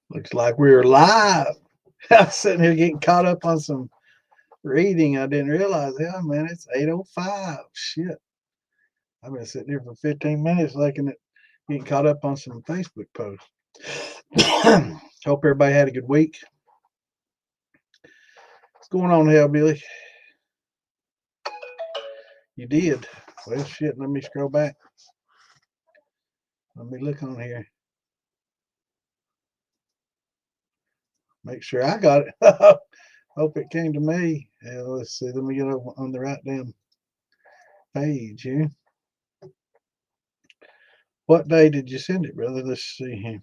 Looks like we're live. I was sitting here getting caught up on some reading. I didn't realize, yeah, man, it's 8:05. Shit. I've been sitting here for 15 minutes looking at getting caught up on some Facebook posts. Hope everybody had a good week. What's going on, Hellbilly? You did. Well, shit, let me scroll back. Let me look on here. Make sure I got it. Hope it came to me. Yeah, let's see. Let me get over on the right damn page here. What day did you send it, brother? Let's see here.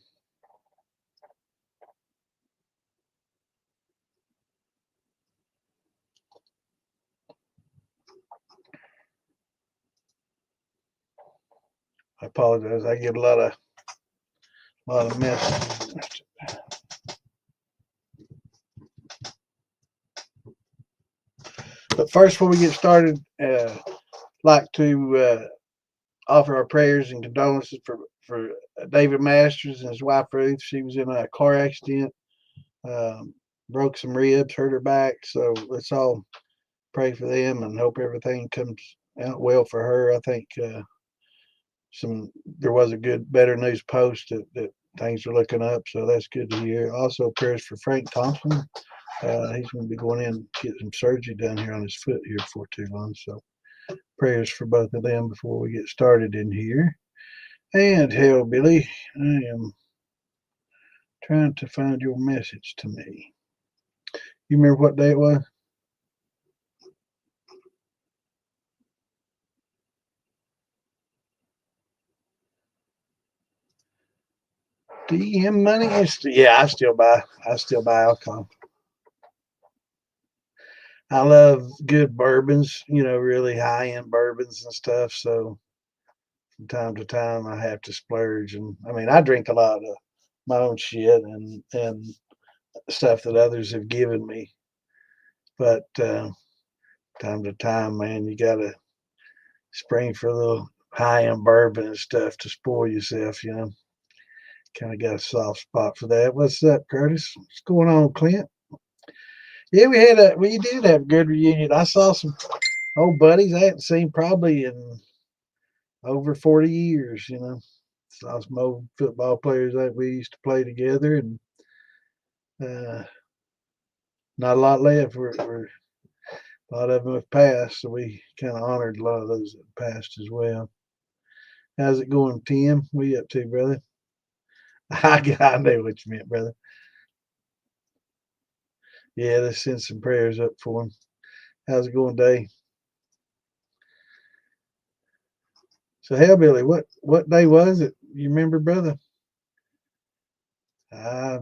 I apologize. I get a lot of messages. But first, before we get started, like to offer our prayers and condolences for David Masters and his wife Ruth. She was in a car accident, broke some ribs, hurt her back. So let's all pray for them and hope everything comes out well for her. I think there was a good better news post that things are looking up, so that's good to hear. Also prayers for Frank Thompson. He's going to be going in and get some surgery done here on his foot here before too long. So prayers for both of them before we get started in here. And hell, Billy, I am trying to find your message to me. You remember what day it was? DM money? Yeah, I still buy alcohol. I love good bourbons, really high end bourbons and stuff. So from time to time, I have to splurge. And I mean, I drink a lot of my own shit and stuff that others have given me. But time to time, man, you got to spring for a little high end bourbon and stuff to spoil yourself. Kind of got a soft spot for that. What's up, Curtis? What's going on, Clint? Yeah, we did have a good reunion. I saw some old buddies I hadn't seen probably in over 40 years. Saw some old football players that we used to play together, and uh, not a lot left. A lot of them have passed, so we kind of honored a lot of those that passed as well. How's it going, Tim? What you up to, brother? I know what you meant, brother. Yeah, let's send some prayers up for him. How's it going, Dave? So, Hellbilly, what day was it? You remember, brother? Uh,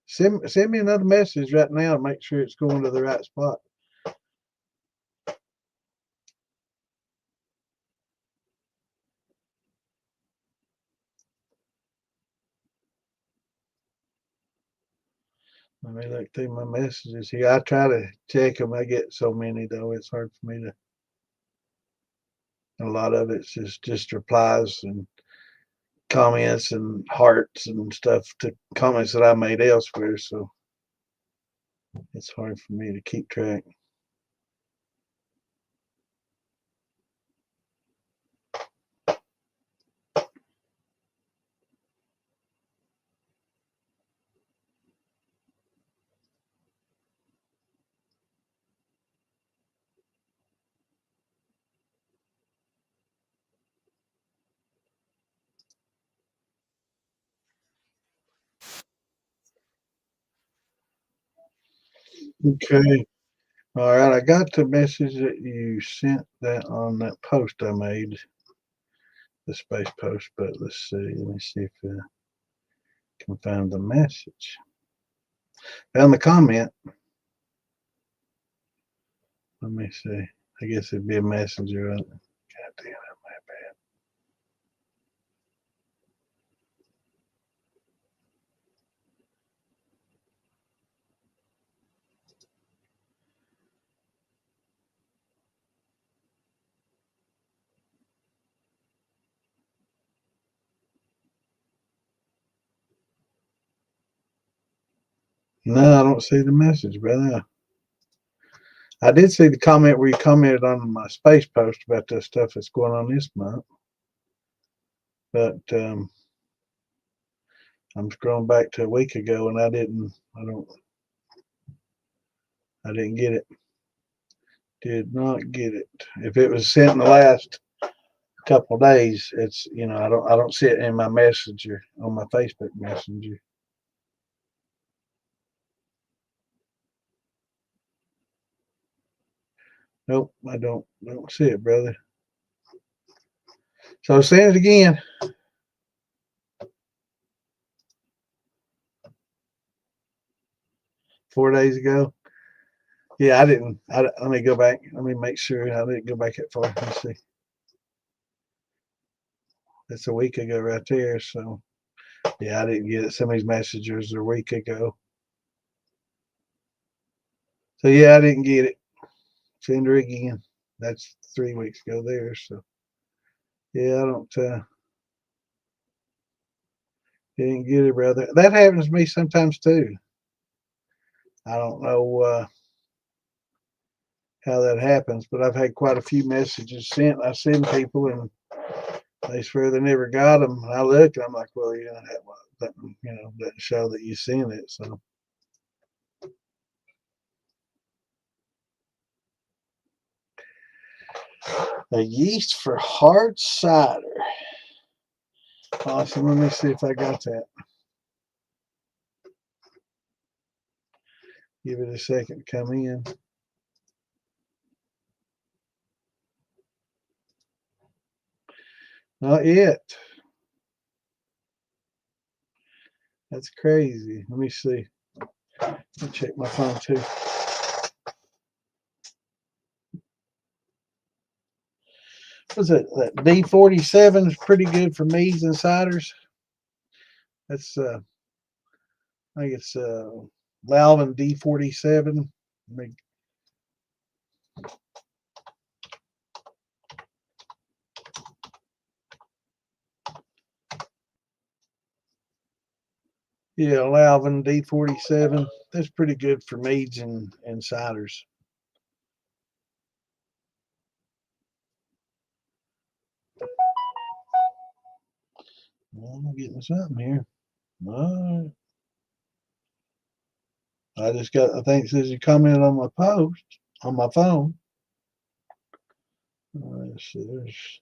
send me another message right now to make sure it's going to the right spot. Let me look through my messages here. I try to check them. I get so many though; it's hard for me to. A lot of it's just replies and comments and hearts and stuff to comments that I made elsewhere. So it's hard for me to keep track. Okay. All right. I got the message that you sent that on that post I made, the space post. But let's see. Let me see if I can find the message. Found the comment. Let me see. I guess it'd be a messenger. God damn it, my bad. No, I don't see the message, brother. I did see the comment where you commented on my space post about the stuff that's going on this month, but I'm scrolling back to a week ago and I didn't get it. Did not get it. If it was sent in the last couple of days, it's I don't see it in my messenger on my Facebook Messenger. Nope, I don't see it, brother. So send it again. 4 days ago. Yeah, I didn't. Let me go back. Let me make sure I didn't go back that far. Let me see. That's a week ago right there. So yeah, I didn't get it. Some of these messages are a week ago. So yeah, I didn't get it. Send her again. That's 3 weeks ago there. So yeah, I don't. Didn't get it, brother. That happens to me sometimes too. I don't know how that happens, but I've had quite a few messages sent. I send people and they swear they never got them. And I look and I'm like, well, that doesn't show that you sent it. So a yeast for hard cider. Awesome. Let me see if I got that. Give it a second to come in. Not yet. That's crazy. Let me see. Let me check my phone too. What's it? That D47 is pretty good for meads and ciders. That's I think it's Lalvin D47. Yeah, Lalvin D47. That's pretty good for meads and ciders. Well, I'm getting something here. All right. I think it says you commented on my post on my phone. Let's see, there's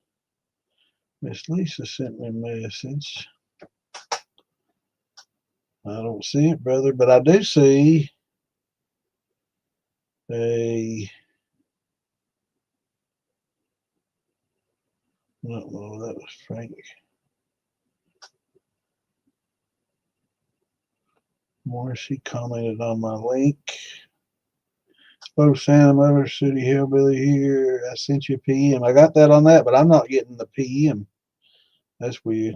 Miss Lisa sent me a message. I don't see it, brother, but I do see a. No, that was Frank. Morrissey commented on my link. Hello, Santa Motor City Hillbilly here. I sent you a PM. I got that on that, but I'm not getting the PM. That's weird.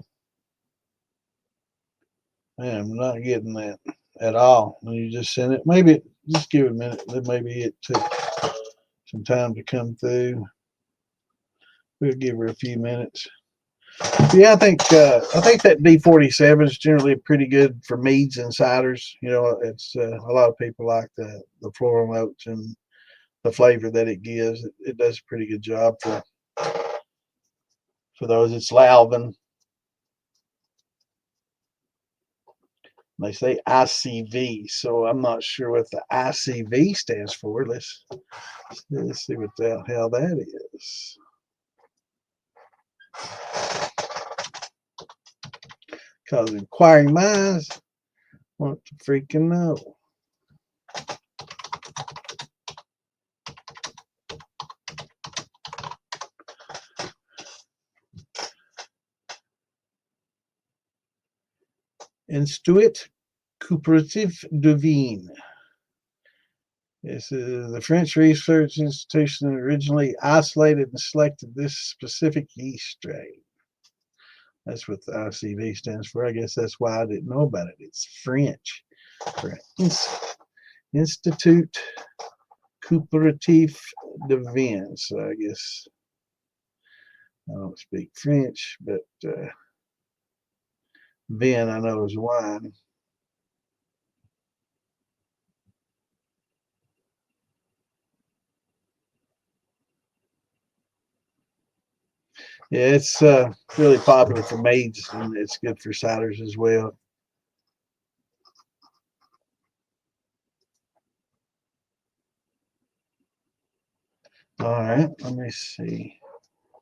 Man, I'm not getting that at all. When you just send it, just give it a minute. Maybe it took some time to come through. We'll give her a few minutes. Yeah, I think that D47 is generally pretty good for meads and ciders. It's a lot of people like the floral notes and the flavor that it gives. It does a pretty good job for those. It's Lalvin. They say ICV, so I'm not sure what the ICV stands for. Let's see what the hell that is. Because inquiring minds want to freaking know. Institut Coopératif de Vin. This is the French research institution that originally isolated and selected this specific yeast strain. That's what the ICV stands for. I guess that's why I didn't know about it. It's French. Institut Coopératif de Vin. So I guess I don't speak French, but vin I know is wine. Yeah, it's really popular for maids, and it's good for ciders as well. All right, let me see.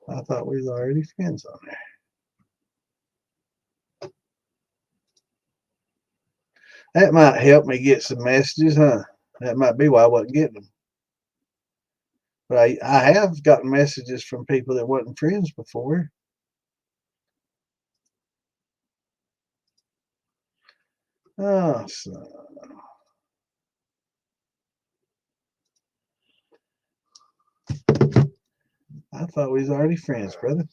I thought we was already friends on there. That might help me get some messages, huh? That might be why I wasn't getting them. But I have gotten messages from people that wasn't friends before. Oh, so I thought we was already friends, brother.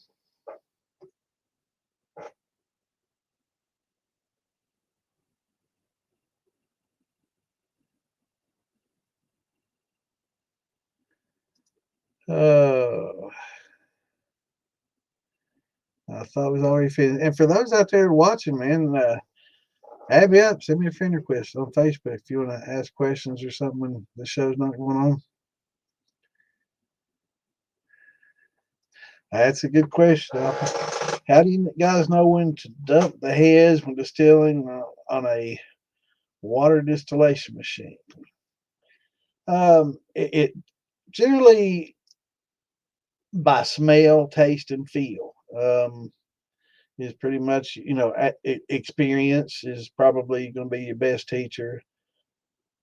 Oh, I thought we was already friends. And for those out there watching, man, add me up. Send me a friend request on Facebook if you want to ask questions or something when the show's not going on. That's a good question. How do you guys know when to dump the heads when distilling on a water distillation machine? It generally by smell, taste, and feel. Is pretty much, experience is probably going to be your best teacher.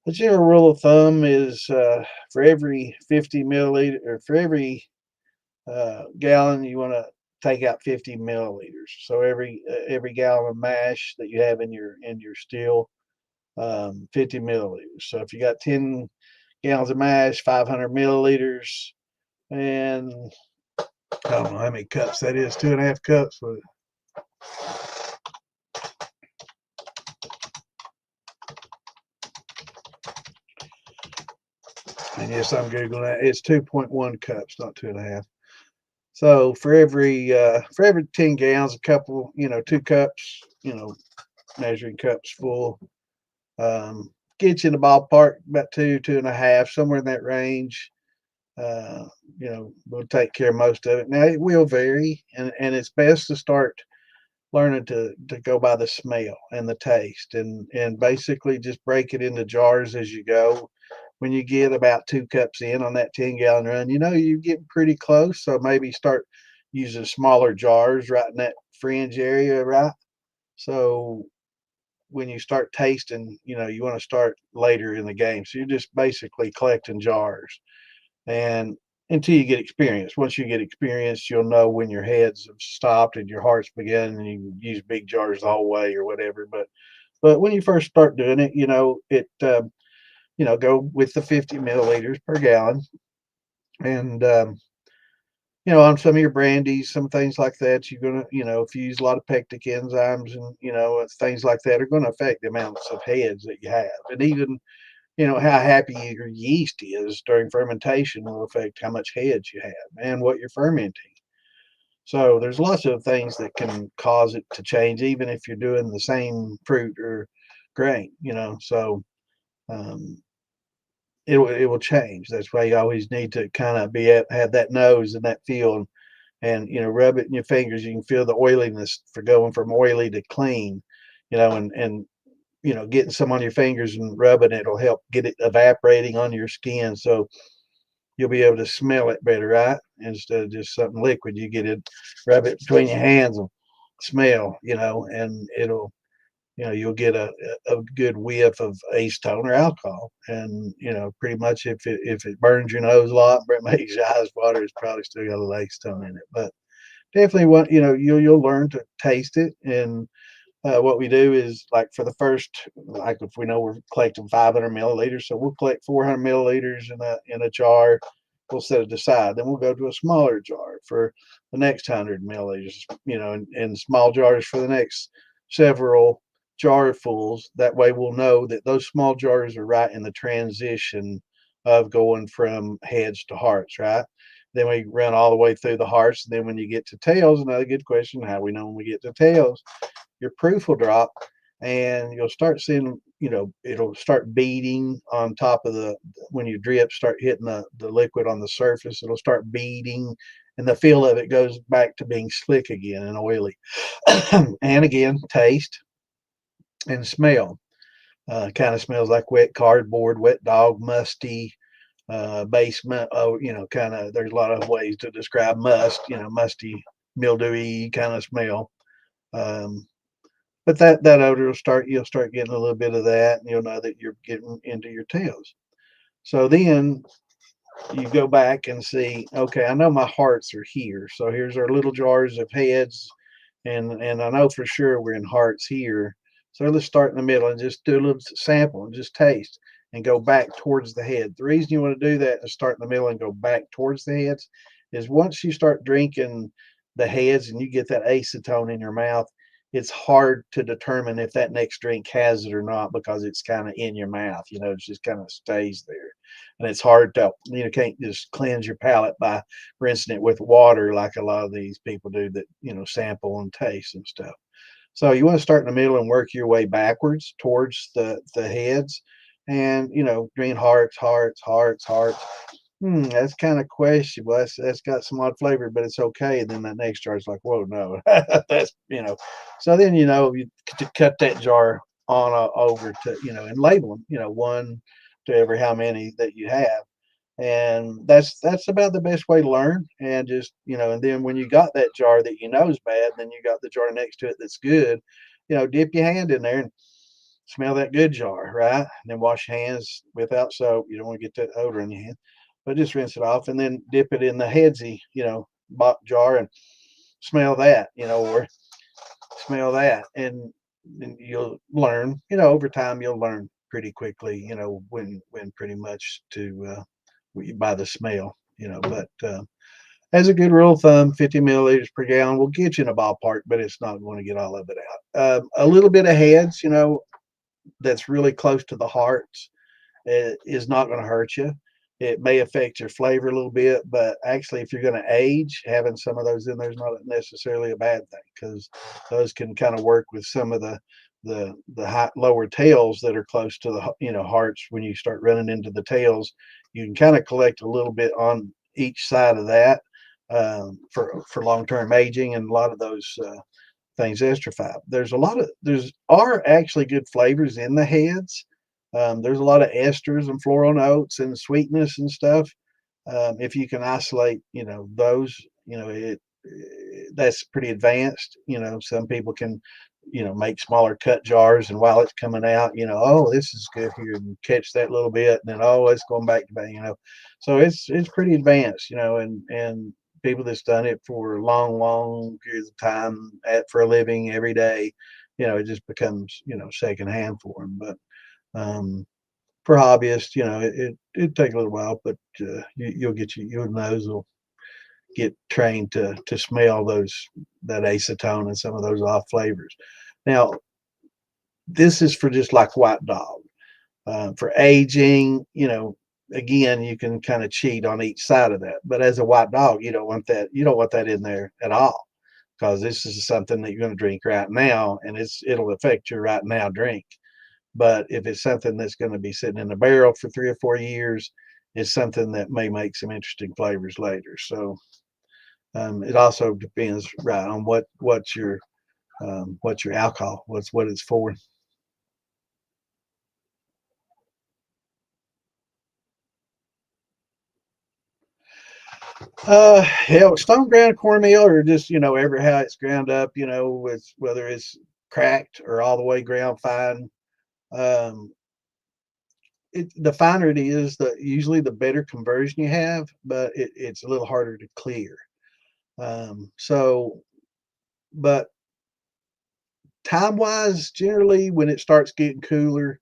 The general rule of thumb is for every 50 milliliter or for every gallon, you want to take out 50 milliliters. So every gallon of mash that you have in your still, 50 milliliters. So if you got 10 gallons of mash, 500 milliliters, and I don't know how many cups that is, 2.5 cups. And yes, I'm googling that. It's 2.1 cups, not 2.5. So for every 10 gallons, a couple, 2 cups, measuring cups full, get you in the ballpark about 2.5, somewhere in that range. Uh, we'll take care of most of it. Now it will vary, and it's best to start learning to go by the smell and the taste, and basically just break it into jars as you go. When you get about 2 cups in on that 10-gallon run, you get pretty close. So maybe start using smaller jars right in that fringe area, right? So when you start tasting, you want to start later in the game. So you're just basically collecting jars, and until you get experience. Once you get experience, you'll know when your heads have stopped and your heart's begun, and you use big jars the whole way or whatever. But when you first start doing it, go with the 50 milliliters per gallon, and on some of your brandies, some things like that, you're gonna, if you use a lot of pectic enzymes and things like that are going to affect the amounts of heads that you have, and even how happy your yeast is during fermentation will affect how much heads you have and what you're fermenting. So there's lots of things that can cause it to change, even if you're doing the same fruit or grain. So um, it will change. That's why you always need to kind of have that nose and that feel, and rub it in your fingers. You can feel the oiliness for going from oily to clean, and getting some on your fingers and rubbing it'll help get it evaporating on your skin. So you'll be able to smell it better, right? Instead of just something liquid, you get it, rub it between your hands and smell, and you'll get a good whiff of acetone or alcohol. And, pretty much if it burns your nose a lot, but it makes your eyes water, it's probably still got a little acetone in it. But definitely you'll learn to taste it. And what we do is, like, for the first, like, if we know we're collecting 500 milliliters, so we'll collect 400 milliliters in a jar. We'll set it aside. Then we'll go to a smaller jar for the next 100 milliliters, and small jars for the next several jarfuls. That way we'll know that those small jars are right in the transition of going from heads to hearts, right? Then we run all the way through the hearts. And then when you get to tails, another good question, how we know when we get to tails, your proof will drop, and you'll start seeing, it'll start beading on top of when you drip, start hitting the liquid on the surface, it'll start beading, and the feel of it goes back to being slick again and oily. And again, taste and smell. Kind of smells like wet cardboard, wet dog, musty, basement. Oh, kind of. There's a lot of ways to describe must. Musty, mildewy kind of smell. Um, but that odor will start. You'll start getting a little bit of that, and you'll know that you're getting into your tails. So then you go back and see. Okay, I know my hearts are here. So here's our little jars of heads, and I know for sure we're in hearts here. So let's start in the middle and just do a little sample and just taste and go back towards the head. The reason you want to do that and start in the middle and go back towards the heads is once you start drinking the heads and you get that acetone in your mouth, it's hard to determine if that next drink has it or not because it's kind of in your mouth. It just kind of stays there. And it's hard to, can't just cleanse your palate by rinsing it with water like a lot of these people do that, sample and taste and stuff. So you want to start in the middle and work your way backwards towards the heads, and green hearts, hearts, hearts, hearts. That's kind of questionable. That's got some odd flavor, but it's okay. And then that next jar is like, whoa, no, that's. So then you to cut that jar on over to and label them. One to every how many that you have, and that's about the best way to learn. And just and then when you got that jar that is bad, then you got the jar next to it that's good. Dip your hand in there and smell that good jar, right? And then wash your hands without soap. You don't want to get that odor in your hand, but just rinse it off and then dip it in the headsy jar and smell that, or smell that, and you'll learn. Over time you'll learn pretty quickly. When pretty much to by the smell. But as a good rule of thumb, 50 milliliters per gallon will get you in a ballpark, but it's not going to get all of it out. A little bit of heads, that's really close to the hearts, is not going to hurt you. It may affect your flavor a little bit, but actually, if you're going to age, having some of those in there is not necessarily a bad thing because those can kind of work with some of the high, lower tails that are close to the hearts. When you start running into the tails, you can kind of collect a little bit on each side of that for long term aging, and a lot of those things estrified. There's are actually good flavors in the heads. There's a lot of esters and floral notes and sweetness and stuff. If you can isolate, those, that's pretty advanced. Some people can, make smaller cut jars, and while it's coming out, oh, this is good here, and catch that little bit, and then oh, it's going back to bang. So it's pretty advanced, and people that's done it for long periods of time for a living every day, it just becomes secondhand for them. But for hobbyists, it take a little while, but your nose will get trained to smell that acetone and some of those off flavors. Now, this is for just like white dog. For aging, again, you can kind of cheat on each side of that. But as a white dog, you don't want that. You don't want that in there at all, because this is something that you're going to drink right now, and it'll affect your right now drink. But if it's something that's going to be sitting in the barrel for 3 or 4 years, it's something that may make some interesting flavors later. So it also depends, right, on what's your alcohol, what it's for. Hell, stone ground cornmeal, or just every how it's ground up, with whether it's cracked or all the way ground fine. Um, the finer it is, the usually the better conversion you have, but it's a little harder to clear. So, but time wise, generally when it starts getting cooler,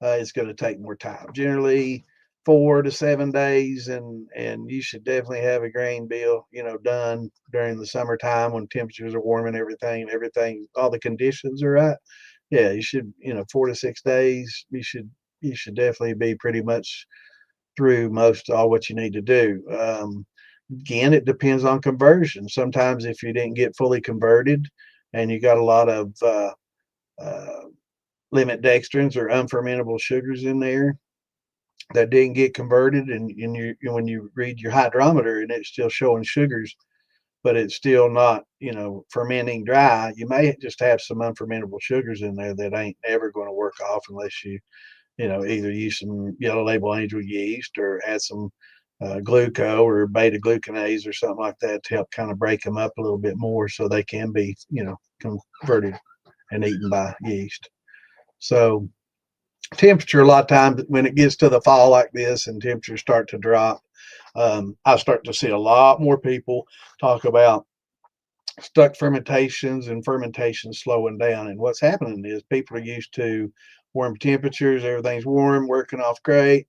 it's going to take more time. Generally 4 to 7 days, and you should definitely have a grain bill, done during the summertime when temperatures are warm and everything, all the conditions are right. Yeah, you should, 4 to 6 days. You should definitely be pretty much through most all what you need to do. Again, it depends on conversion. Sometimes if you didn't get fully converted and you got a lot of uh, limit dextrins or unfermentable sugars in there that didn't get converted, and when you read your hydrometer and it's still showing sugars, but it's still not, fermenting dry. You may just have some unfermentable sugars in there that ain't ever going to work off unless you, either use some yellow label angel yeast or add some gluco or beta glucanase or something like that to help kind of break them up a little bit more so they can be, converted and eaten by yeast. So temperature, a lot of times when it gets to the fall like this and temperatures start to drop, I start to see a lot more people talk about stuck fermentations and fermentation slowing down. And what's happening is people are used to warm temperatures, everything's warm, working off great.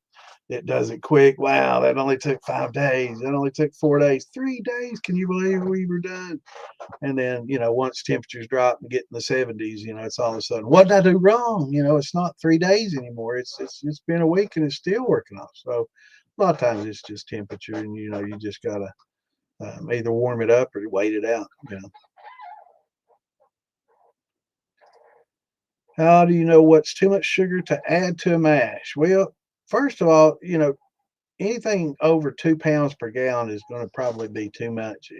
It does it quick. Wow, that only took 5 days. That only took 4 days. 3 days. Can you believe we were done? And then, once temperatures drop and get in the 70s, it's all of a sudden, what did I do wrong? It's not 3 days anymore. It's been a week and it's still working off. So a lot of times it's just temperature, and you just gotta either warm it up or wait it out. How do you know what's too much sugar to add to a mash? Well, first of all, anything over 2 pounds per gallon is going to probably be too much.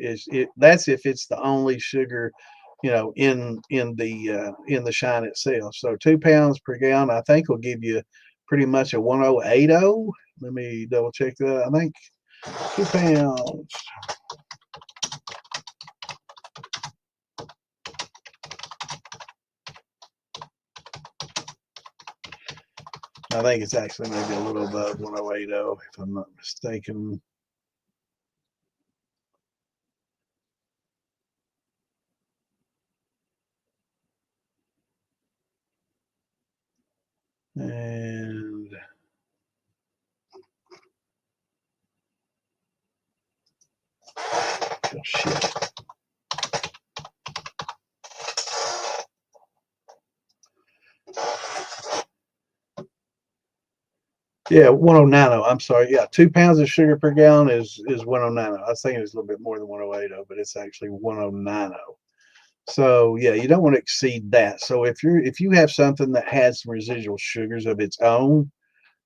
That's if it's the only sugar, in the shine itself. So 2 pounds per gallon, I think, will give you pretty much a 1080. Let me double check that. I think 2 pounds. I think it's actually maybe a little above 1080, if I'm not mistaken. And oh, shit. Yeah, 1090. I'm sorry. Yeah, 2 pounds of sugar per gallon is 1090. I was thinking it's a little bit more than 1080, but it's actually 1090. So yeah, you don't want to exceed that. So if you have something that has some residual sugars of its own,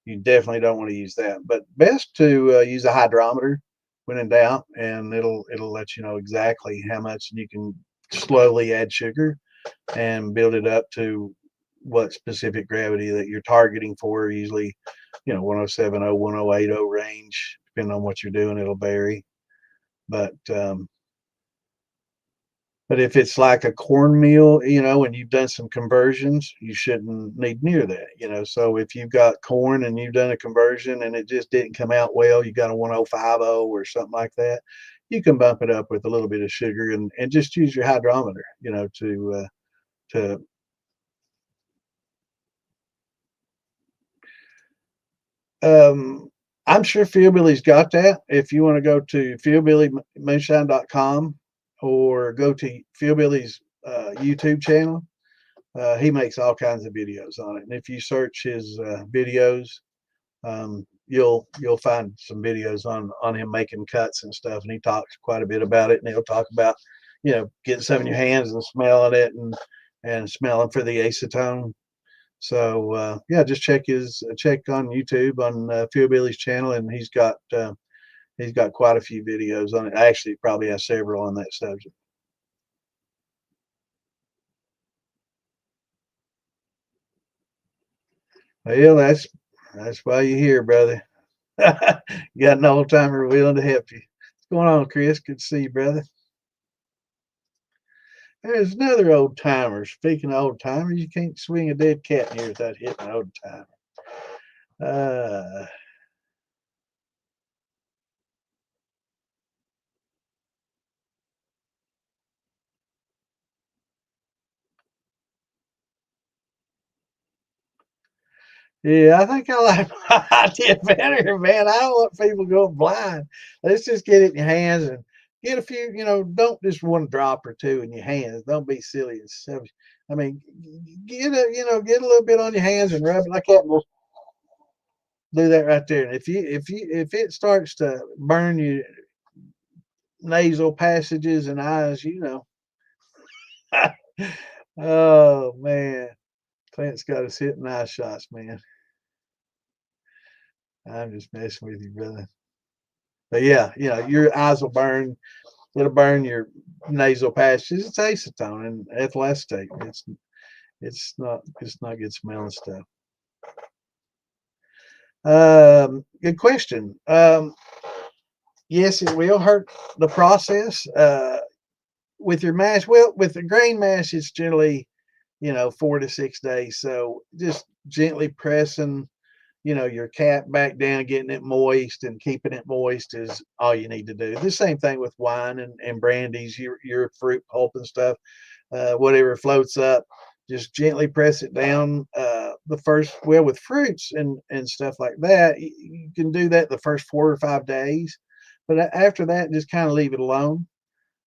you definitely don't want to use that. But best to use a hydrometer when in doubt, and it'll let you know exactly how much. You can slowly add sugar and build it up to what specific gravity that you're targeting for. Usually, 1070, 1080 range, depending on what you're doing, it'll vary. But if it's like a cornmeal, and you've done some conversions, you shouldn't need near that. So if you've got corn and you've done a conversion and it just didn't come out well, you got a 1050 or something like that, you can bump it up with a little bit of sugar and just use your hydrometer, to I'm sure Fieldbilly's got that. If you want to go to fieldbillymoonshine.com or go to Fieldbilly's YouTube channel, he makes all kinds of videos on it. And if you search his videos, you'll find some videos on him making cuts and stuff. And he talks quite a bit about it. And he'll talk about, getting some in your hands and smelling it and smelling for the acetone. So yeah, just check on YouTube on Phil Billy's channel, and he's got quite a few videos on it. Actually, probably has several on that subject. Well, that's why you're here, brother. You got an old timer willing to help you. What's going on, Chris? Good to see you, brother. There's another old timer. Speaking of old timers, you can't swing a dead cat in here without hitting an old timer. Uh, Yeah, I think I like my idea better, man. I don't want people going blind. Let's just get it in your hands and get a few, don't just one drop or two in your hands. Don't be silly and stuff. I mean, get a little bit on your hands and rub it like that. We'll do that right there. And if it starts to burn your nasal passages and eyes, oh man, Clint's got us hitting eye shots, man. I'm just messing with you, brother. But yeah, your eyes will burn. it'll burn your nasal passages. It's acetone and ethyl acetate. It's not good smelling stuff. Good question. Yes, it will hurt the process. With your mash, well, with the grain mash, it's generally 4 to 6 days. So just gently pressing your cap back down, getting it moist and keeping it moist is all you need to do. The same thing with wine and brandies, your fruit pulp and stuff, whatever floats up, just gently press it down. The first, well, with fruits and stuff like that, you can do that the first 4 or 5 days, but after that, just kind of leave it alone.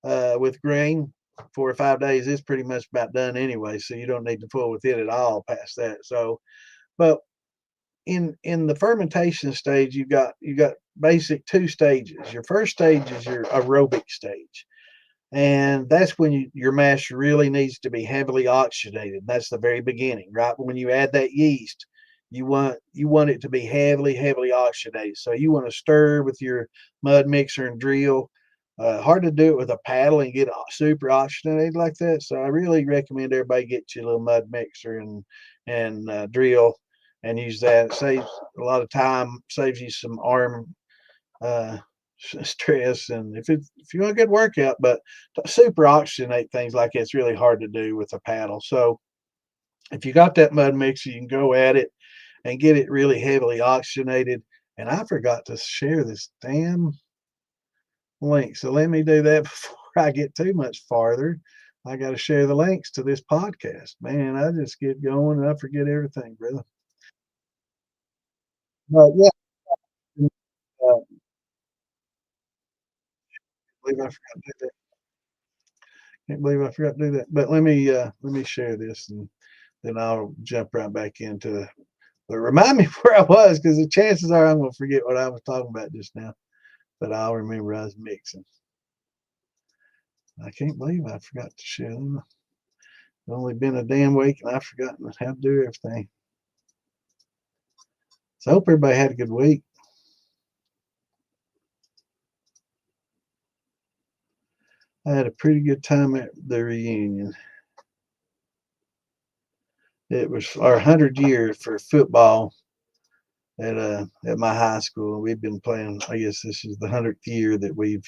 With grain, 4 or 5 days is pretty much about done anyway, so you don't need to fool with it at all past that. So, but in the fermentation stage, you got basic two stages. Your first stage is your aerobic stage, and that's when your mash really needs to be heavily oxygenated. That's the very beginning, right? When you add that yeast, you want it to be heavily oxygenated. So you want to stir with your mud mixer and drill. Hard to do it with a paddle and get super oxygenated like that. So I really recommend everybody get you a little mud mixer and drill and use that. It saves a lot of time, saves you some arm uh, stress, and if you want a good workout, but to super oxygenate things like it's really hard to do with a paddle. So if you got that mud mixer, you can go at it and get it really heavily oxygenated. And I forgot to share this damn link, so let me do that before I get too much farther. I got to share the links to this podcast. Man, I just get going and I forget everything, brother. But yeah, uh, believe I forgot to do that. Can't believe I forgot to do that. But let me share this, and then I'll jump right back into. But remind me where I was, because the chances are I'm going to forget what I was talking about just now. But I'll remember I was mixing. I can't believe I forgot to share them. It's only been a damn week, and I've forgotten how to do everything. So I hope everybody had a good week. I had a pretty good time at the reunion. It was our 100th year for football at my high school. We've been playing. I guess this is the 100th year that we've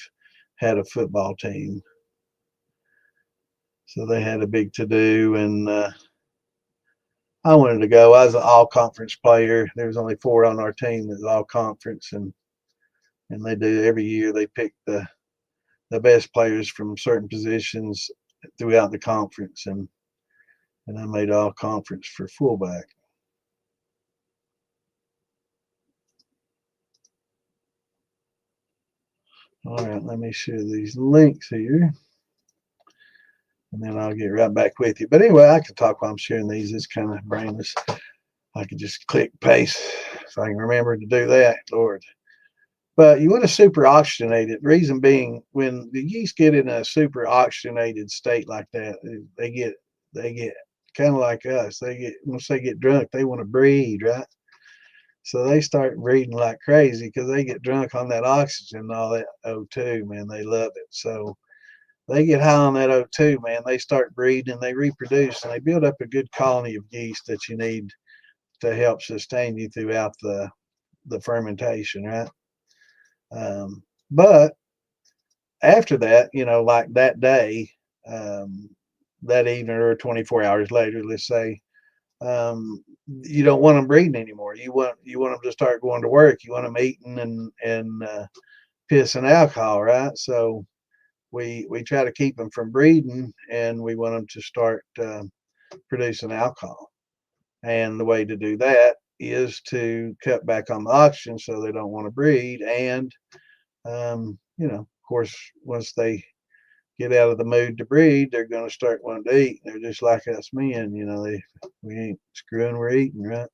had a football team. So they had a big to do, and I wanted to go. I was an all conference player. There was only 4 on our team that was all conference, and they do every year. They pick the best players from certain positions throughout the conference, and I made all conference for fullback. All right, let me share these links here, and then I'll get right back with you. But anyway, I can talk while I'm sharing these. It's kind of brainless. I can just click paste if I can remember to do that, Lord. But you want to super oxygenate it. Reason being, when the yeast get in a super oxygenated state like that, they get kind of like us. They get once they get drunk, they want to breathe, right? So they start breathing like crazy because they get drunk on that oxygen and all that O2, man. They love it. So they get high on that O2, man. They start breeding, they reproduce, and they build up a good colony of yeast that you need to help sustain you throughout the fermentation, right? But after that, like that day, um, that evening or 24 hours later, let's say, you don't want them breeding anymore. You want them to start going to work. You want them eating and pissing alcohol, right? So we try to keep them from breeding, and we want them to start producing alcohol. And the way to do that is to cut back on the oxygen so they don't want to breed. And of course, once they get out of the mood to breed, they're going to start wanting to eat. They're just like us men, we ain't screwing, we're eating, right?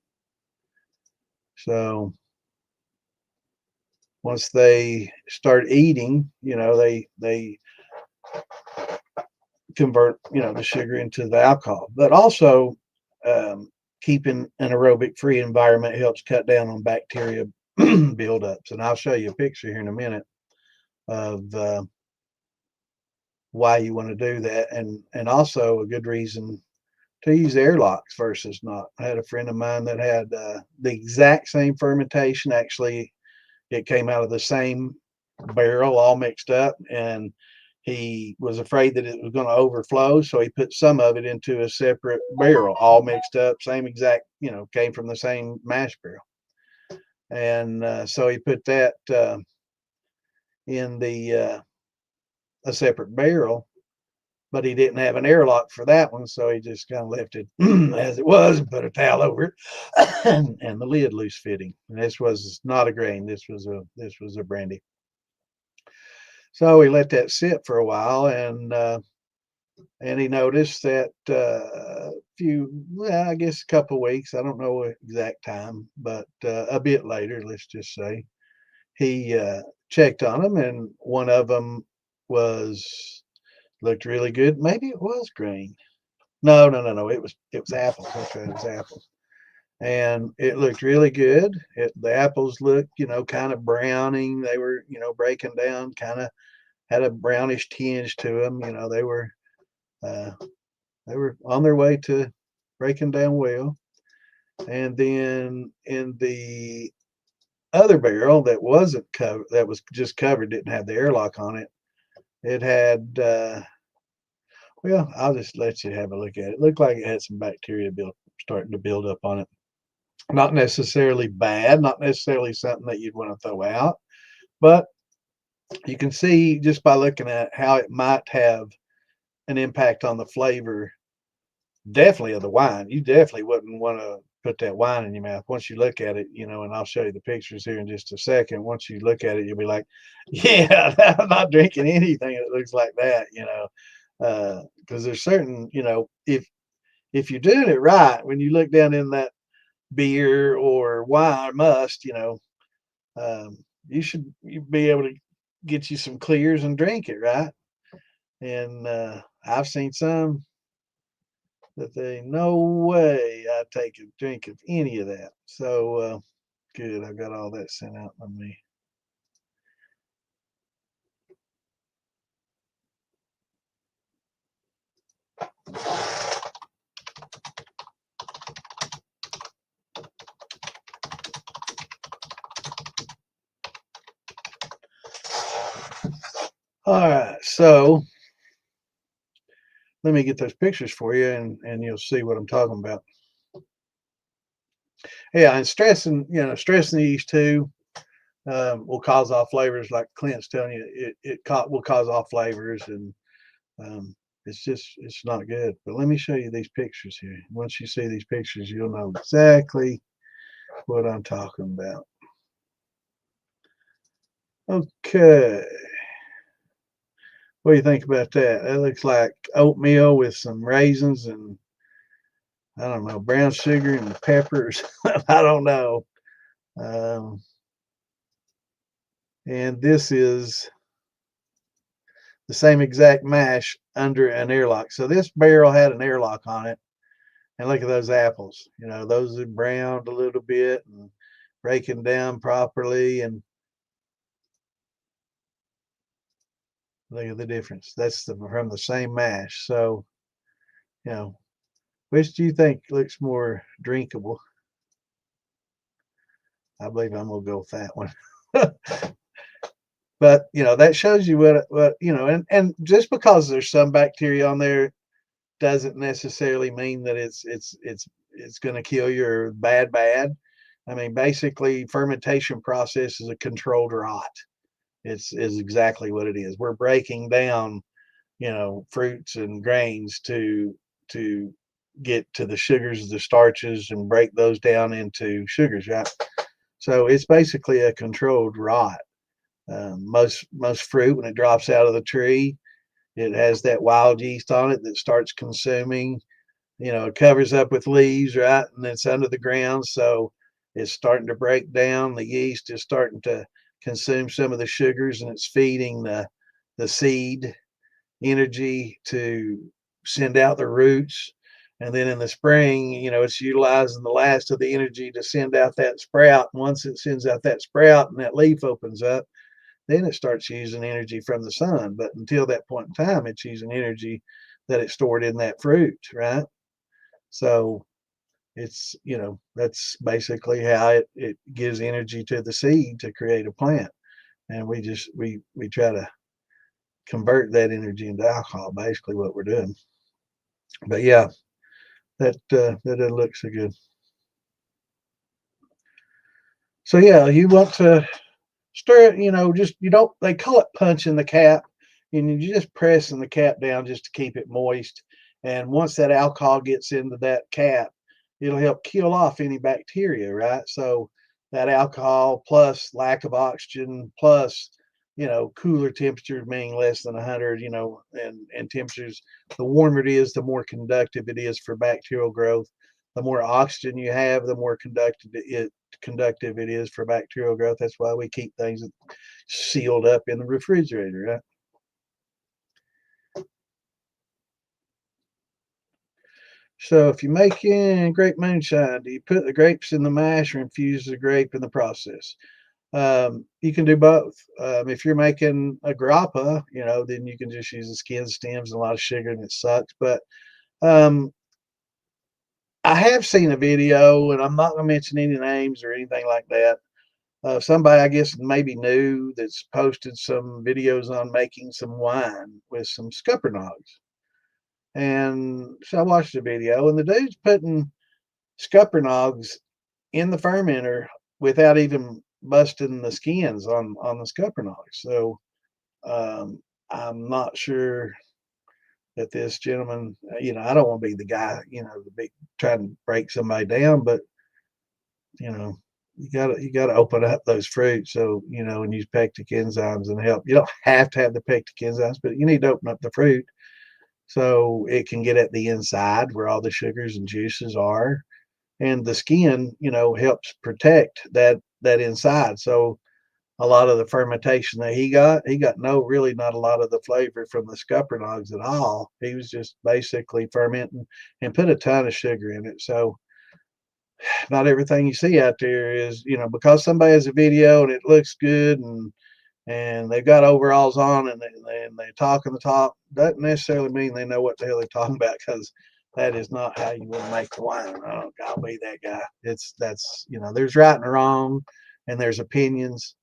So once they start eating, they convert the sugar into the alcohol. But also, um, keeping an aerobic free environment helps cut down on bacteria buildups. And I'll show you a picture here in a minute of why you want to do that, and also a good reason to use airlocks versus not. I had a friend of mine that had the exact same fermentation. Actually, it came out of the same barrel, all mixed up, and he was afraid that it was going to overflow, so he put some of it into a separate barrel, all mixed up, same exact, came from the same mash barrel, and so he put that in the a separate barrel, but he didn't have an airlock for that one, so he just kind of left it as it was and put a towel over it, and the lid loose fitting. And this was not a grain. This was a brandy. So we let that sit for a while, and he noticed that well, I guess a couple of weeks, I don't know exact time, but a bit later, let's just say, he checked on them, and one of them was looked really good. Maybe it was grain. No, no, no, no. It was apples. That's right. It was apples, and it looked really good. The apples looked, kind of browning. They were, breaking down, kind of had a brownish tinge to them. Uh, they were on their way to breaking down well. And then in the other barrel that wasn't covered, that was just covered, didn't have the airlock on it. It had, well, I'll just let you have a look at it. It looked like it had some bacteria starting to build up on it. Not necessarily bad, not necessarily something that you'd want to throw out, but you can see just by looking at how it might have an impact on the flavor, definitely of the wine. You definitely wouldn't want to put that wine in your mouth. Once you look at it, and I'll show you the pictures here in just a second. Once you look at it, you'll be like, yeah, I'm not drinking anything that looks like that, because there's certain, if you're doing it right, when you look down in that beer or wine or must, you be able to get you some clears and drink it right. And I've seen some that they no way I take a drink of any of that. So good, I got all that sent out on me. All right, so let me get those pictures for you, and you'll see what I'm talking about. Yeah, and stressing these two will cause off flavors, like Clint's telling you. Will cause off flavors, and it's not good. But let me show you these pictures here. Once you see these pictures, you'll know exactly what I'm talking about. Okay. What do you think about that? That looks like oatmeal with some raisins and, I don't know, brown sugar and peppers. I don't know. Um, and this is the same exact mash under an airlock. So this barrel had an airlock on it. And look at those apples. Those are browned a little bit and breaking down properly. And look at the difference. That's from the same mash. So, which do you think looks more drinkable? I believe I'm gonna go with that one. But that shows you what and just because there's some bacteria on there doesn't necessarily mean that it's going to kill you or bad. I mean, basically, fermentation process is a controlled rot. Is exactly what it is. We're breaking down, fruits and grains to get to the sugars, the starches, and break those down into sugars, right? So it's basically a controlled rot. Most fruit, when it drops out of the tree, it has that wild yeast on it that starts consuming. It covers up with leaves, right, and it's under the ground, so it's starting to break down. The yeast is starting to consume some of the sugars, and it's feeding the seed energy to send out the roots. And then in the spring, it's utilizing the last of the energy to send out that sprout. And once it sends out that sprout and that leaf opens up, then it starts using energy from the sun. But until that point in time, it's using energy that it stored in that fruit, right? So it's, that's basically how it gives energy to the seed to create a plant. And we try to convert that energy into alcohol, basically what we're doing. But yeah, that doesn't look so good. So yeah, you want to stir it, just, you don't, they call it punching the cap, and you're just pressing the cap down just to keep it moist. And once that alcohol gets into that cap, it'll help kill off any bacteria, right? So that alcohol plus lack of oxygen plus, cooler temperatures, meaning less than 100, and temperatures, the warmer it is, the more conductive it is for bacterial growth. The more oxygen you have, the more conductive it is for bacterial growth. That's why we keep things sealed up in the refrigerator, right? So if you're making grape moonshine, do you put the grapes in the mash or infuse the grape in the process? You can do both. If you're making a grappa, then you can just use the skin, stems, and a lot of sugar, and it sucks. But um, I have seen a video, and I'm not going to mention any names or anything like that. Somebody, I guess, maybe new, that's posted some videos on making some wine with some scuppernongs. And so I watched the video, and the dude's putting scuppernongs in the fermenter without even busting the skins on the scuppernongs. So I'm not sure that this gentleman, I don't want to be the guy, the big trying to break somebody down, but you know, you gotta open up those fruits, so and use pectic enzymes and help. You don't have to have the pectic enzymes, but you need to open up the fruit so it can get at the inside where all the sugars and juices are, and the skin, helps protect that inside. So a lot of the fermentation that he got not a lot of the flavor from the scuppernongs at all. He was just basically fermenting and put a ton of sugar in it. So not everything you see out there is, because somebody has a video and it looks good, and they've got overalls on, and they talk in the talk, doesn't necessarily mean they know what the hell they're talking about, because that is not how you want to make the wine. Oh, I'll be that guy. That's there's right and wrong, and there's opinions,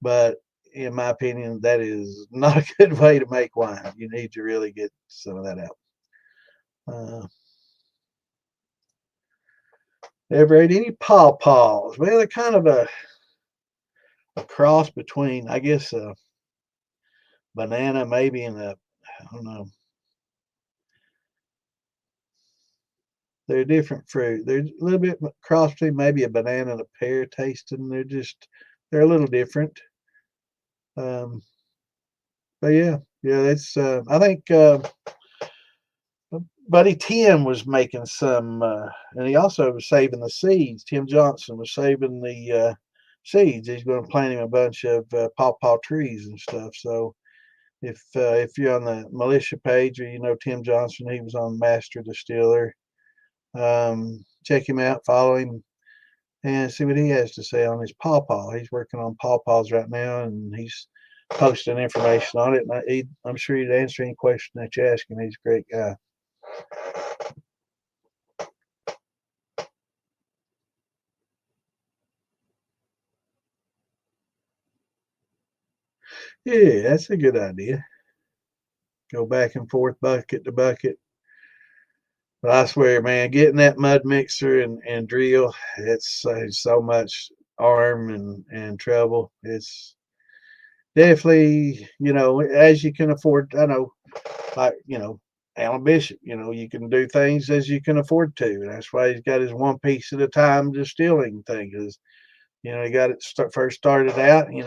but in my opinion, that is not a good way to make wine. You need to really get some of that out. Ever ate any pawpaws? Well, they're kind of a cross between, I guess, a banana maybe and I don't know. They're a different fruit. They're a little bit cross between maybe a banana and a pear tasting. They're a little different. Um, but yeah, that's I think Buddy Tim was making some, and he also was saving the seeds. Tim Johnson was saving the seeds. He's going to plant him a bunch of pawpaw trees and stuff. So if you're on the militia page, or Tim Johnson, he was on Master Distiller. Check him out, follow him, and see what he has to say on his pawpaw. He's working on pawpaws right now, and he's posting information on it. And I'm sure he'd answer any question that you ask him. He's a great guy. Yeah, that's a good idea. Go back and forth, bucket to bucket. But I swear, man, getting that mud mixer and drill, it's so much arm and trouble. It's definitely, as you can afford. I know, like, Alan Bishop, you can do things as you can afford to. And that's why he's got his one piece at a time distilling thing. Because, he got it first started out, he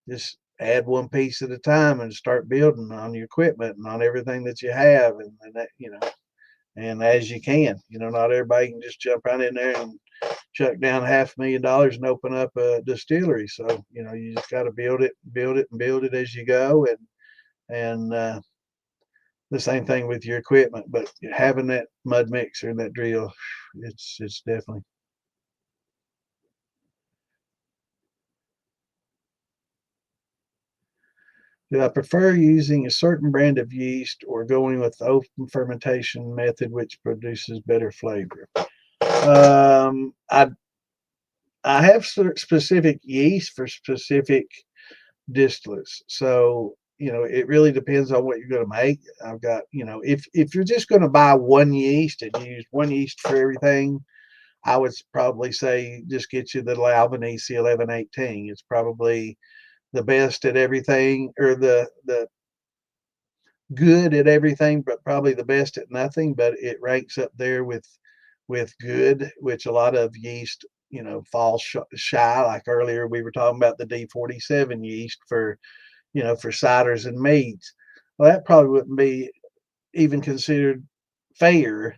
just add one piece at a time and start building on your equipment and on everything that you have. And that, and as you can, not everybody can just jump right in there and chuck down $500,000 and open up a distillery. So, you just got to build it, and build it as you go. And the same thing with your equipment, but having that mud mixer and that drill, it's definitely. Do I prefer using a certain brand of yeast or going with the open fermentation method, which produces better flavor? I have specific yeast for specific distillates. So, it really depends on what you're going to make. I've got, if you're just going to buy one yeast and use one yeast for everything, I would probably say just get you the Alvin EC1118. It's probably the best at everything, or the good at everything, but probably the best at nothing. But it ranks up there with good, which a lot of yeast, fall shy. Like earlier, we were talking about the D47 yeast for for ciders and meads. Well, that probably wouldn't be even considered fair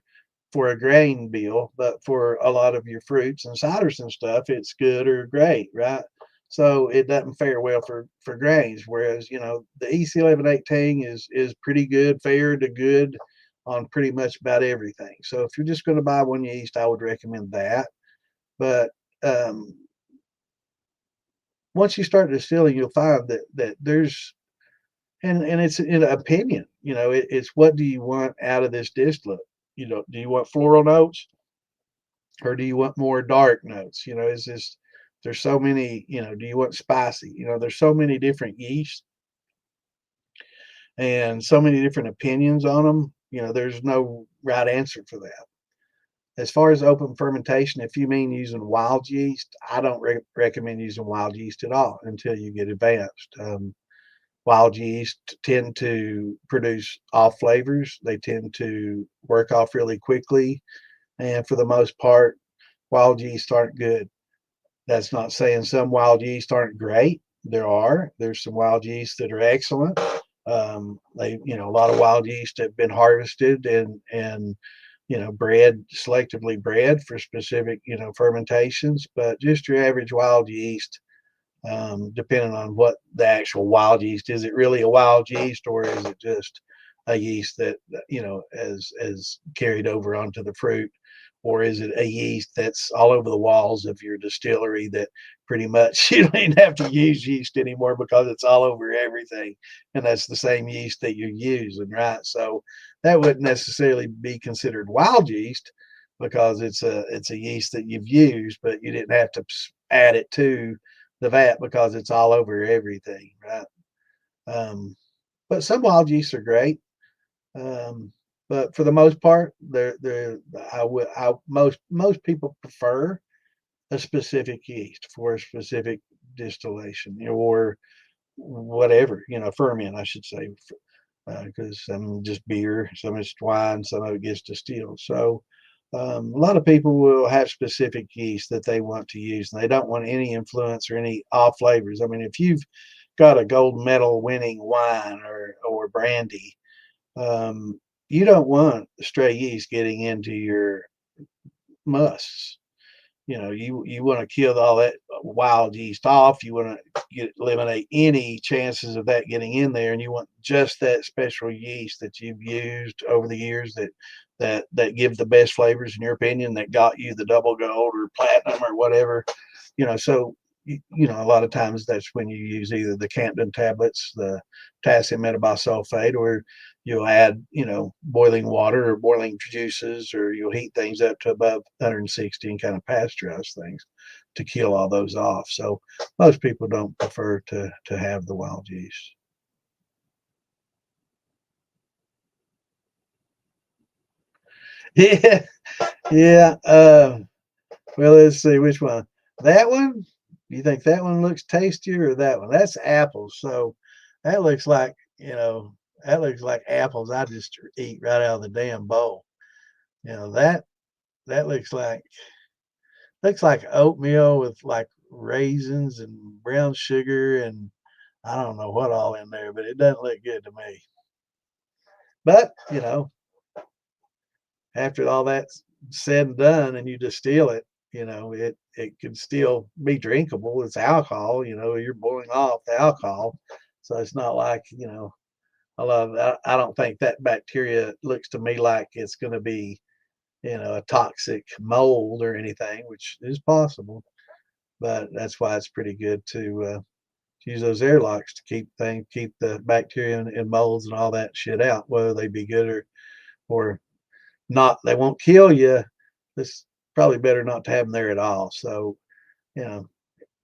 for a grain bill, but for a lot of your fruits and ciders and stuff, it's good or great, right? So it doesn't fare well for grains. Whereas the EC1118 is pretty good, fair to good on pretty much about everything. So if you're just going to buy one yeast, I would recommend that. But um, once you start distilling, you'll find that there's and it's an opinion. It's what do you want out of this distillate? Do you want floral notes or do you want more dark notes? Is this there's so many, do you want spicy? There's so many different yeasts and so many different opinions on them. There's no right answer for that. As far as open fermentation, if you mean using wild yeast, I don't recommend using wild yeast at all until you get advanced. Wild yeast tend to produce off flavors. They tend to work off really quickly. And for the most part, wild yeast aren't good. That's not saying some wild yeast aren't great. There's some wild yeast that are excellent. A lot of wild yeast have been harvested and bred selectively bred for specific, fermentations. But just your average wild yeast, depending on what the actual wild yeast is. It really a wild yeast, or is it just a yeast that has carried over onto the fruit, or is it a yeast that's all over the walls of your distillery that pretty much you don't even have to use yeast anymore because it's all over everything, and that's the same yeast that you're using, right? So that wouldn't necessarily be considered wild yeast because it's a yeast that you've used, but you didn't have to add it to the vat because it's all over everything, right? Um, but some wild yeasts are great. Um, but for the most part, they're most people prefer a specific yeast for a specific distillation or whatever, ferment, I should say, because some just beer, some is wine, some of it gets distilled. So a lot of people will have specific yeast that they want to use, and they don't want any influence or any off flavors. I mean, if you've got a gold medal winning wine or brandy, you don't want stray yeast getting into your musts. You want to kill all that wild yeast off. You want to eliminate any chances of that getting in there, and you want just that special yeast that you've used over the years that give the best flavors in your opinion, that got you the double gold or platinum or whatever. So a lot of times that's when you use either the Campden tablets, the potassium metabisulfate, or you'll add, boiling water or boiling juices, or you'll heat things up to above 160 and kind of pasteurize things to kill all those off. So most people don't prefer to have the wild yeast. Yeah, yeah. Well, let's see which one. That one? You think that one looks tastier or that one? That's apples. So that looks like, that looks like apples I just eat right out of the damn bowl. That looks like oatmeal with like raisins and brown sugar and I don't know what all in there, but it doesn't look good to me. But, after all that's said and done and you distill it, it could still be drinkable. It's alcohol, you're boiling off the alcohol. So it's not like, I don't think that bacteria looks to me like it's going to be, a toxic mold or anything, which is possible. But that's why it's pretty good use those airlocks to keep the bacteria and molds and all that shit out, whether they be good or not. They won't kill you. It's probably better not to have them there at all. So, you know,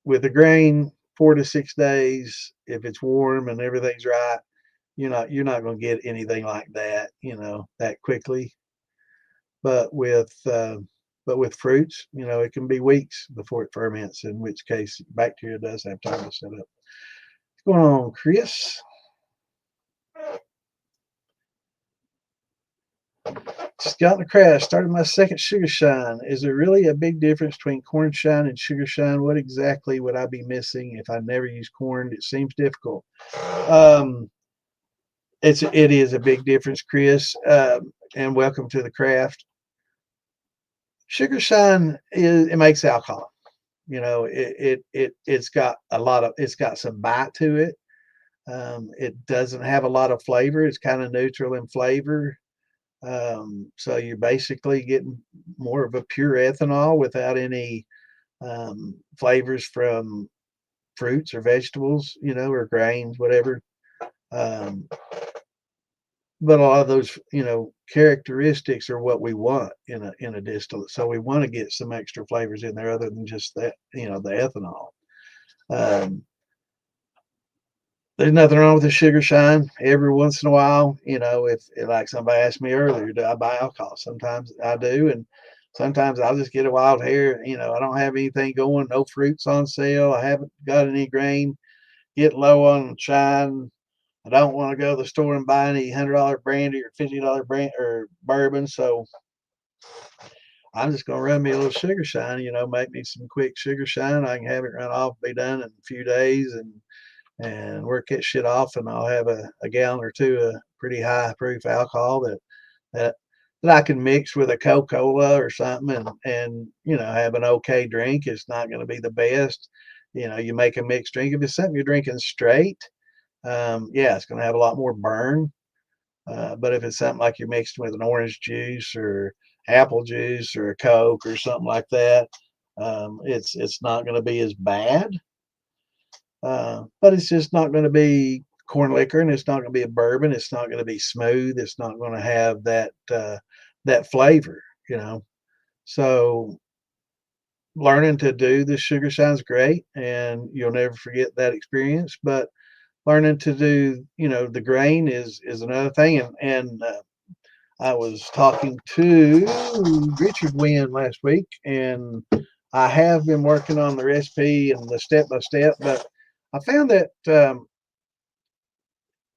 with the grain, 4 to 6 days, if it's warm and everything's right, you're not going to get anything like that, that quickly. But with fruits, it can be weeks before it ferments, in which case bacteria does have time to set up. What's going on, Chris? Just got in the crash. Started my second sugar shine. Is there really a big difference between corn shine and sugar shine? What exactly would I be missing if I never use corn? It seems difficult. Um, it is a big difference, Chris. And welcome to the craft. Sugar shine it makes alcohol. It's got it's got some bite to it. It doesn't have a lot of flavor. It's kind of neutral in flavor. So you're basically getting more of a pure ethanol without any flavors from fruits or vegetables, or grains, whatever. Um, but a lot of those, characteristics are what we want in a distillate. So we want to get some extra flavors in there other than just that, the ethanol. Um, there's nothing wrong with the sugar shine. Every once in a while, if like somebody asked me earlier, do I buy alcohol? Sometimes I do, and sometimes I'll just get a wild hair. I don't have anything going, no fruits on sale. I haven't got any grain, get low on shine. I don't want to go to the store and buy any $100 brandy or $50 brand or bourbon. So I'm just gonna run me a little sugar shine. Make me some quick sugar shine. I can have it run off, be done in a few days, and work that shit off, and I'll have a gallon or two of pretty high proof alcohol that that I can mix with a Coca-Cola or something, and have an okay drink. It's not going to be the best. You make a mixed drink. If it's something you're drinking straight, yeah, it's going to have a lot more burn. But if it's something like you're mixing with an orange juice or apple juice or a Coke or something like that, it's not going to be as bad. But it's just not going to be corn liquor, and it's not going to be a bourbon. It's not going to be smooth. It's not going to have that flavor, So learning to do the sugar shine's great, and you'll never forget that experience. But learning to do, the grain is another thing. And I was talking to Richard Wynn last week, and I have been working on the recipe and the step by step, but I found that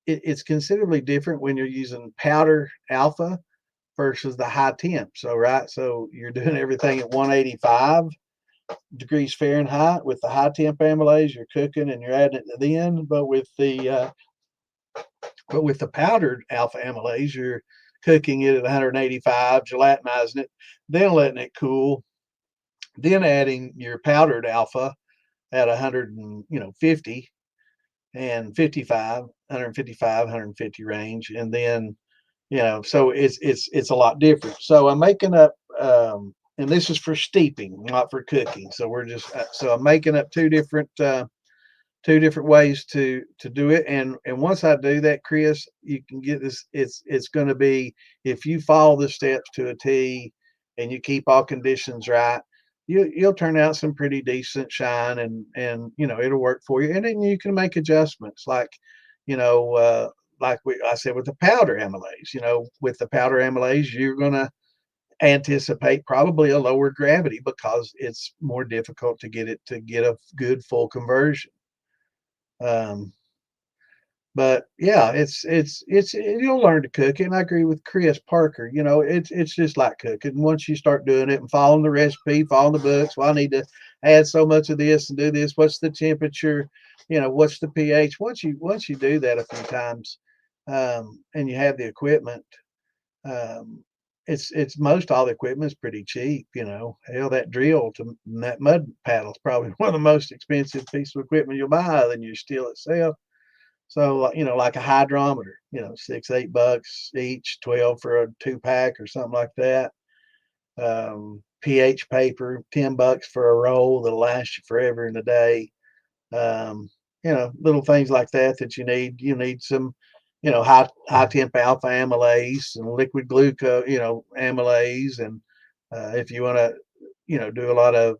it's considerably different when you're using powder alpha versus the high temp. So you're doing everything at 185 degrees Fahrenheit. With the high temp amylase, you're cooking and you're adding it to the end. But with the powdered alpha amylase, you're cooking it at 185, gelatinizing it, then letting it cool, then adding your powdered alpha at 150 and 55, 155, 150 range, and then so it's a lot different. So I'm making up, and this is for steeping, not for cooking. So I'm making up two different ways to do it. And once I do that, Chris, you can get this. It's going to be, if you follow the steps to a T and you keep all conditions right, you'll turn out some pretty decent shine, and it'll work for you. And then you can make adjustments like, I said with the powder amylase. With the powder amylase, you're going to anticipate probably a lower gravity because it's more difficult to get a good full conversion. Um, but yeah, it's you'll learn to cook it. And I agree with Chris Parker. It's just like cooking. Once you start doing it and following the recipe, following the books, well, I need to add so much of this and do this. What's the temperature? What's the pH? Once you do that a few times, and you have the equipment, um, it's most all the equipment is pretty cheap. Hell, that drill to that mud paddle is probably one of the most expensive pieces of equipment you'll buy than your steel itself. So, like a hydrometer, $6-8 each, 12 for a 2-pack or something like that. pH paper, $10 for a roll that'll last you forever in a day. Um, little things like that that you need. You need some, high temp alpha amylase and liquid glucose, amylase, and if you want to, do a lot of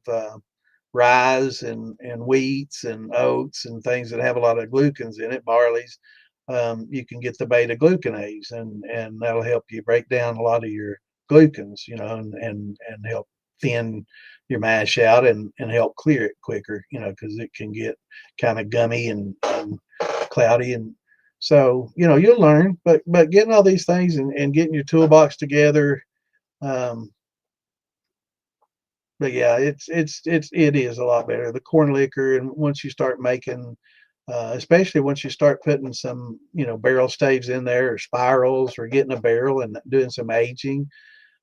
rye and wheats and oats and things that have a lot of glucans in it, barley's, you can get the beta glucanase, and that'll help you break down a lot of your glucans, and help thin your mash out and help clear it quicker, because it can get kind of gummy and cloudy. And so, you'll learn, but getting all these things and getting your toolbox together. But yeah, it is a lot better. The corn liquor, and once you start making, especially once you start putting some, barrel staves in there, or spirals, or getting a barrel and doing some aging.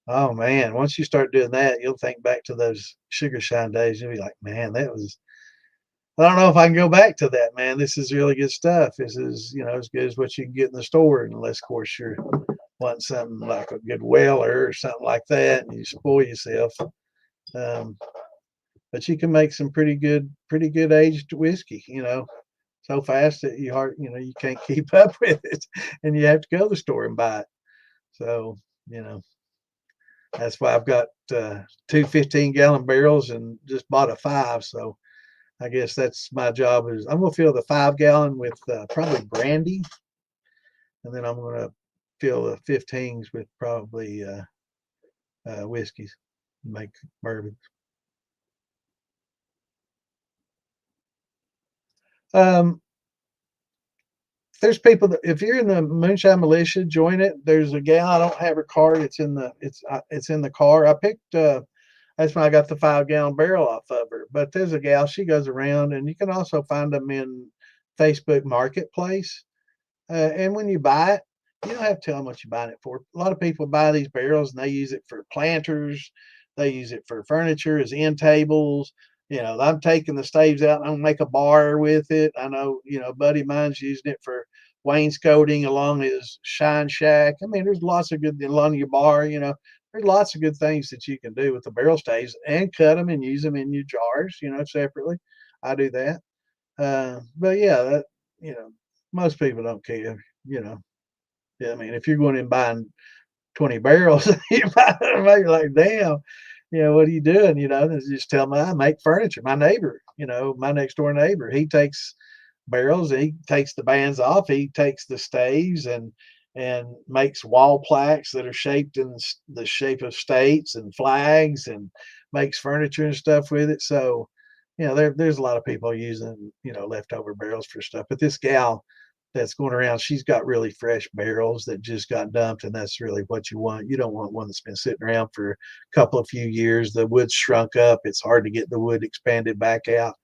Oh man, once you start doing that, you'll think back to those sugar shine days. You'll be like, man, that was. I don't know if I can go back to that, man. This is really good stuff. This is, as good as what you can get in the store, unless, of course, you're wanting something like a good Weller or something like that, and you spoil yourself. Um, but you can make some pretty good aged whiskey, so fast that you can't keep up with it, and you have to go to the store and buy it. So, that's why I've got two 15-gallon barrels and just bought a 5. So I guess that's my job. Is I'm gonna fill the 5-gallon with probably brandy, and then I'm gonna fill the 15s with probably whiskeys, make bourbon. Um, there's people that, if you're in the moonshine militia, join it. There's a gal. I don't have her card. It's in the car. I picked. That's when I got the 5-gallon barrel off of her. But there's a gal. She goes around, and you can also find them in Facebook Marketplace. And when you buy it, you don't have to tell them what you're buying it for. A lot of people buy these barrels and they use it for planters. They use it for furniture as end tables. I'm taking the staves out and I'm gonna make a bar with it. I know, a buddy of mine's using it for wainscoting along his shine shack. I mean, there's lots of good along your bar, there's lots of good things that you can do with the barrel staves, and cut them and use them in your jars, separately. I do that. But yeah, most people don't care, you know. Yeah, I mean, if you're going and buying 20 barrels, you're like, damn, what are you doing? Just tell me I make furniture. My neighbor, my next door neighbor, he takes barrels, and he takes the bands off, he takes the staves and makes wall plaques that are shaped in the shape of states and flags, and makes furniture and stuff with it. So, there's a lot of people using, leftover barrels for stuff. But this gal that's going around, she's got really fresh barrels that just got dumped, and that's really what you want. You don't want one that's been sitting around for a couple of few years. The wood's shrunk up. It's hard to get the wood expanded back out.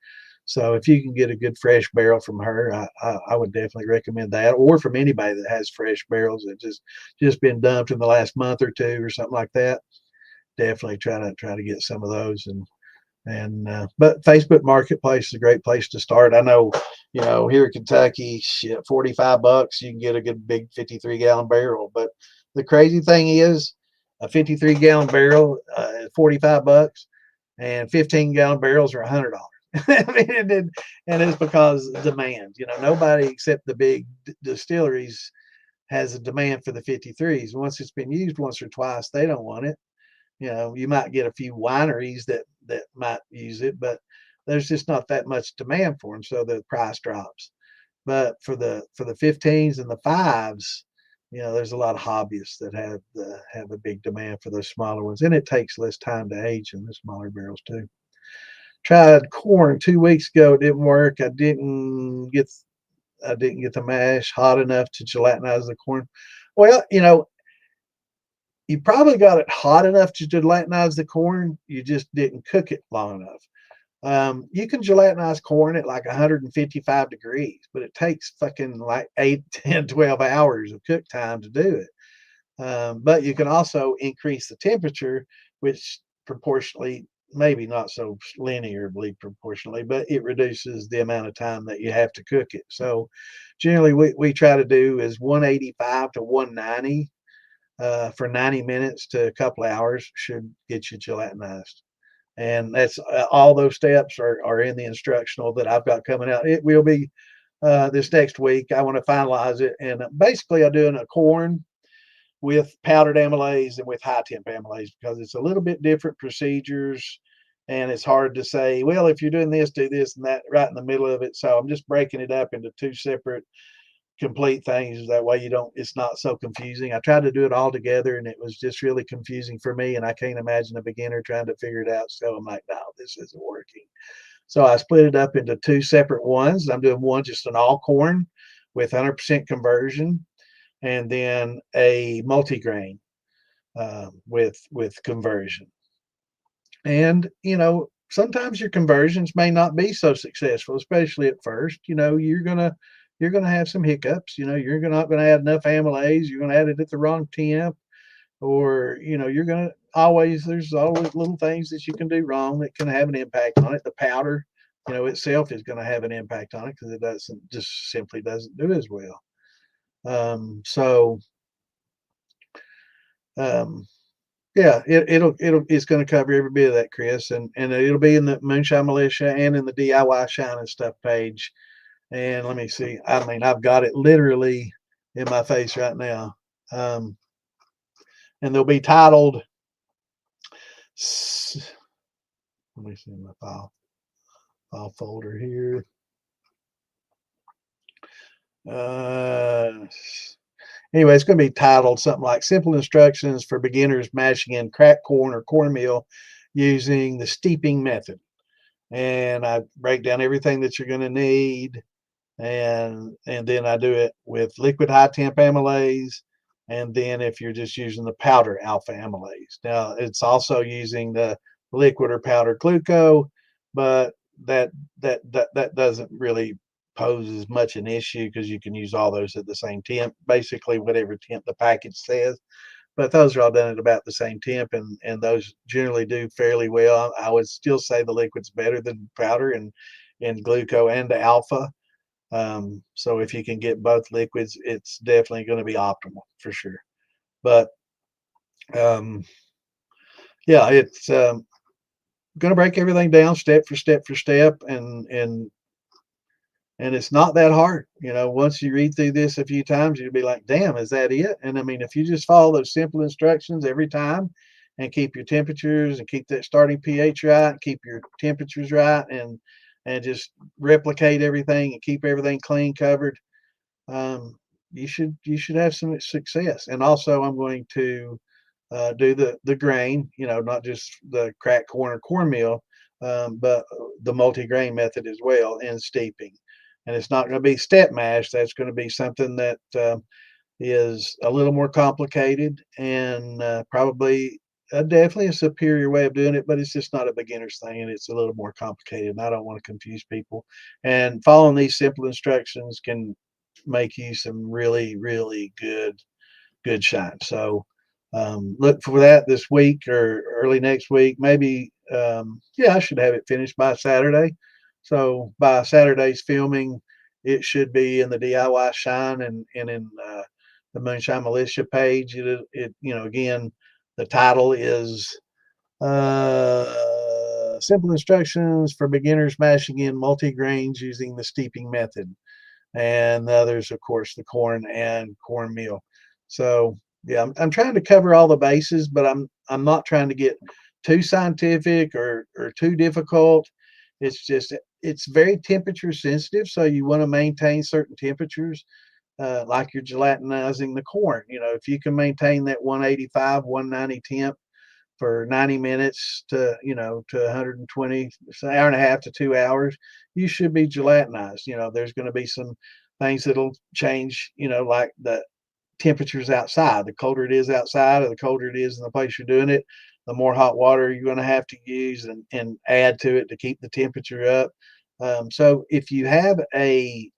So if you can get a good fresh barrel from her, I would definitely recommend that, or from anybody that has fresh barrels that just been dumped in the last month or two or something like that. Definitely try to get some of those. But Facebook Marketplace is a great place to start. I know, here in Kentucky, shit, $45 you can get a good big 53-gallon barrel. But the crazy thing is, a 53-gallon barrel, $45, and 15-gallon barrels are $100. I mean, and it's because of demand. Nobody except the big distilleries has a demand for the 53s. Once it's been used once or twice, they don't want it. You might get a few wineries that might use it, but there's just not that much demand for them, so the price drops. But for the 15s and the 5s, there's a lot of hobbyists that have a big demand for those smaller ones, and it takes less time to age in the smaller barrels too. Tried corn 2 weeks ago. It didn't work. I didn't get the mash hot enough to gelatinize the corn. Well, you probably got it hot enough to gelatinize the corn. You just didn't cook it long enough. You can gelatinize corn at like 155 degrees, but it takes fucking like 8, 10, 12 hours of cook time to do it. But you can also increase the temperature, which proportionally, maybe not so linearly proportionally, but it reduces the amount of time that you have to cook it. So generally we try to do is 185 to 190 for 90 minutes to a couple of hours should get you gelatinized. And that's all those steps are in the instructional that I've got coming out. It will be this next week. I want to finalize it. And basically, I'm doing a corn with powdered amylase and with high temp amylase because it's a little bit different procedures. And it's hard to say, well, if you're doing this, do this and that right in the middle of it. So I'm just breaking it up into two separate complete things. That way it's not so confusing. I tried to do it all together and it was just really confusing for me. And I can't imagine a beginner trying to figure it out. So I'm like, no, this isn't working. So I split it up into two separate ones. I'm doing one just an all corn with 100% conversion, and then a multigrain with conversion. And sometimes your conversions may not be so successful, especially at first. You're gonna have some hiccups. You're not gonna add enough amylase. You're gonna add it at the wrong temp, or you're gonna always there's always little things that you can do wrong that can have an impact on it. The powder, itself is going to have an impact on it because it simply doesn't do as well. So yeah, it's going to cover every bit of that, Chris, and it'll be in the Moonshine Militia and in the DIY Shine and Stuff page. And let me see. I mean, I've got it literally in my face right now. And they'll be titled. Let me see my file folder here. Anyway, it's going to be titled something like Simple Instructions for Beginners Mashing in Cracked Corn or Cornmeal Using the Steeping Method. And I break down everything that you're going to need. And then I do it with liquid high temp amylase. And then if you're just using the powder alpha amylase. Now, it's also using the liquid or powder gluco, but that doesn't really pose as much an issue because you can use all those at the same temp, basically whatever temp the package says. But those are all done at about the same temp, and those generally do fairly well. I would still say the liquid's better than powder in gluco and the alpha. So if you can get both liquids, it's definitely going to be optimal for sure. But yeah, it's going to break everything down step for step for step, and it's not that hard. Once you read through this a few times, you'll be like, damn, is that it? And I mean, if you just follow those simple instructions every time and keep your temperatures and keep that starting pH right, keep your temperatures right, and just replicate everything and keep everything clean covered, you should have some success. And also, I'm going to do the grain, not just the cracked corn or cornmeal, but the multi-grain method as well, and steeping. And it's not going to be step mash. That's going to be something that is a little more complicated and probably definitely a superior way of doing it, but it's just not a beginner's thing, and it's a little more complicated. And I don't want to confuse people. And following these simple instructions can make you some really, really good shine. So look for that this week or early next week. Maybe, yeah, I should have it finished by Saturday. So by Saturday's filming, it should be in the DIY Shine and in the Moonshine Militia page. Again, the title is Simple Instructions for Beginners Mashing in Multi-Grains Using the Steeping Method. And the others, of course, the corn and cornmeal. So yeah, I'm trying to cover all the bases, but I'm not trying to get too scientific or too difficult. It's very temperature sensitive, so you want to maintain certain temperatures, like you're gelatinizing the corn. If you can maintain that 185, 190 temp for 90 minutes to 120, it's an hour and a half to 2 hours, you should be gelatinized. There's going to be some things that'll change, like the temperatures outside. The colder it is outside or the colder it is in the place you're doing it, the more hot water you're going to have to use and add to it to keep the temperature up. So if you have a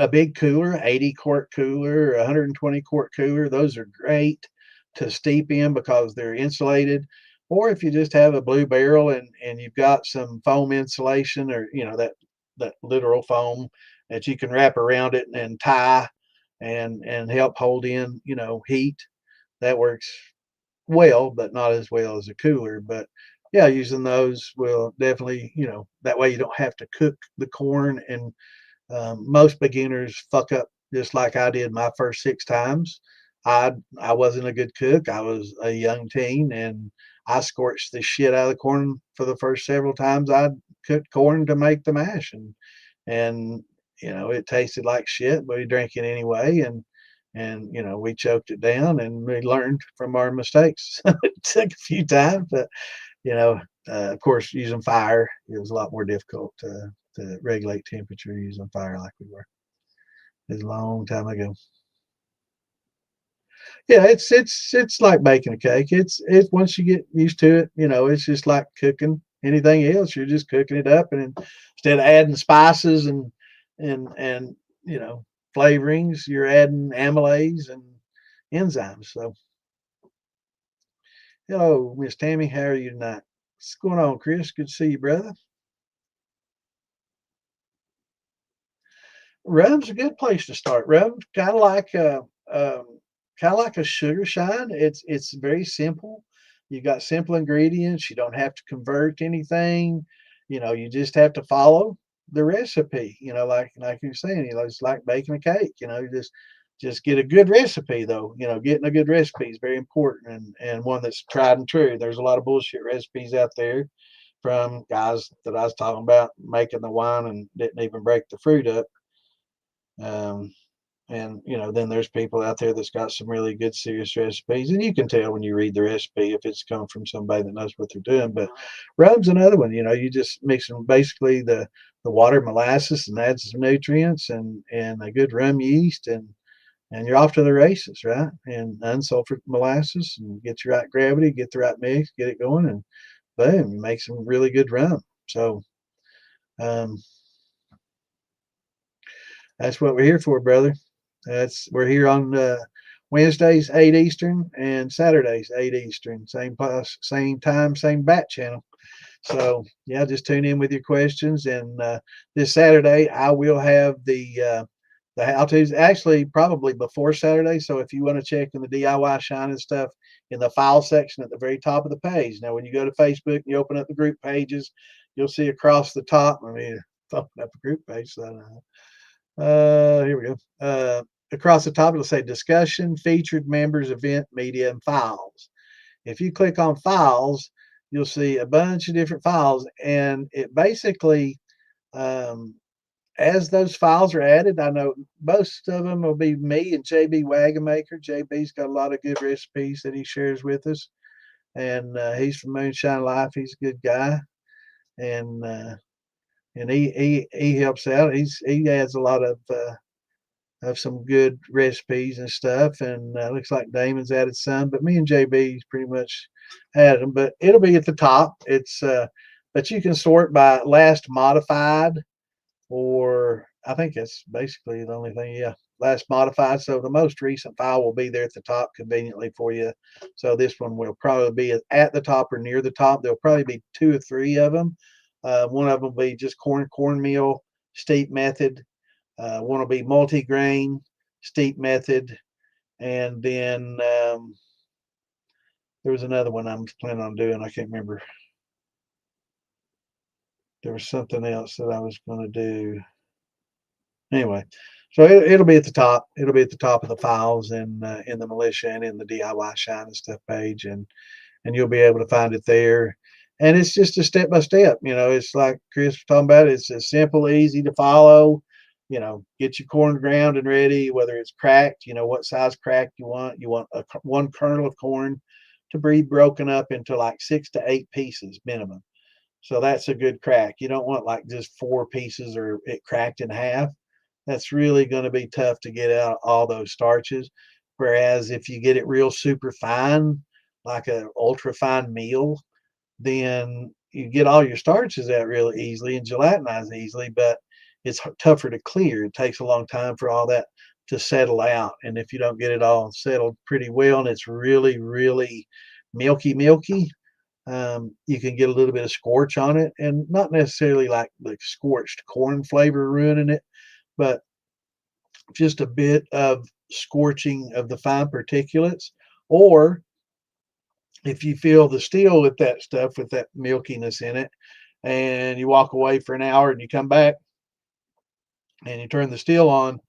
big cooler, 80 quart cooler, 120 quart cooler, those are great to steep in because they're insulated. Or if you just have a blue barrel and you've got some foam insulation, or that literal foam that you can wrap around it and tie and help hold in heat, that works well, but not as well as a cooler. But yeah, using those will definitely, that way you don't have to cook the corn. And most beginners fuck up just like I did my first 6 times. I wasn't a good cook. I was a young teen, and I scorched the shit out of the corn for the first several times I cooked corn to make the mash, and it tasted like shit, but we drank it anyway, and we choked it down, and we learned from our mistakes. It took a few times, but you know, of course, using fire, it was a lot more difficult to regulate temperature using fire like we were. It was a long time ago. Yeah, it's like baking a cake. It's once you get used to it, it's just like cooking anything else. You're just cooking it up, and instead of adding spices and flavorings, you're adding amylase and enzymes. So, hello, Miss Tammy, how are you tonight? What's going on, Chris? Good to see you, brother. Rum's a good place to start. Rum's kind of like a sugar shine. It's very simple. You got simple ingredients. You don't have to convert anything. You just have to follow the recipe. Like you're saying, it's like baking a cake. Just get a good recipe though. Getting a good recipe is very important, and one that's tried and true. There's a lot of bullshit recipes out there from guys that I was talking about making the wine and didn't even break the fruit up. Um, and then there's people out there that's got some really good serious recipes, and you can tell when you read the recipe if it's come from somebody that knows what they're doing. But rum's another one. You just mix them basically the water, molasses, and add some nutrients and a good rum yeast, and you're off to the races, right? And unsulfured molasses, and get your right gravity, get the right mix, get it going, and boom, you make some really good rum. So um, that's what we're here for, brother. We're here on Wednesdays 8 Eastern and Saturdays 8 Eastern. Same time, same bat channel. So yeah, just tune in with your questions. And this Saturday I will have the how tos actually probably before Saturday. So if you want to check in the DIY shine and stuff in the file section at the very top of the page. Now, when you go to Facebook and you open up the group pages, you'll see across the top. I mean, open up a group page. So I don't know. Here we go. Across the top, it'll say discussion, featured members, event, media, and files. If you click on files, you'll see a bunch of different files, and it basically, um, as those files are added, I know most of them will be me and JB Wagonmaker. JB's got a lot of good recipes that he shares with us, and he's from Moonshine Life. He's a good guy, and he helps out. He adds a lot of some good recipes and stuff. And looks like Damon's added some, but me and JB's pretty much added them. But it'll be at the top. But you can sort by last modified, or I think that's basically the only thing. Yeah, last modified. So the most recent file will be there at the top conveniently for you. So this one will probably be at the top or near the top. There'll probably be 2 or 3 of them. One of them will be just cornmeal steep method. One will be multi-grain steep method, and then there was another one I'm planning on doing. I can't remember. There was something else that I was going to do. Anyway, so it'll be at the top. It'll be at the top of the files in the militia and in the DIY shine and stuff page, and you'll be able to find it there. And it's just a step by step. It's like Chris was talking about. It's a simple, easy to follow. Get your corn ground and ready, whether it's cracked, what size crack you want. You want one kernel of corn to be broken up into like 6 to 8 pieces minimum. So that's a good crack. You don't want like just 4 pieces or it cracked in half. That's really going to be tough to get out all those starches. Whereas if you get it real super fine, like an ultra fine meal, then you get all your starches out really easily and gelatinize easily, but it's tougher to clear. It takes a long time for all that to settle out. And if you don't get it all settled pretty well and it's really, really milky, you can get a little bit of scorch on it, and not necessarily like the scorched corn flavor ruining it, but just a bit of scorching of the fine particulates, or if you fill the still with that stuff, with that milkiness in it, and you walk away for an hour and you come back and you turn the still on,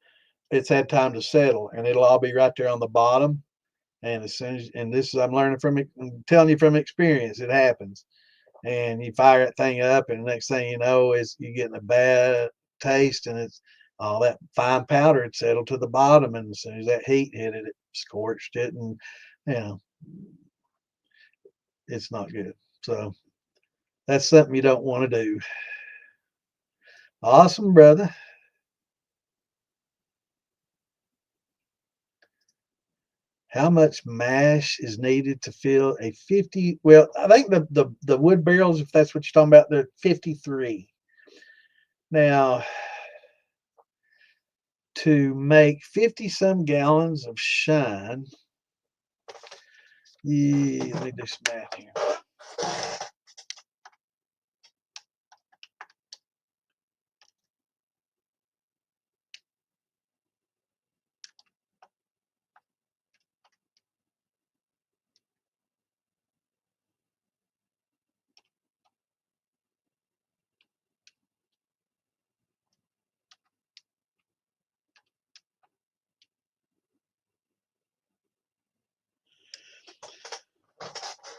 it's had time to settle and it'll all be right there on the bottom. And as soon as, and this is, I'm learning from it, I'm telling you from experience, it happens. And you fire that thing up, and the next thing you know is you're getting a bad taste, and it's all that fine powder had settled to the bottom. And as soon as that heat hit it, it scorched it, and you know, it's not good. So that's something you don't want to do. Awesome, brother. How much mash is needed to fill a 50? Well, I think the wood barrels, if that's what you're talking about, they're 53. Now, to make 50 some gallons of shine, yeah, let me do some math here.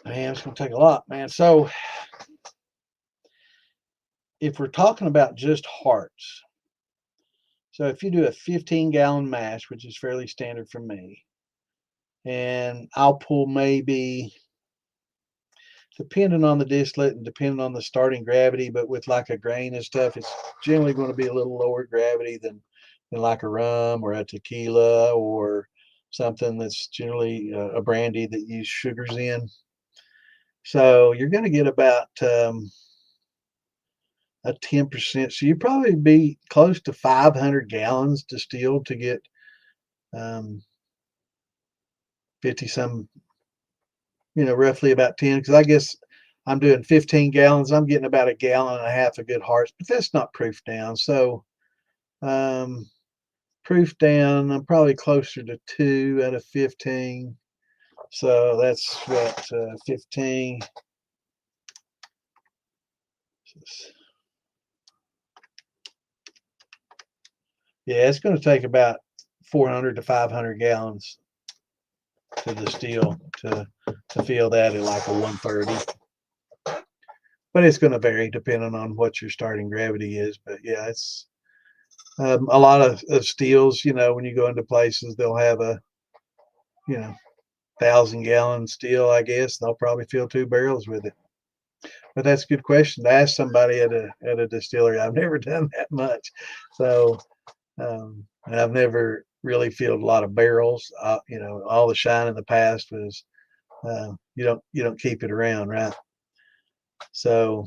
Man, it's going to take a lot, man. So if we're talking about just hearts, so if you do a 15-gallon mash, which is fairly standard for me, and I'll pull maybe, depending on the distillate and depending on the starting gravity, but with like a grain and stuff, it's generally going to be a little lower gravity than like a rum or a tequila or something that's generally a brandy that use sugars in. So you're going to get about a 10%. So you probably be close to 500 gallons distilled to get um, 50 some, roughly about 10. Because I guess I'm doing 15 gallons. I'm getting about a gallon and a half of good hearts, but that's not proof down. So um, proof down, I'm probably closer to 2 out of 15. So that's what, 15. Yeah, it's going to take about 400 to 500 gallons to distill to fill that at like a 130. But it's going to vary depending on what your starting gravity is. But yeah, it's a lot of steels. When you go into places, they'll have a 1,000-gallon steel. I guess they'll probably fill 2 barrels with it. But that's a good question to ask somebody at a distillery. I've never done that much, so and I've never really filled a lot of barrels. All the shine in the past was you don't keep it around, right? So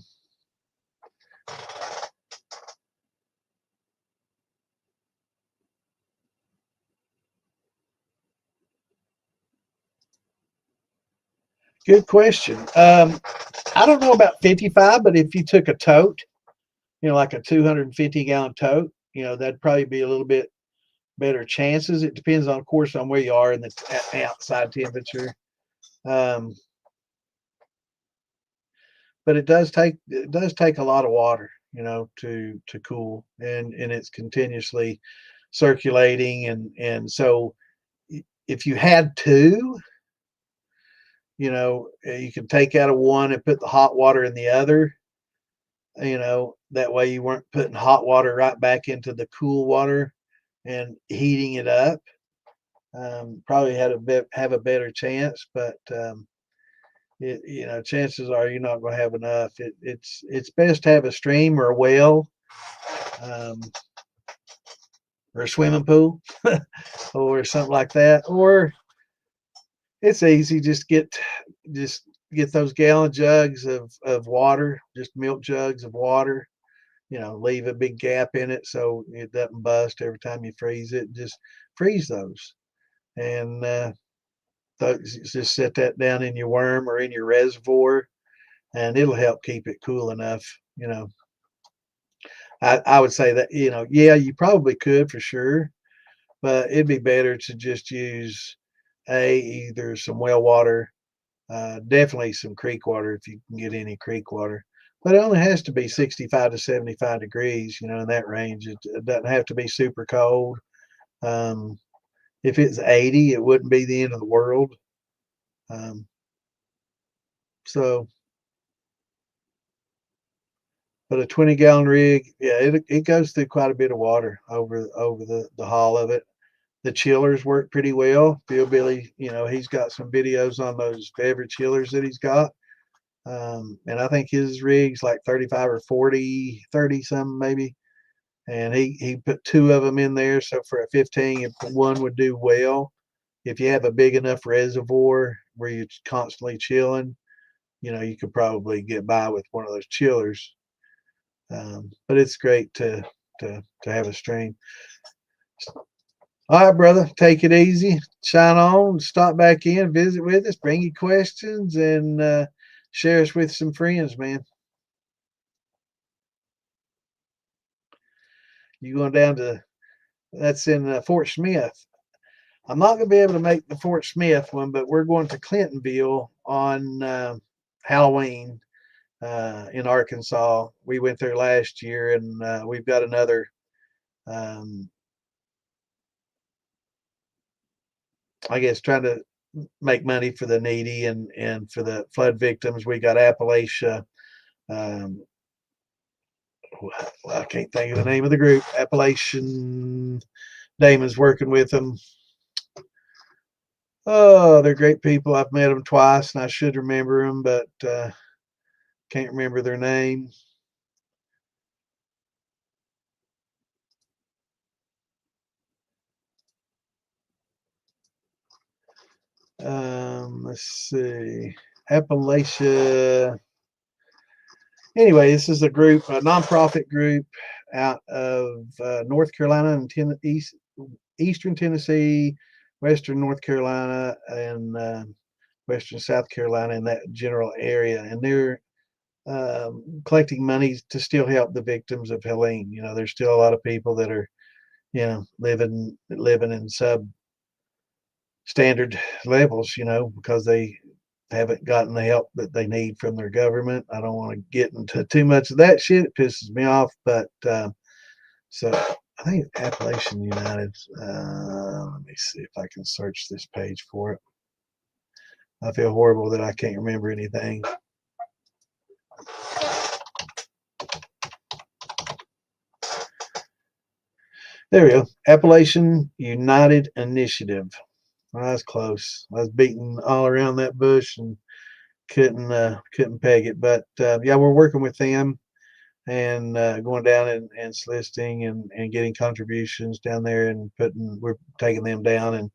good question. I don't know about 55, but if you took a tote, like a 250-gallon tote, that'd probably be a little bit better chances. It depends on, of course, on where you are in the outside temperature. Um, but it does take a lot of water, to cool, and it's continuously circulating, and so if you had two, you can take out of one and put the hot water in the other. That way you weren't putting hot water right back into the cool water and heating it up. Probably have a better chance, but chances are you're not going to have enough. It's best to have a stream or a well, um, or a swimming pool, or something like that. Or it's easy, just get those gallon jugs of water, just milk jugs of water. Leave a big gap in it so it doesn't bust every time you freeze it. Just freeze those, and just set that down in your worm or in your reservoir, and it'll help keep it cool enough. I would say that, yeah, you probably could for sure, but it'd be better to just use either some well water Definitely some creek water if you can get any creek water. But it only has to be 65 to 75 degrees, you know, in that range. It doesn't have to be super cold. Um, if it's 80, it wouldn't be the end of the world. Um, so, but a 20-gallon rig, yeah, it goes through quite a bit of water over the hull of it. The chillers work pretty well. Bill Billy, you know, he's got some videos on those beverage chillers that he's got. And I think his rig's like 35 or 40, 30 something maybe. And he put two of them in there. So for a 15, if one would do well, if you have a big enough reservoir where you're constantly chilling, you know, you could probably get by with one of those chillers. But it's great to have a stream. All right, brother, take it easy. Shine on. Stop back in, visit with us, bring your questions, and share us with some friends, man. You going down to that's in Fort Smith. I'm not going to be able to make the Fort Smith one, but we're going to Clintonville on Halloween in Arkansas. We went there last year, and we've got another. Um, I guess trying to make money for the needy and for the flood victims. We got Appalachia. Um, well, I can't think of the name of the group. Appalachian Damon's working with them. Oh, they're great people. I've met them twice, and I should remember them, but can't remember their name. Let's see. Appalachia. Anyway, this is a group, a nonprofit group out of North Carolina and Eastern Tennessee, Western North Carolina, and Western South Carolina in that general area. And they're collecting money to still help the victims of Helene. You know, there's still a lot of people that are, you know, living in substandard levels, you know, because they haven't gotten the help that they need from their government. I don't want to get into too much of that shit. It pisses me off. But so I think Appalachian United. Let me see if I can search this page for it. I feel horrible that I can't remember anything. There we go. Appalachian United Initiative. Well, I was close. I was beating all around that bush and couldn't peg it. But yeah, we're working with them and going down and soliciting and getting contributions down there and we're taking them down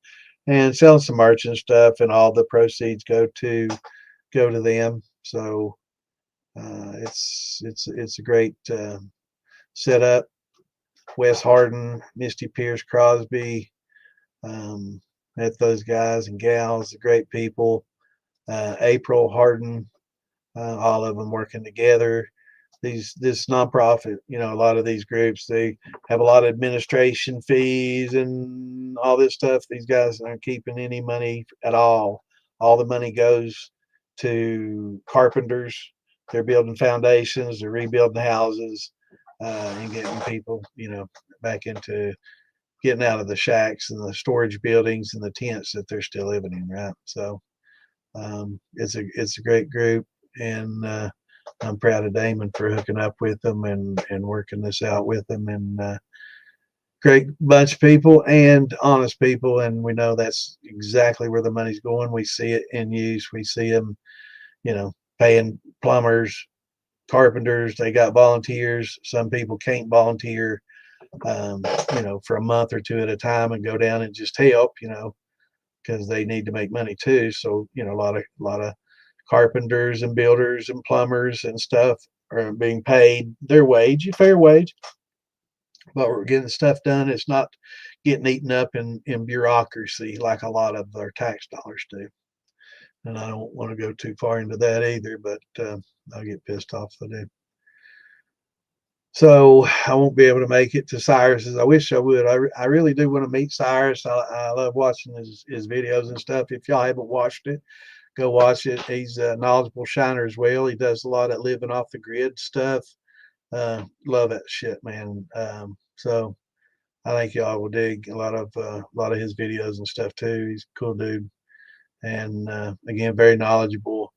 and selling some merch and stuff, and all the proceeds go to them. So it's a great setup. Wes Harden, Misty Pierce Crosby, met those guys and gals, great people. April Harden, all of them working together. This nonprofit, you know, a lot of these groups, they have a lot of administration fees and all this stuff. These guys aren't keeping any money at all. All the money goes to carpenters. They're building foundations, they're rebuilding houses, and getting people, you know, back into getting out of the shacks and the storage buildings and the tents that they're still living in, right? So it's a great group, and I'm proud of Damon for hooking up with them and working this out with them. And great bunch of people and honest people, and we know that's exactly where the money's going. We see it in use. We see them, you know, paying plumbers, carpenters. They got volunteers. Some people can't volunteer, you know, for a month or two at a time and go down and just help, you know, because they need to make money too. So, you know, a lot of carpenters and builders and plumbers and stuff are being paid their wage, a fair wage, but we're getting stuff done. It's not getting eaten up in bureaucracy like a lot of our tax dollars do. And I don't want to go too far into that either, but I'll get pissed off if I do. So I won't be able to make it to Cyrus's. I wish I would. I really do want to meet Cyrus. I love watching his videos and stuff. If y'all haven't watched it, go watch it. He's a knowledgeable shiner as well. He does a lot of living off the grid stuff. Love that shit, man. So I think y'all will dig a lot of his videos and stuff too. He's a cool dude, and again, very knowledgeable,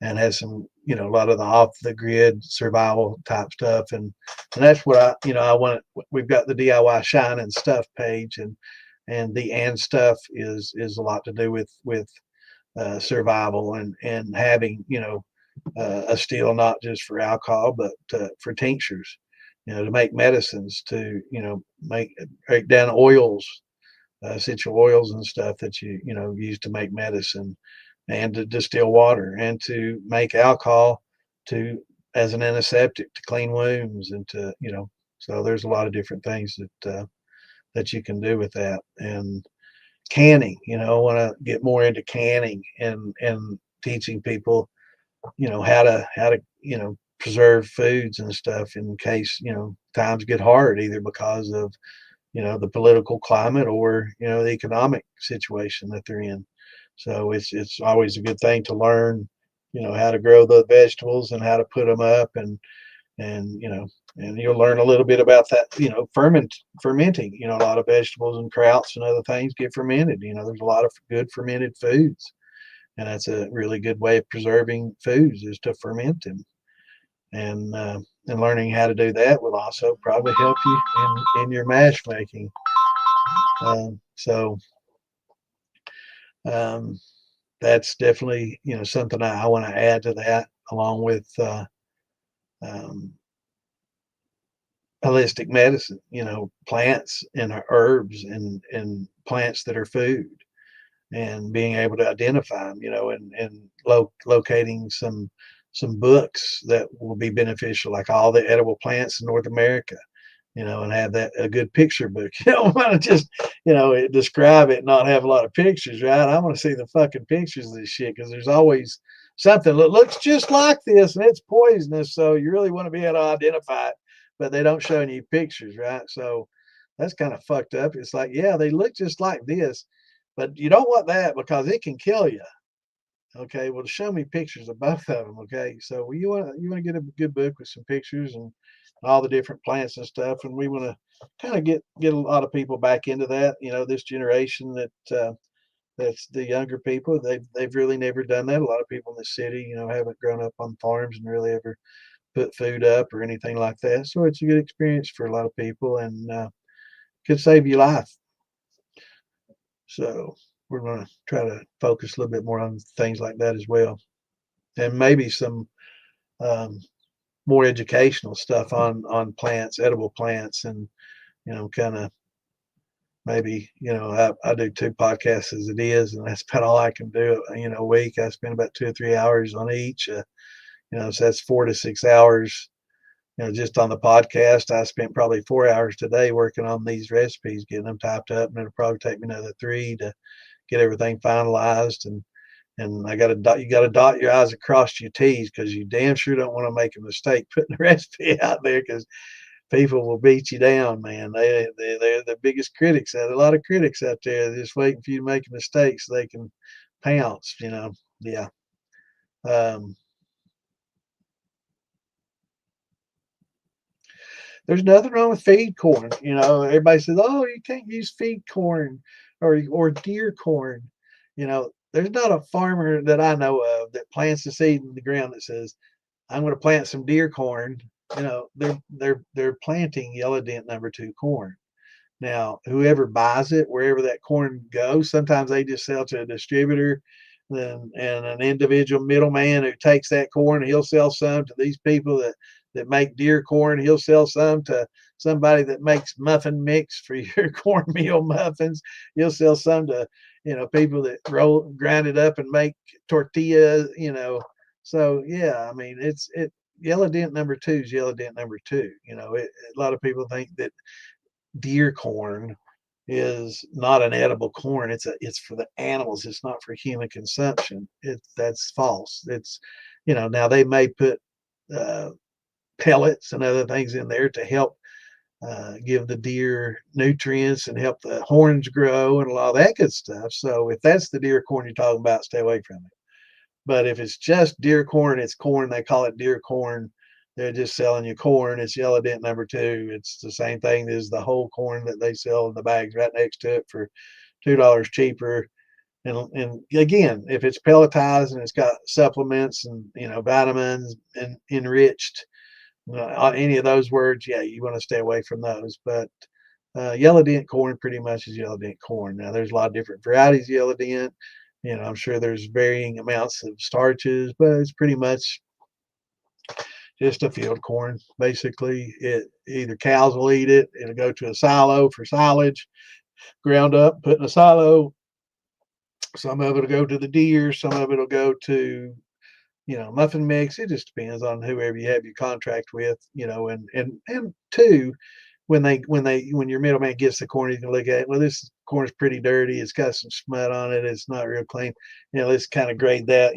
and has some, a lot of the off the grid survival type stuff, and that's what I want. We've got the DIY shine and stuff page, and the and stuff is a lot to do with survival and having a still not just for alcohol but for tinctures, to make medicines, to break down oils, essential oils and stuff that you use to make medicine, and to distill water, and to make alcohol to as an antiseptic to clean wounds, and to so there's a lot of different things that you can do with that. And canning, I want to get more into canning and teaching people how to preserve foods and stuff in case times get hard, either because of the political climate or the economic situation that they're in. So it's always a good thing to learn how to grow the vegetables and how to put them up, and you'll learn a little bit about that, fermenting. A lot of vegetables and krauts and other things get fermented. There's a lot of good fermented foods, and that's a really good way of preserving foods, is to ferment them. And learning how to do that will also probably help you in your mash making. So that's definitely something I want to add to that, along with um, holistic medicine, plants and herbs and plants that are food, and being able to identify them, and locating some books that will be beneficial, like all the edible plants in North America, and have that a good picture book. You don't want to just, describe it and not have a lot of pictures, right? I want to see the fucking pictures of this shit, because there's always something that looks just like this and it's poisonous. So you really want to be able to identify it, but they don't show any pictures, right? So that's kind of fucked up. It's like, yeah, they look just like this, but you don't want that because it can kill you. Okay, well, show me pictures of both of them. Okay, so you want to get a good book with some pictures and all the different plants and stuff, and we want to kind of get a lot of people back into that. This generation that's the younger people. They've really never done that. A lot of people in the city, haven't grown up on farms and really ever put food up or anything like that. So it's a good experience for a lot of people, and could save you life. So we're going to try to focus a little bit more on things like that as well, and maybe some um, more educational stuff on plants, edible plants, and kind of maybe I do 2 podcasts as it is, and that's about all I can do. A week I spend about 2 or 3 hours on each. So that's 4 to 6 hours. Just on the podcast, I spent probably 4 hours today working on these recipes, getting them typed up, and it'll probably take me another 3 to get everything finalized. And you got to dot your I's and cross your T's, because you damn sure don't want to make a mistake putting the recipe out there, because people will beat you down, man. They're the biggest critics. There's a lot of critics out there. They're just waiting for you to make a mistake so they can pounce. Yeah. Um, there's nothing wrong with feed corn. Everybody says, "Oh, you can't use feed corn or deer corn." There's not a farmer that I know of that plants the seed in the ground that says, "I'm going to plant some deer corn." They're planting yellow dent #2 corn. Now, whoever buys it, wherever that corn goes, sometimes they just sell to a distributor, and an individual middleman who takes that corn. He'll sell some to these people that make deer corn. He'll sell some to somebody that makes muffin mix for your cornmeal muffins. He'll sell some to people that grind it up and make tortillas. So yeah, I mean it. Yellow dent #2 is yellow dent #2. A lot of people think that deer corn is not an edible corn. It's for the animals. It's not for human consumption. That's false. It's now they may put uh, pellets and other things in there to help give the deer nutrients and help the horns grow and a lot of that good stuff. So if that's the deer corn you're talking about, stay away from it. But if it's just deer corn, it's corn. They call it deer corn. They're just selling you corn. It's yellow dent number 2. It's the same thing as the whole corn that they sell in the bags right next to it for $2 cheaper. And again, if it's pelletized and it's got supplements and vitamins and enriched, any of those words, yeah, you want to stay away from those. But yellow dent corn pretty much is yellow dent corn. Now there's a lot of different varieties of yellow dent. I'm sure there's varying amounts of starches, but it's pretty much just a field corn. Basically, it either cows will eat it, it'll go to a silo for silage, ground up, put in a silo. Some of it'll go to the deer, some of it'll go to muffin mix. It just depends on whoever you have your contract with, and two, when your middleman gets the corn, you can look at it. Well, this corn's pretty dirty. It's got some smut on it. It's not real clean. Let's kind of grade that.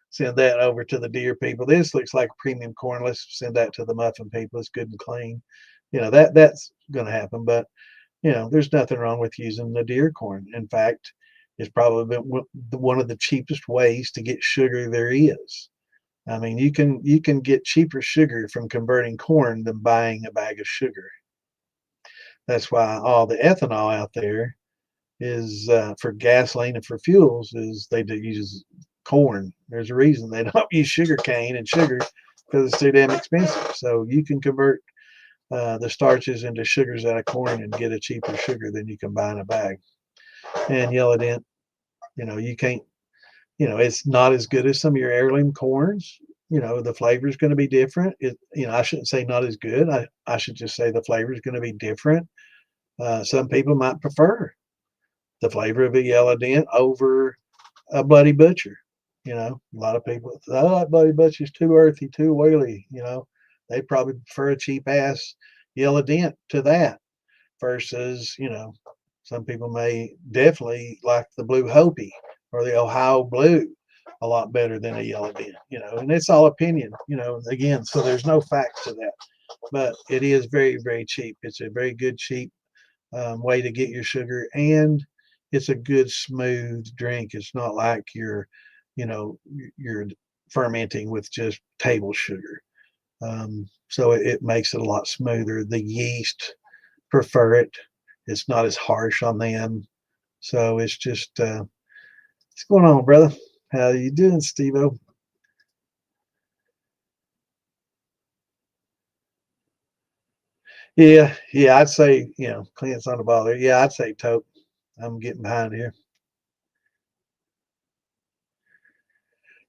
Send that over to the deer people. This looks like premium corn. Let's send that to the muffin people. It's good and clean. That's going to happen. But there's nothing wrong with using the deer corn. In fact, it's probably one of the cheapest ways to get sugar there is. I mean, you can get cheaper sugar from converting corn than buying a bag of sugar. That's why all the ethanol out there is for gasoline and for fuels is they do use corn. There's a reason they don't use sugar cane and sugar because it's too damn expensive. So you can convert the starches into sugars out of corn and get a cheaper sugar than you can buy in a bag. And yellow dent, you can't, it's not as good as some of your heirloom corns. The flavor is going to be different. I shouldn't say not as good. I should just say the flavor is going to be different. Some people might prefer the flavor of a yellow dent over a Bloody Butcher. A lot of people, oh, that Bloody Butcher's too earthy, too oily. They probably prefer a cheap ass yellow dent to that versus, some people may definitely like the Blue Hopi or the Ohio Blue a lot better than a yellow dent, and it's all opinion, again, so there's no facts to that, but it is very, very cheap. It's a very good, cheap way to get your sugar, and it's a good, smooth drink. It's not like you're fermenting with just table sugar. So it makes it a lot smoother. The yeast prefer it. It's not as harsh on them. So it's just, what's going on, brother? How you doing, Steve-O? Yeah, I'd say, Clint's on the ball there. Yeah, I'd say tote. I'm getting behind here.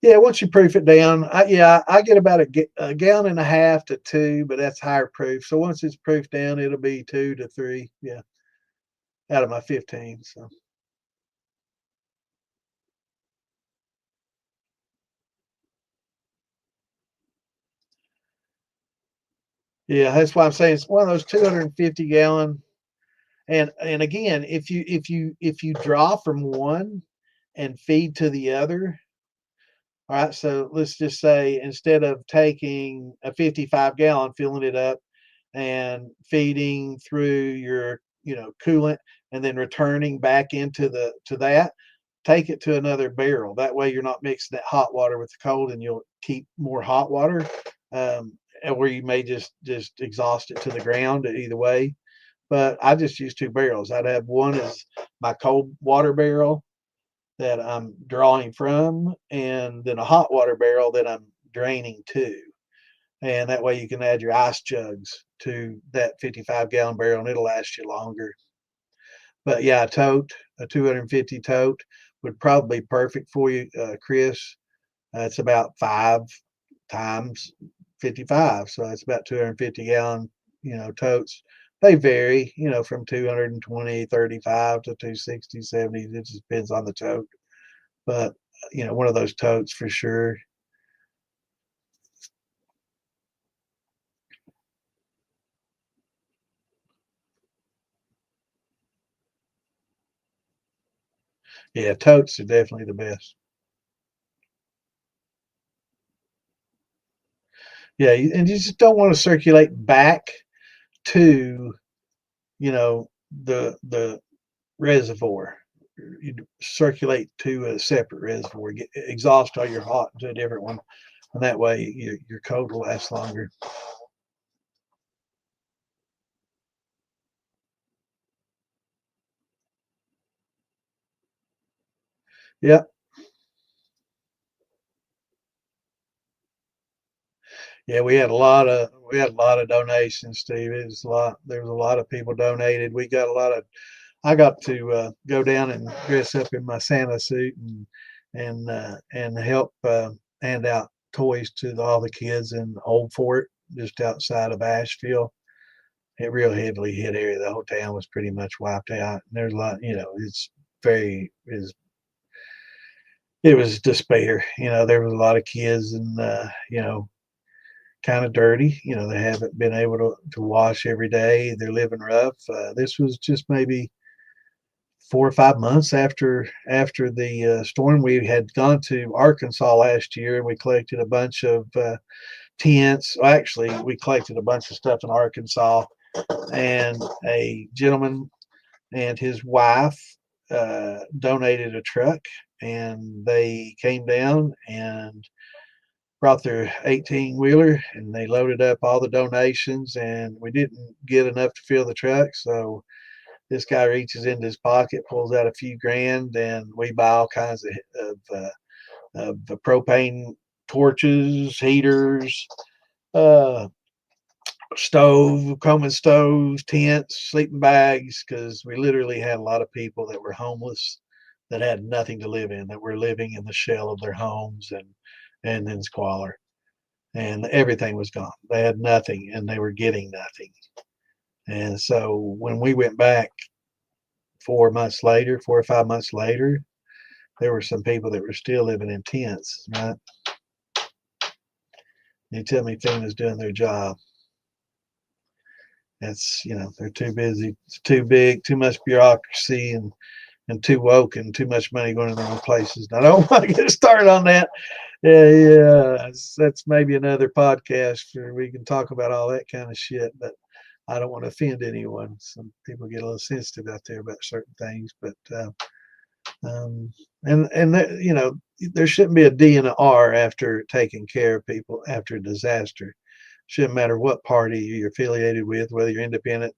Yeah, once you proof it down, I get about a gallon and a half to 2, but that's higher proof. So once it's proofed down, it'll be 2 to 3. Yeah, out of my 15. So yeah, that's why I'm saying it's one of those 250-gallon. And again, if you draw from one and feed to the other, all right. So let's just say instead of taking a 55-gallon, filling it up and feeding through your coolant and then returning back into the to that, take it to another barrel. That way you're not mixing that hot water with the cold, and you'll keep more hot water, where you may just exhaust it to the ground either way. But I just use 2 barrels. I'd have one as my cold water barrel that I'm drawing from, and then a hot water barrel that I'm draining to. And that way you can add your ice jugs to that 55-gallon barrel, and it'll last you longer. But yeah, a 250 tote would probably be perfect for you, Chris. It's about 5 times 55, so it's about 250-gallon, totes. They vary, from 220, 35 to 260, 70. It just depends on the tote. But one of those totes for sure. Yeah, totes are definitely the best. Yeah, and you just don't want to circulate back to, the reservoir. you circulate to a separate reservoir, get exhaust all your hot to a different one, and that way your cold will last longer. Yeah, yeah, we had a lot of donations, Steve. It was a lot. There was a lot of people donated. We got a lot of. I got to go down and dress up in my Santa suit and help hand out toys to all the kids in Old Fort, just outside of Asheville. It real heavily hit area. The whole town was pretty much wiped out. And there's a lot, it was despair. There was a lot of kids and kind of dirty. They haven't been able to wash every day. They're living rough. This was just maybe 4 or 5 months after the storm. We had gone to Arkansas last year and we collected a bunch of tents. Well, actually, we collected a bunch of stuff in Arkansas, and a gentleman and his wife donated a truck, and they came down and brought their 18 wheeler and they loaded up all the donations, and we didn't get enough to fill the truck. So this guy reaches into his pocket, pulls out a few grand, and we buy all kinds of propane torches, heaters, uh, Coleman stoves, tents, sleeping bags, because we literally had a lot of people that were homeless that had nothing to live in, that were living in the shell of their homes and in squalor. And everything was gone. They had nothing and they were getting nothing. And so when we went back 4 months later, 4 or 5 months later, there were some people that were still living in tents, right? You tell me FEMA's doing their job. They're too busy. It's too big, too much bureaucracy, and too woke, and too much money going in the wrong places. I don't want to get started on that. Yeah, that's maybe another podcast where we can talk about all that kind of shit, but I don't want to offend anyone. Some people get a little sensitive out there about certain things, but um, there shouldn't be a D and a R after taking care of people after a disaster. Shouldn't matter what party you're affiliated with, whether you're independent,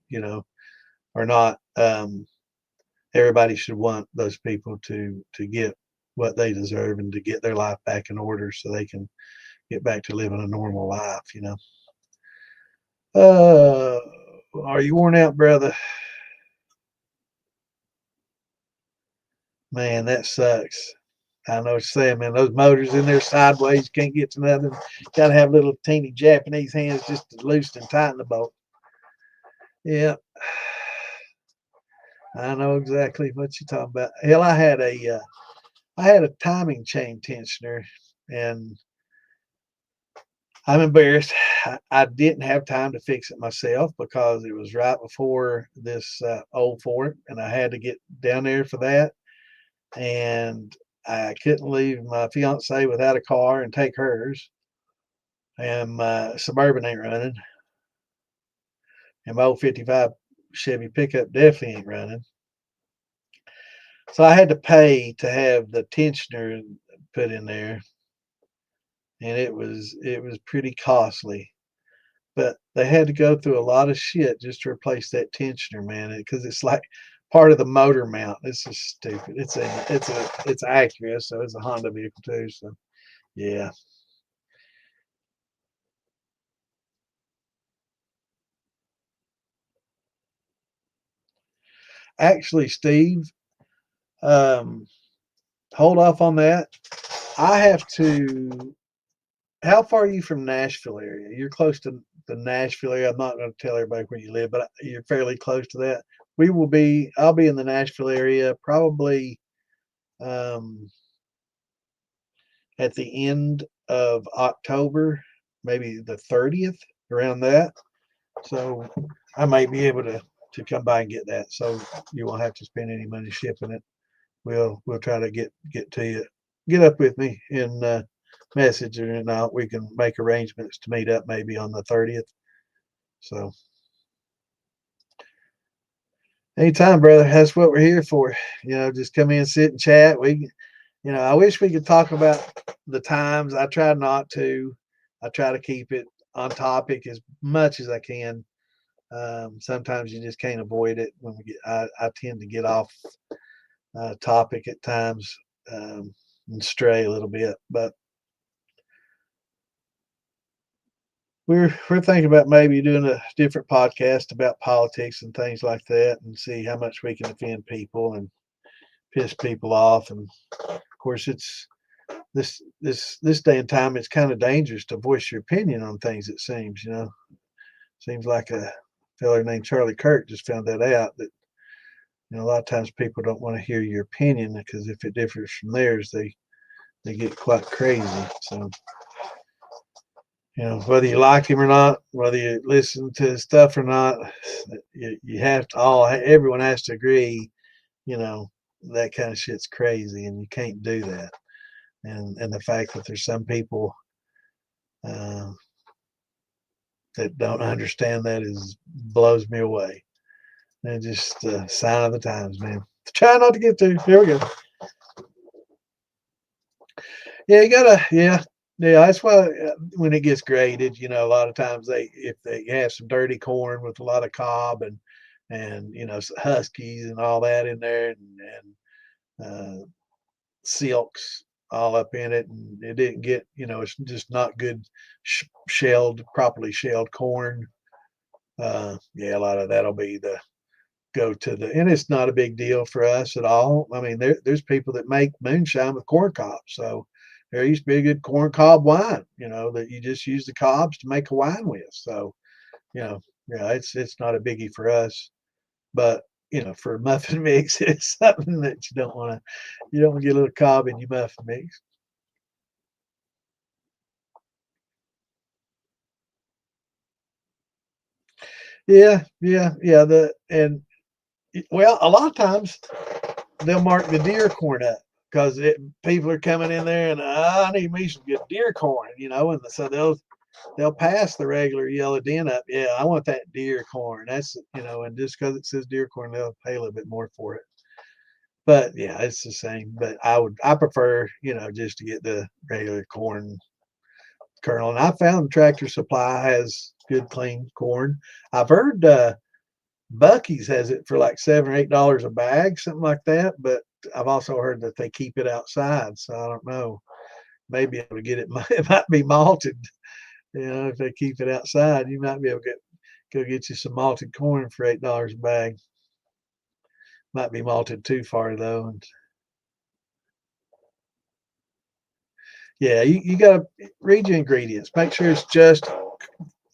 or not. Everybody should want those people to get what they deserve and to get their life back in order so they can get back to living a normal life. Uh, are you worn out, brother? Man, that sucks. I know what you're saying, man. Those motors in there sideways, can't get to nothing. Got to have little teeny Japanese hands just to loosen and tighten the bolt. Yeah, I know exactly what you're talking about. Hell, I had a timing chain tensioner, and I'm embarrassed. I didn't have time to fix it myself because it was right before this Old Fort, and I had to get down there for that. And I couldn't leave my fiance without a car and take hers. And my Suburban ain't running, and my old '55 Chevy pickup definitely ain't running. So I had to pay to have the tensioner put in there, and it was pretty costly. But they had to go through a lot of shit just to replace that tensioner, man, because it's like part of the motor mount. This is stupid. It's Acura, so it's a Honda vehicle too. So yeah, actually, Steve, um, hold off on that. I have to. How far are you from Nashville area? You're close to the Nashville area. I'm not going to tell everybody where you live, but you're fairly close to that. I'll be in the Nashville area probably um, at the end of October, maybe the 30th, around that. So I might be able to come by and get that. So you won't have to spend any money shipping it. We'll try to get to you. Get up with me in message, and we can make arrangements to meet up maybe on the 30th. So Anytime, brother. That's what we're here for. Just come in, sit and chat. I wish we could talk about the times. I try not to. I try to keep it on topic as much as I can. Sometimes you just can't avoid it when we get. I tend to get off topic at times and stray a little bit, but we're thinking about maybe doing a different podcast about politics and things like that, and see how much we can offend people and piss people off. And of course, it's this day and time. It's kind of dangerous to voice your opinion on things. It seems like a fella named Charlie Kirk just found that out, that a lot of times people don't want to hear your opinion, because if it differs from theirs, they get quite crazy. So, whether you like him or not, whether you listen to his stuff or not, you have to everyone has to agree, you know, that kind of shit's crazy, and you can't do that. And the fact that there's some people uh, that don't understand that blows me away. And just a sign of the times, man. Try not to get to. Here we go. Yeah, you gotta. Yeah. That's why when it gets graded, a lot of times if they have some dirty corn with a lot of cob and huskies and all that in there, and silks all up in it, and it didn't get, it's just not good properly shelled corn. Yeah, a lot of that'll be the go to and it's not a big deal for us at all. I mean, there's people that make moonshine with corn cobs. So there used to be a good corn cob wine, that you just use the cobs to make a wine with. So, yeah, it's not a biggie for us. But for muffin mix, it's something that you don't want to get a little cob in your muffin mix. Yeah. Well, a lot of times they'll mark the deer corn up, because people are coming in there and I need me some good deer corn, and so they'll pass the regular yellow den up. Yeah, I want that deer corn. That's and just because it says deer corn, they'll pay a little bit more for it. But yeah, it's the same. But I prefer just to get the regular corn kernel. And I found Tractor Supply has good clean corn. I've heard Bucky's has it for like $7 or $8 a bag, something like that. But I've also heard that they keep it outside, so I don't know. Maybe able to get it. It might be malted. If they keep it outside, you might be able to go get you some malted corn for $8 a bag. Might be malted too far though. And yeah, you got to read your ingredients. Make sure it's just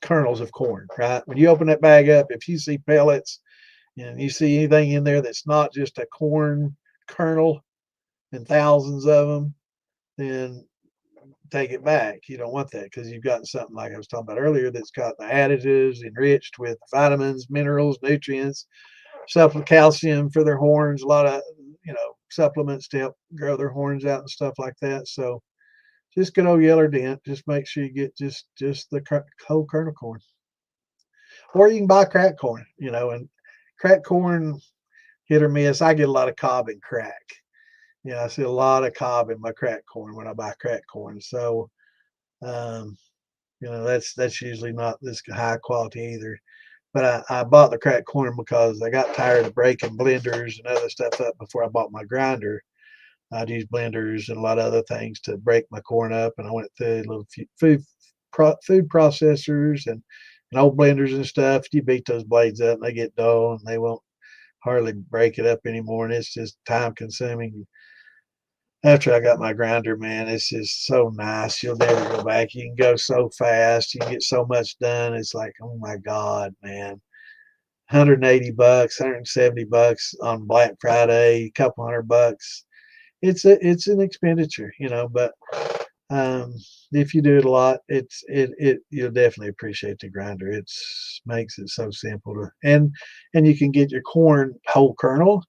kernels of corn, right? When you open that bag up, if you see pellets and you see anything in there that's not just a corn kernel and thousands of them, then take it back. You don't want that, because you've got something like I was talking about earlier that's got the additives enriched with vitamins, minerals, nutrients, supplement calcium for their horns, a lot of supplements to help grow their horns out and stuff like that. So just good old yeller dent. Just make sure you get just the whole kernel corn, or you can buy crack corn. And crack corn, hit or miss. I get a lot of cob and crack. I see a lot of cob in my crack corn when I buy crack corn. So um, that's usually not this high quality either. But I bought the cracked corn because I got tired of breaking blenders and other stuff up before I bought my grinder. I'd use blenders and a lot of other things to break my corn up, and I went through little food processors and old blenders and stuff. You beat those blades up, and they get dull, and they won't hardly break it up anymore, and it's just time consuming. After I got my grinder, man, it's just so nice. You'll never go back. You can go so fast. You can get so much done. It's like, oh my God, man. $180, $170 on Black Friday, a couple $100. It's an expenditure, but um, if you do it a lot, you'll definitely appreciate the grinder. It's makes it so simple and you can get your corn whole kernel,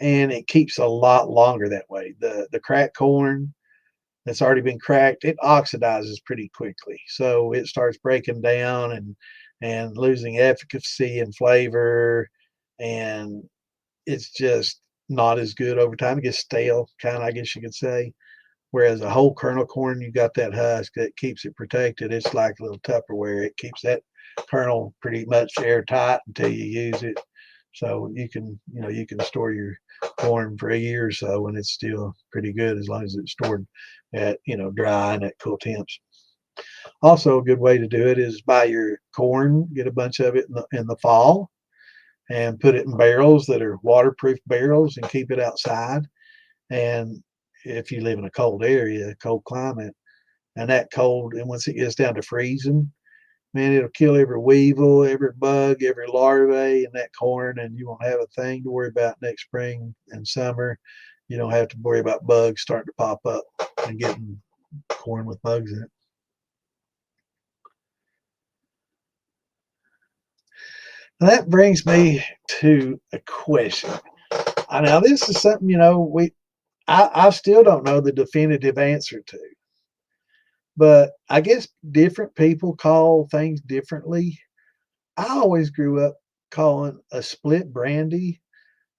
and it keeps a lot longer that way. The cracked corn that's already been cracked, it oxidizes pretty quickly. So it starts breaking down and losing efficacy and flavor. And it's just not as good over time. It gets stale, kind of, I guess you could say. Whereas a whole kernel corn, you got that husk that keeps it protected. It's like a little Tupperware. It keeps that kernel pretty much airtight until you use it. So you can, you can store your corn for a year or so and it's still pretty good as long as it's stored at, dry and at cool temps. Also, a good way to do it is buy your corn, get a bunch of it in the fall, and put it in barrels that are waterproof barrels and keep it outside. And if you live in a cold area, cold climate, and that cold, and once it gets down to freezing, man, it'll kill every weevil, every bug, every larvae in that corn, and you won't have a thing to worry about next spring and summer. You don't have to worry about bugs starting to pop up and getting corn with bugs in it. That brings me to a question. Now, this is something, I still don't know the definitive answer to, but I guess different people call things differently. I always grew up calling a split brandy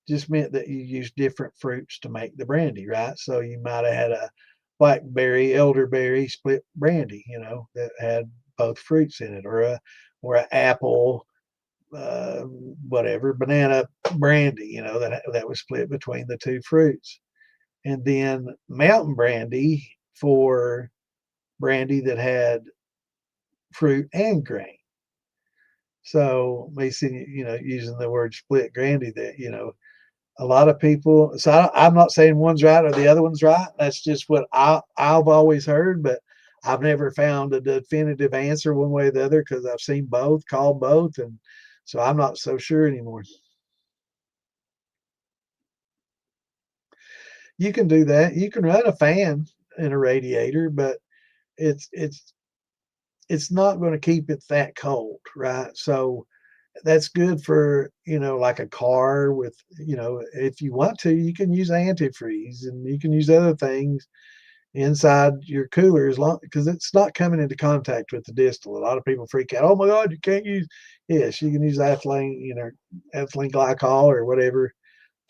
just meant that you use different fruits to make the brandy, right? So you might have had a blackberry, elderberry split brandy, that had both fruits in it, or an apple, whatever, banana brandy, that was split between the two fruits. And then mountain brandy for brandy that had fruit and grain. So basically, using the word split brandy, that a lot of people. So I'm not saying one's right or the other one's right. That's just what I've always heard, but I've never found a definitive answer one way or the other because I've seen both, called both, and so I'm not so sure anymore. You can do that. You can run a fan in a radiator, but it's it's it's not going to keep it that cold, right? So that's good for, like a car with, if you want to, you can use antifreeze and you can use other things inside your cooler as long because it's not coming into contact with the distillate. A lot of people freak out. Oh my God, you can't use. Yes, you can use ethylene, ethylene glycol or whatever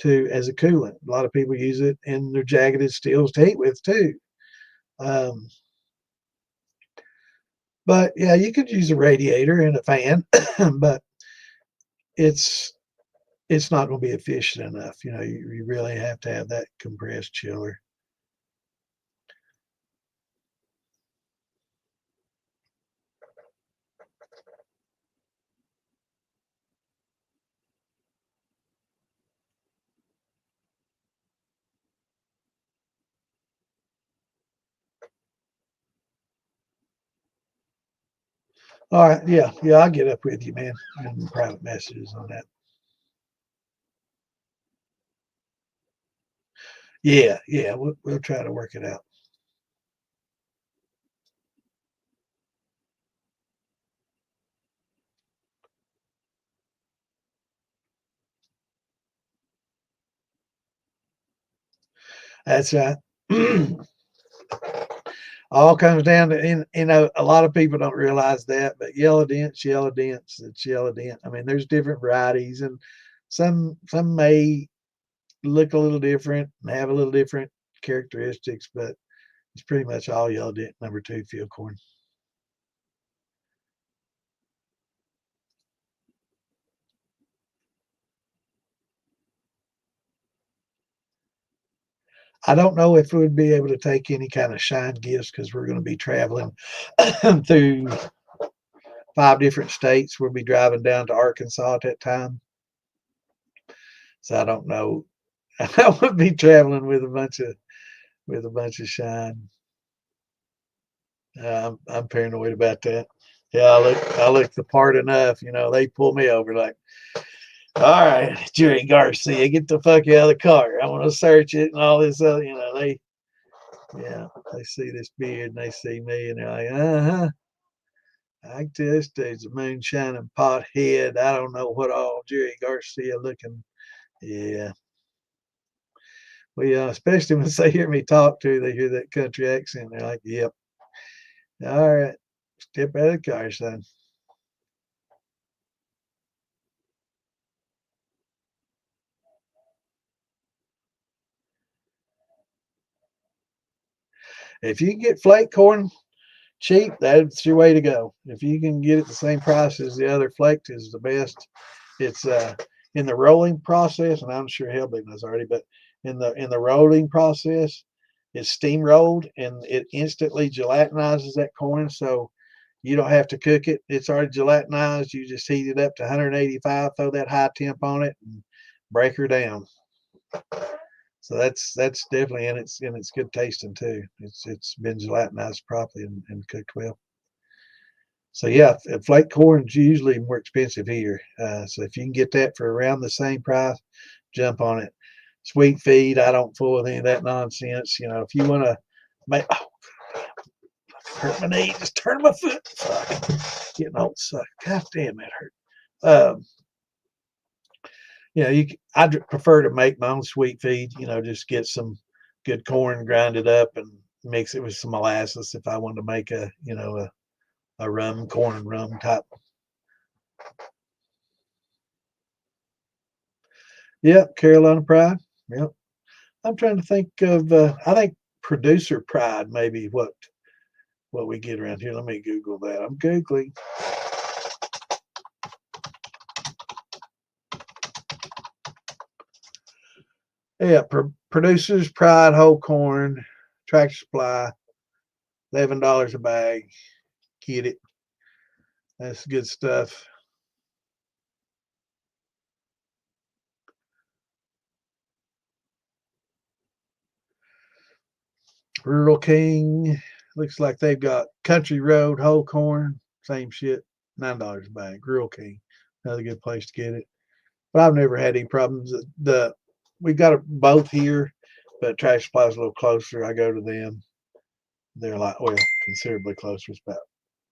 to as a coolant. A lot of people use it in their jacketed steels to heat with too. Um, but yeah, you could use a radiator and a fan, but it's it's not going to be efficient enough. You really have to have that compressed chiller. All right, yeah, I'll get up with you, man, in private messages on that. Yeah, we'll try to work it out. That's right. All comes down to, a lot of people don't realize that, but yellow dents, it's yellow dent. I mean, there's different varieties, and some may look a little different and have a little different characteristics, but it's pretty much all yellow dent number two field corn. I don't know if we would be able to take any kind of shine gifts because we're going to be traveling through 5 different states. We'll be driving down to Arkansas at that time. So I don't know. I would be traveling with a bunch of shine. I'm paranoid about that. Yeah, I look the part enough. They pull me over like, all right, Jerry Garcia, get the fuck out of the car. I want to search it and all this other. They see this beard and they see me and they're like, uh-huh. I can tell this dude's a moonshining pothead. I don't know what all Jerry Garcia looking. Yeah. Well, yeah, especially when they hear me talk to, they hear that country accent. They're like, yep. All right. Step out of the car, son. If you can get flake corn cheap, that's your way to go. If you can get it the same price as the other flaked is the best. It's in the rolling process, and I'm sure Hellbig knows already, but in the rolling process, it's steam rolled and it instantly gelatinizes that corn, so you don't have to cook it. It's already gelatinized. You just heat it up to 185, throw that high temp on it, and break her down. So that's definitely, and it's good tasting too. It's been gelatinized properly and cooked well. So yeah, flake corn's usually more expensive here. So if you can get that for around the same price, jump on it. Sweet feed, I don't fool with any of that nonsense. If you want to make, oh, hurt my knee, just turn my foot. Fuck, getting old suck. God damn, that hurt. Um, I prefer to make my own sweet feed. Just get some good corn, grind it up, and mix it with some molasses if I want to make a rum, corn and rum type. Yep, Carolina Pride. Yep. I'm trying to think of. I think producer pride maybe what we get around here. Let me Google that. I'm googling. Yeah, producers pride whole corn, Tractor Supply, $11 a bag. Get it. That's good stuff. Rural King. Looks like they've got Country Road whole corn. Same shit. $9 a bag. Rural King. Another good place to get it. But I've never had any problems. We've got both here, but Tractor Supply is a little closer. I go to them. They're considerably closer. It's about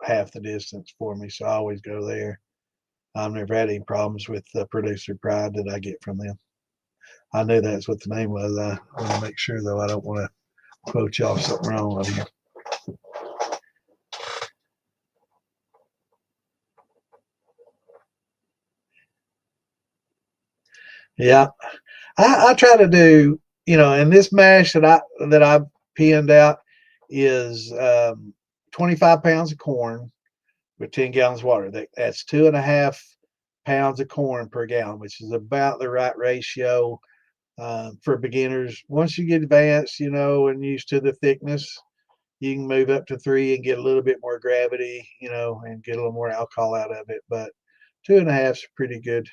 half the distance for me, so I always go there. I've never had any problems with the producer pride that I get from them. I knew that's what the name was. I want to make sure, though, I don't want to quote y'all something wrong on here. Yeah, I try to do, and this mash that I pinned out is 25 pounds of corn with 10 gallons of water. That's 2.5 pounds of corn per gallon, which is about the right ratio for beginners. Once you get advanced, and used to the thickness, you can move up to 3 and get a little bit more gravity, and get a little more alcohol out of it. But 2.5 is pretty good.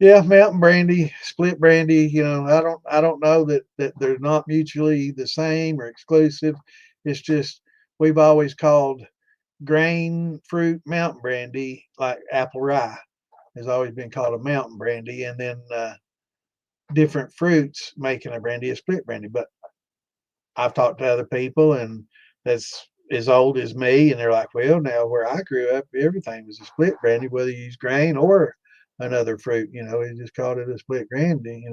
Yeah, mountain brandy, split brandy. I don't know that they're not mutually the same or exclusive. It's just we've always called grain fruit mountain brandy, like apple rye has always been called a mountain brandy, and then different fruits making a brandy, a split brandy. But I've talked to other people, and that's as old as me, and they're like, well, now where I grew up, everything was a split brandy, whether you use grain or another fruit. We just called it a split brandy.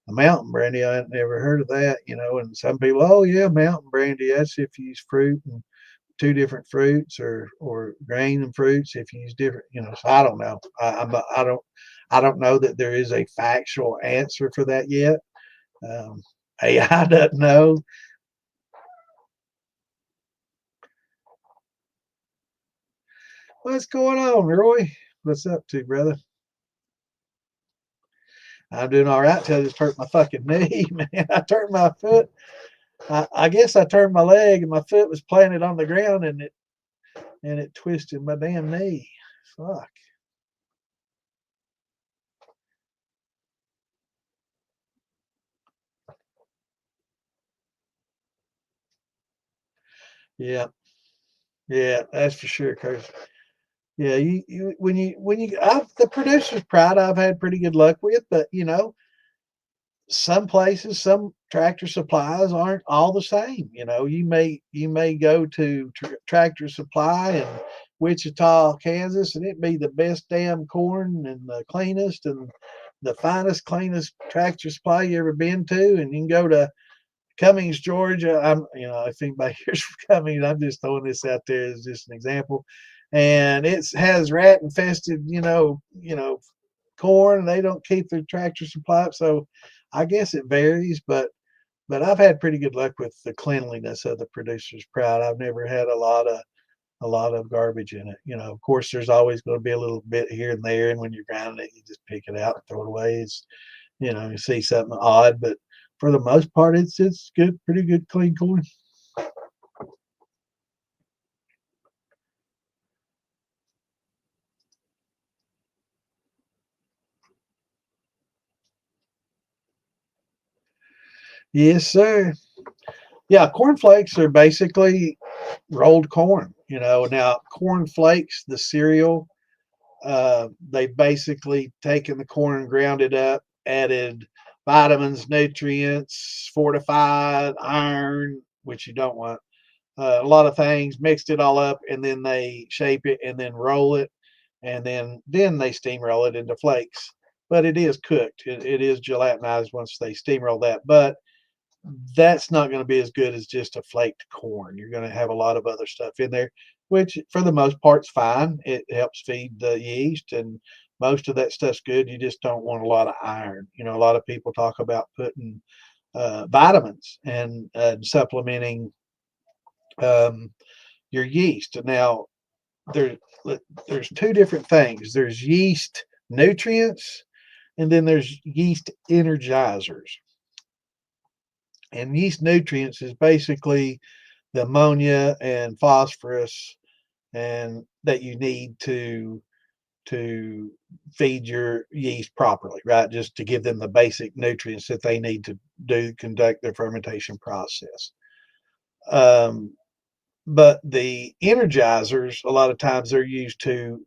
A mountain brandy, I had never heard of that. And some people, oh yeah, mountain brandy, that's if you use fruit and two different fruits, or grain and fruits if you use different. So I don't know. I don't know that there is a factual answer for that yet. AI doesn't know. What's going on, Roy? What's up to, brother? I'm doing all right till I just hurt my fucking knee, man. I turned my foot. I guess I turned my leg and my foot was planted on the ground, and it twisted my damn knee. Fuck. Yeah. Yeah, that's for sure, Curtis. Yeah, the producer's pride I've had pretty good luck with, but some places, some Tractor Supplies aren't all the same. You may go to Tractor Supply in Wichita, Kansas, and it be the best damn corn and the cleanest and the finest, cleanest Tractor Supply you ever been to. And you can go to Cummings, Georgia. If anybody hears from Cummings, I'm just throwing this out there as just an example. And it has rat infested, corn. They don't keep their Tractor Supply, so I guess it varies. But But I've had pretty good luck with the cleanliness of the producer's proud. I've never had a lot of garbage in it. Of course, there's always going to be a little bit here and there, and when you're grinding it, you just pick it out and throw it away. You see something odd, but for the most part, it's good, pretty good, clean corn. Yes, sir. Yeah, corn flakes are basically rolled corn. Now corn flakes, the cereal, they basically taken the corn, ground it up, added vitamins, nutrients, fortified iron, which you don't want, a lot of things, mixed it all up, and then they shape it and then roll it, and then they steamroll it into flakes. But it is cooked. It is gelatinized once they steamroll that. But that's not going to be as good as just a flaked corn. You're going to have a lot of other stuff in there, which for the most part's fine. It helps feed the yeast, and most of that stuff's good. You just don't want a lot of iron. A lot of people talk about putting vitamins and supplementing um, your yeast. Now, there, there's two different things. There's yeast nutrients, and then there's yeast energizers. And yeast nutrients is basically the ammonia and phosphorus and that you need to feed your yeast properly, right? Just to give them the basic nutrients that they need to conduct their fermentation process. But the energizers, a lot of times they're used to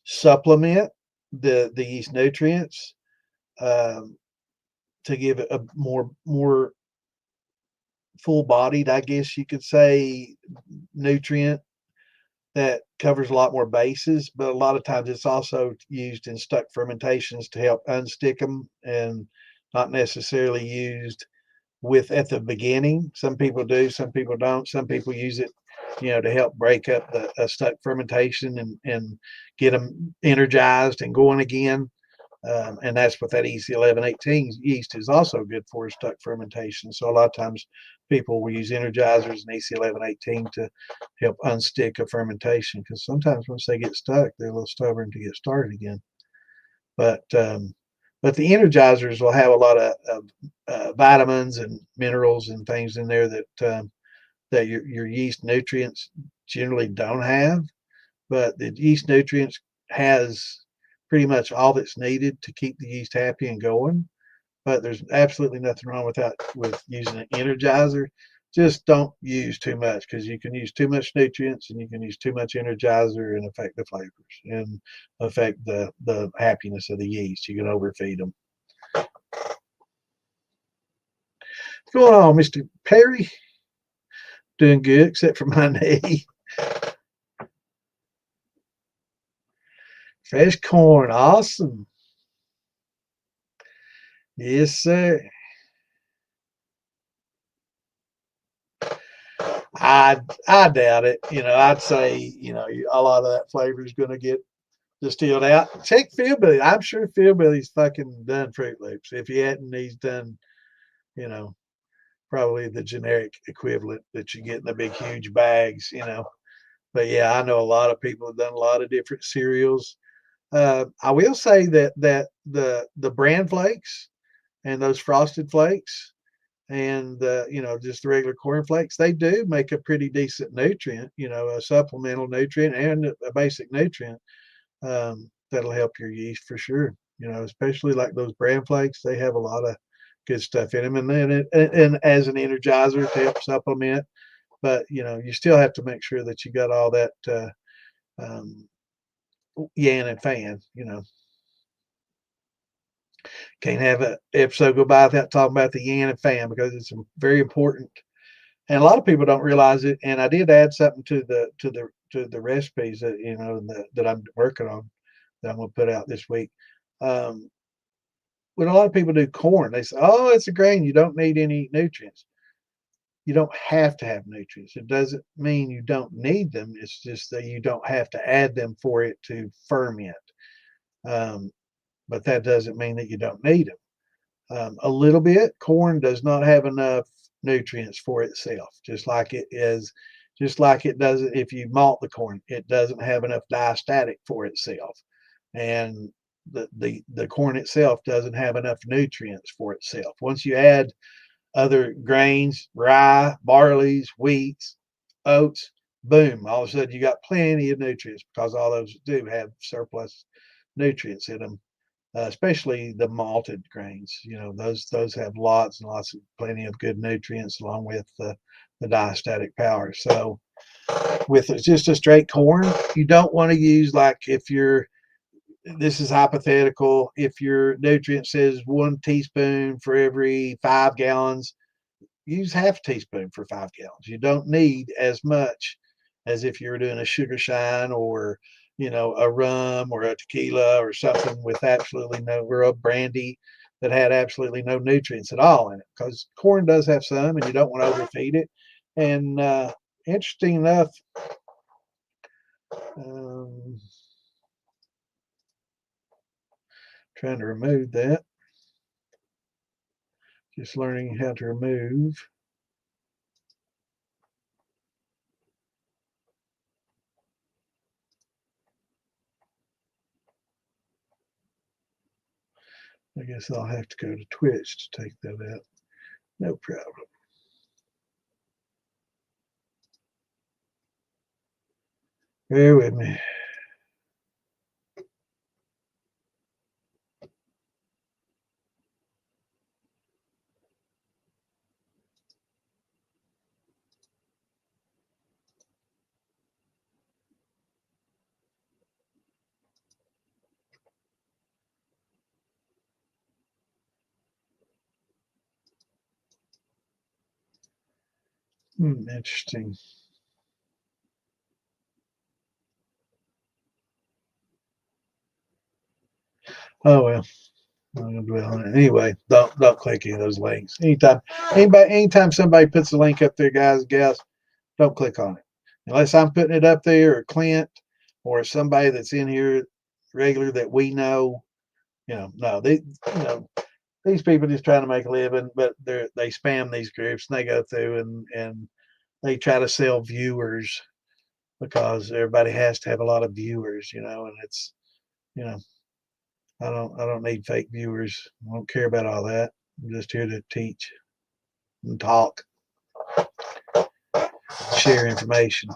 supplement the yeast nutrients, um, to give it a more full bodied, I guess you could say, nutrient that covers a lot more bases. But a lot of times it's also used in stuck fermentations to help unstick them, and not necessarily used with at the beginning. Some people do, some people don't. Some people use it, to help break up the stuck fermentation and get them energized and going again. And that's what that EC1118 yeast is also good for, is stuck fermentation. So a lot of times people will use energizers and EC1118 to help unstick a fermentation, because sometimes once they get stuck, they're a little stubborn to get started again. But the energizers will have a lot of vitamins and minerals and things in there that your yeast nutrients generally don't have. But the yeast nutrients has pretty much all that's needed to keep the yeast happy and going. But there's absolutely nothing wrong with using an energizer. Just don't use too much, because you can use too much nutrients and you can use too much energizer and affect the flavors and affect the happiness of the yeast. You can overfeed them. What's going on, Mr. Perry? Doing good, except for my knee. Fresh corn, awesome. Yes, sir. I doubt it. I'd say a lot of that flavor is going to get distilled out. Check Philbilly. I'm sure Philbilly's fucking done Fruit Loops. If he hadn't, he's done, you know, probably the generic equivalent that you get in the big huge bags. But yeah, I know a lot of people have done a lot of different cereals. I will say that the bran flakes and those frosted flakes and just the regular corn flakes, they do make a pretty decent nutrient, a supplemental nutrient and a basic nutrient, that'll help your yeast for sure. Especially like those bran flakes, they have a lot of good stuff in them, and then and as an energizer to help supplement. But you still have to make sure that you got all that um, yan and fan. Can't have an episode go by without talking about the yan and fan, because it's very important, and a lot of people don't realize it. And I did add something to the recipes that I'm working on, that I'm going to put out this week. Um, when a lot of people do corn, they say, "Oh, it's a grain. You don't need any nutrients." You don't have to have nutrients. It doesn't mean you don't need them. It's just that you don't have to add them for it to ferment. Um, but that doesn't mean that you don't need them. A little bit. Corn does not have enough nutrients for itself, just like it doesn't if you malt the corn, it doesn't have enough diastatic for itself. And the corn itself doesn't have enough nutrients for itself. Once you add other grains, rye, barleys, wheats, oats, boom, all of a sudden you got plenty of nutrients because all those do have surplus nutrients in them, especially the malted grains. You know, those have lots and lots of plenty of good nutrients along with the diastatic power. So with just a straight corn, you don't want to use like if you're this is hypothetical. If your nutrient says 1 teaspoon for every 5 gallons, use half a teaspoon for 5 gallons. You don't need as much as if you're doing a sugar shine or a rum or a tequila or something with absolutely no or a brandy that had absolutely no nutrients at all in it. Because corn does have some, and you don't want to overfeed it. And interesting enough, um, trying to remove that. Just learning how to remove. I guess I'll have to go to Twitch to take that out. No problem. Bear with me. Interesting. Oh well. I'm not gonna dwell on it. Anyway, don't click any of those links. Anytime somebody puts a link up there, guys, gals, don't click on it. Unless I'm putting it up there or Clint or somebody that's in here regular that we know, no, these people just trying to make a living, but they spam these groups and they go through and they try to sell viewers because everybody has to have a lot of viewers, and it's, you know, I don't need fake viewers. I don't care about all that. I'm just here to teach and talk, share information.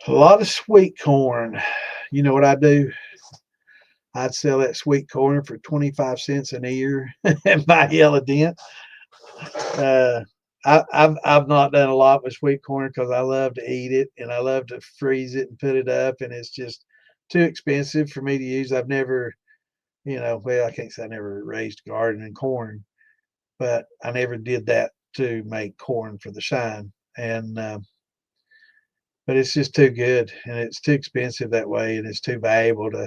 A lot of sweet corn. You know what I do? I'd sell that sweet corn for 25 cents an ear and buy a yellow dent. Uh, I've not done a lot with sweet corn because I love to eat it and I love to freeze it and put it up, and it's just too expensive for me to use. I've never, well, I can't say I never raised a garden and corn, but I never did that to make corn for the shine. And but it's just too good and it's too expensive that way, and it's too valuable to.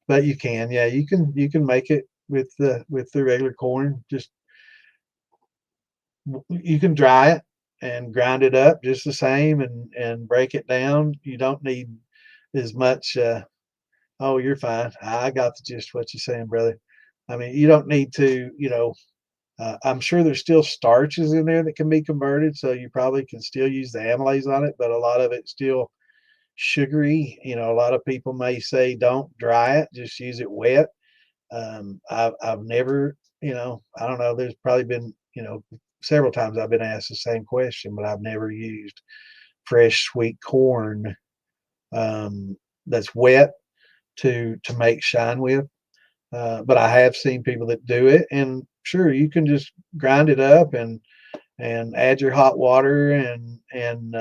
But yeah, you can make it with the regular corn. Just you can dry it and grind it up just the same and break it down. You don't need as much. Oh, you're fine. I got the gist of what you're saying, brother. I mean, you don't need to. I'm sure there's still starches in there that can be converted, so you probably can still use the amylase on it, but a lot of it's still sugary. A lot of people may say don't dry it, just use it wet. I've never, I don't know. There's probably been, several times I've been asked the same question, but I've never used fresh sweet corn that's wet to make shine with. But I have seen people that do it, and sure, you can just grind it up and add your hot water and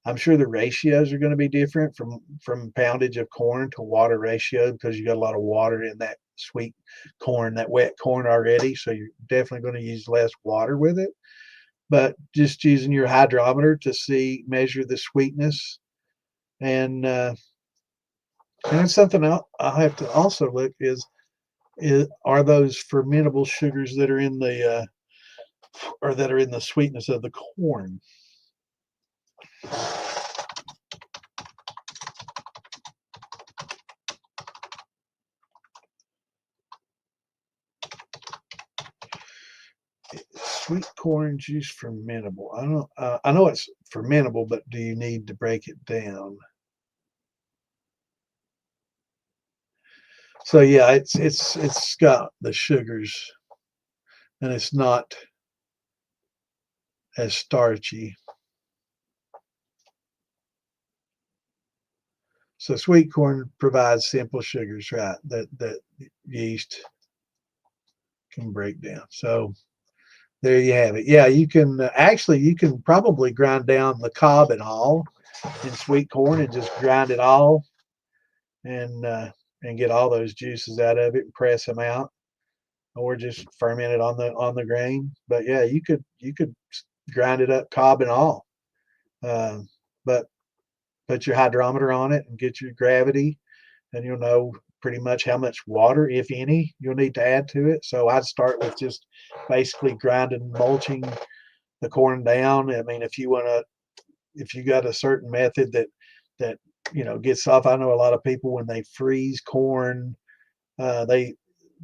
I'm sure the ratios are going to be different from poundage of corn to water ratio because you got a lot of water in that sweet corn, that wet corn already. So you're definitely going to use less water with it. but just using your hydrometer to measure the sweetness. And it's something I'll have to also look is are those fermentable sugars that are in the or that are in the sweetness of the corn. Sweet corn juice fermentable. I don't. I know it's fermentable, but do you need to break it down? So yeah, it's got the sugars, and it's not as starchy. So sweet corn provides simple sugars, right? That yeast can break down. So there you have it. Yeah, you can actually you can probably grind down the cob and all in sweet corn and just grind it all and uh, and get all those juices out of it and press them out, or just ferment it on the grain. But yeah, you could grind it up cob and all. Uh, but put your hydrometer on it and get your gravity, and you'll know pretty much how much water, if any, you'll need to add to it. So I'd start with just basically grinding, mulching the corn down. I mean, if you got a certain method that gets off. I know a lot of people when they freeze corn, they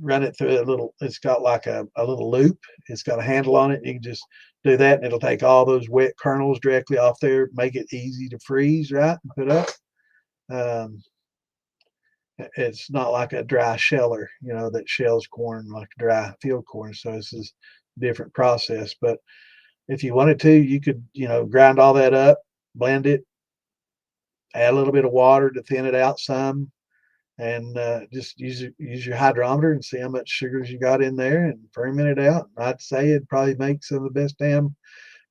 run it through a little. It's got like a little loop. It's got a handle on it. You can just do that, and it'll take all those wet kernels directly off there, make it easy to freeze, right, and put up. Um, it's not like a dry sheller, that shells corn like dry field corn. So this is a different process. But if you wanted to, you could, grind all that up, blend it, add a little bit of water to thin it out some, and just use your hydrometer and see how much sugars you got in there and ferment it out. I'd say it'd probably make some of the best damn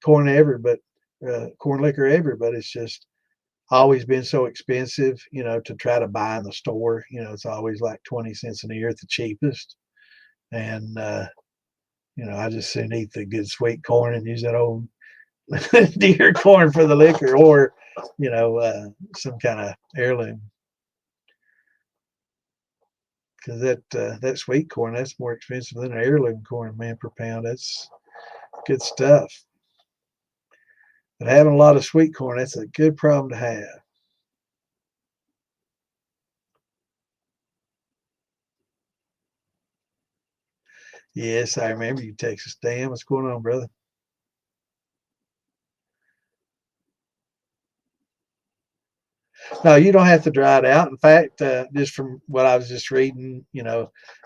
corn ever, but corn liquor ever. But it's just always been so expensive, to try to buy in the store. It's always like 20 cents an ear at the cheapest. And, I just soon eat the good sweet corn and use that old deer corn for the liquor, or, some kind of heirloom. Because that sweet corn, that's more expensive than heirloom corn, man, per pound. That's good stuff. But having a lot of sweet corn, that's a good problem to have. Yes, I remember you, Texas Dan. What's going on, brother? No, you don't have to dry it out. In fact, just from what I was just reading,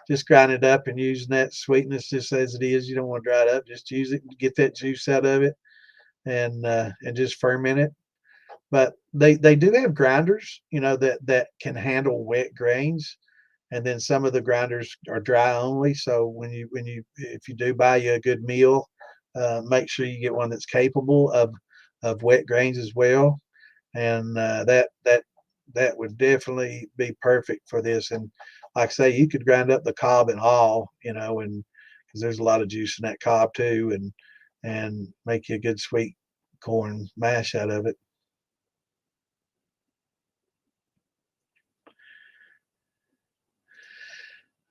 just grind it up and using that sweetness just as it is. You don't want to dry it up. Just use it, get that juice out of it, and just ferment it. But they do have grinders, that can handle wet grains, and then some of the grinders are dry only. So if you do buy you a good meal, make sure you get one that's capable of wet grains as well, and that would definitely be perfect for this. And like I say, you could grind up the cob and all, and because there's a lot of juice in that cob too, and make you a good sweet corn mash out of it.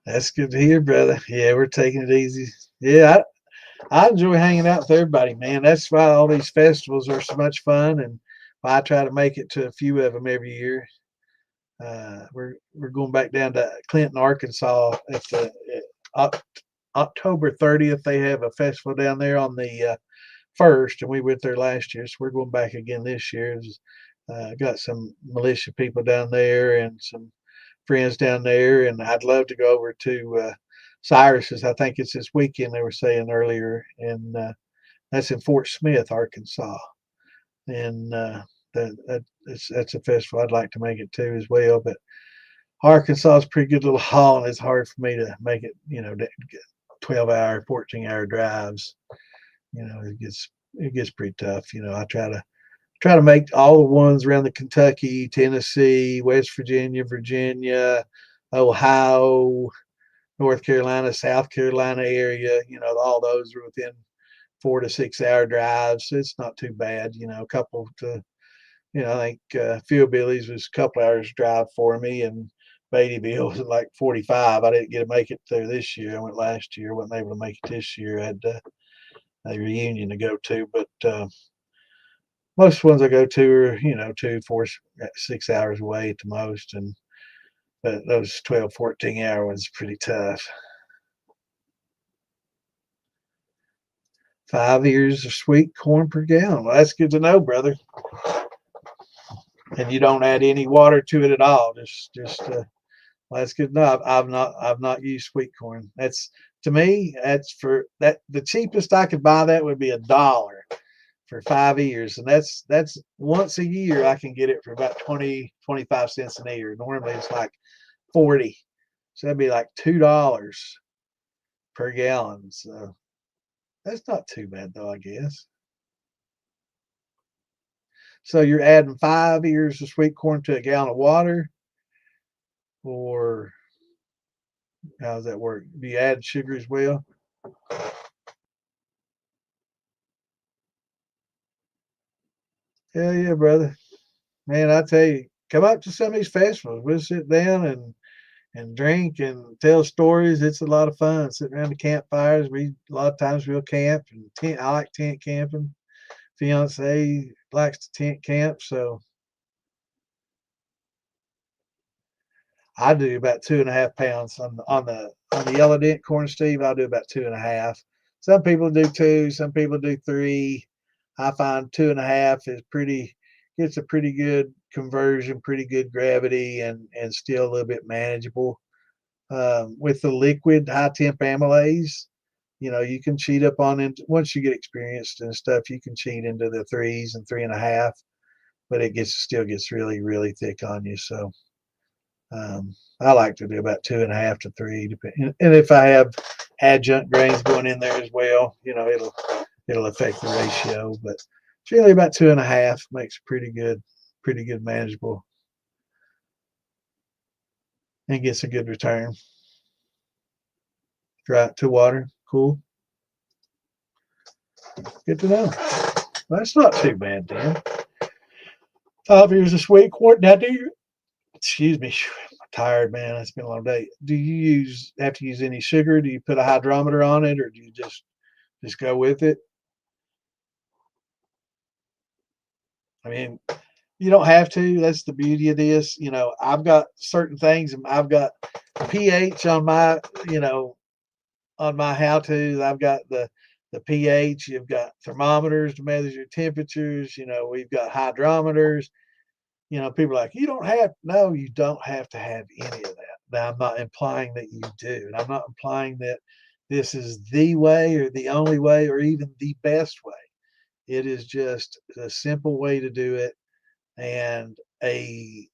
That's good to hear, brother. Yeah, we're taking it easy. Yeah, I enjoy hanging out with everybody, man. That's why all these festivals are so much fun, and why I try to make it to a few of them every year. We're going back down to Clinton, Arkansas at the October 30th. They have a festival down there on the first, and we went there last year, so we're going back again this year. Got some militia people down there and some friends down there, and I'd love to go over to Cyrus's. I think it's this weekend they were saying earlier, and that's in Fort Smith, Arkansas, and that's a festival I'd like to make it to as well. But Arkansas is a pretty good little haul, and it's hard for me to make it. 12-hour, 14-hour drives. It gets pretty tough. I try to make all the ones around the Kentucky, Tennessee, West Virginia, Virginia, Ohio, North Carolina, South Carolina area. All those are within 4 to 6 hour drives. So it's not too bad, a couple to, I think Fieldbillies was a couple hours drive for me, and Beattyville was like 45. I didn't get to make it there this year. I went last year, wasn't able to make it this year. I had a reunion to go to, but most ones I go to are 2, 4, 6 hours away at the most, and but those 12, 14 hour ones are pretty tough. 5 ears of sweet corn per gallon. Well, that's good to know, brother. And you don't add any water to it at all. Well, that's good to know. I've not used sweet corn. That's, to me, that's for that. The cheapest I could buy that would be $1 for 5 ears, and that's once a year. I can get it for about 20, 25 cents an ear. Normally it's like 40, so that'd be like $2 per gallon. So that's not too bad, though, I guess. So you're adding 5 ears of sweet corn to a gallon of water, or how does that work? Do you add sugar as well? Hell yeah, brother. Man, I tell you, come out to some of these festivals. We'll sit down and drink and tell stories. It's a lot of fun sitting around the campfires. A lot of times we'll camp and tent. I like tent camping. Fiance likes to tent camp, so I do about 2.5 pounds on the yellow dent corn, Steve. I'll do about 2.5. Some people do 2, some people do 3. I find 2.5 is gets a pretty good conversion, pretty good gravity, and still a little bit manageable. With the liquid high temp amylase, you can cheat up on it once you get experienced and stuff. You can cheat into the 3s and 3.5, but it still gets really, really thick on you. So I like to do about 2.5 to 3, depending. And if I have adjunct grains going in there as well, it'll affect the ratio. But it's really about 2.5 makes pretty good manageable, and gets a good return. Dry to water, cool. Good to know. That's not too bad, then. 5 years of sweet corn. Now, excuse me, I'm tired, man. It's been a long day. Do you have to use any sugar? Do you put a hydrometer on it, or do you just go with it? I mean, you don't have to. That's the beauty of this. I've got certain things. I've got pH on my, on my how-tos. I've got the pH. You've got thermometers to measure your temperatures. We've got hydrometers. People are like, you don't have. No, you don't have to have any of that. Now, I'm not implying that you do, and I'm not implying that this is the way or the only way or even the best way. It is just a simple way to do it, and a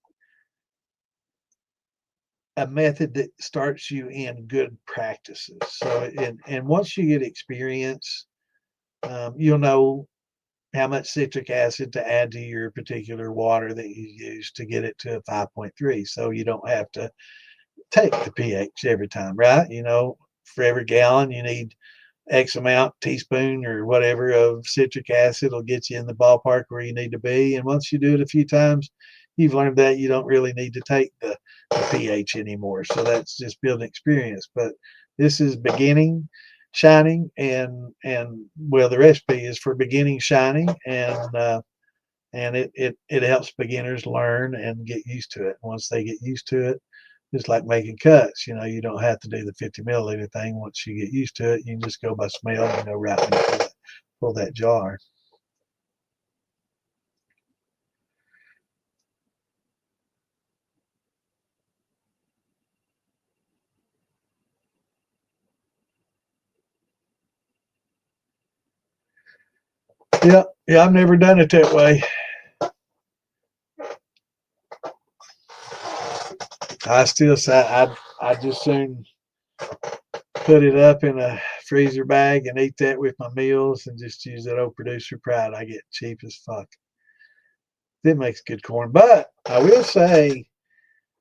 method that starts you in good practices. So, and once you get experience, you'll know how much citric acid to add to your particular water that you use to get it to a 5.3. So you don't have to take the pH every time, right? For every gallon, you need X amount, teaspoon or whatever of citric acid will get you in the ballpark where you need to be. And once you do it a few times, you've learned that you don't really need to take the pH anymore. So that's just building experience. But this is beginning shining, and well, the recipe is for beginning shining, and it helps beginners learn and get used to it. Once they get used to it, just like making cuts, you don't have to do the 50 milliliter thing. Once you get used to it, you can just go by smell and know right when to pull that jar. Yeah, I've never done it that way. I still say I just soon put it up in a freezer bag and eat that with my meals, and just use that old producer pride I get cheap as fuck. It makes good corn. But I will say,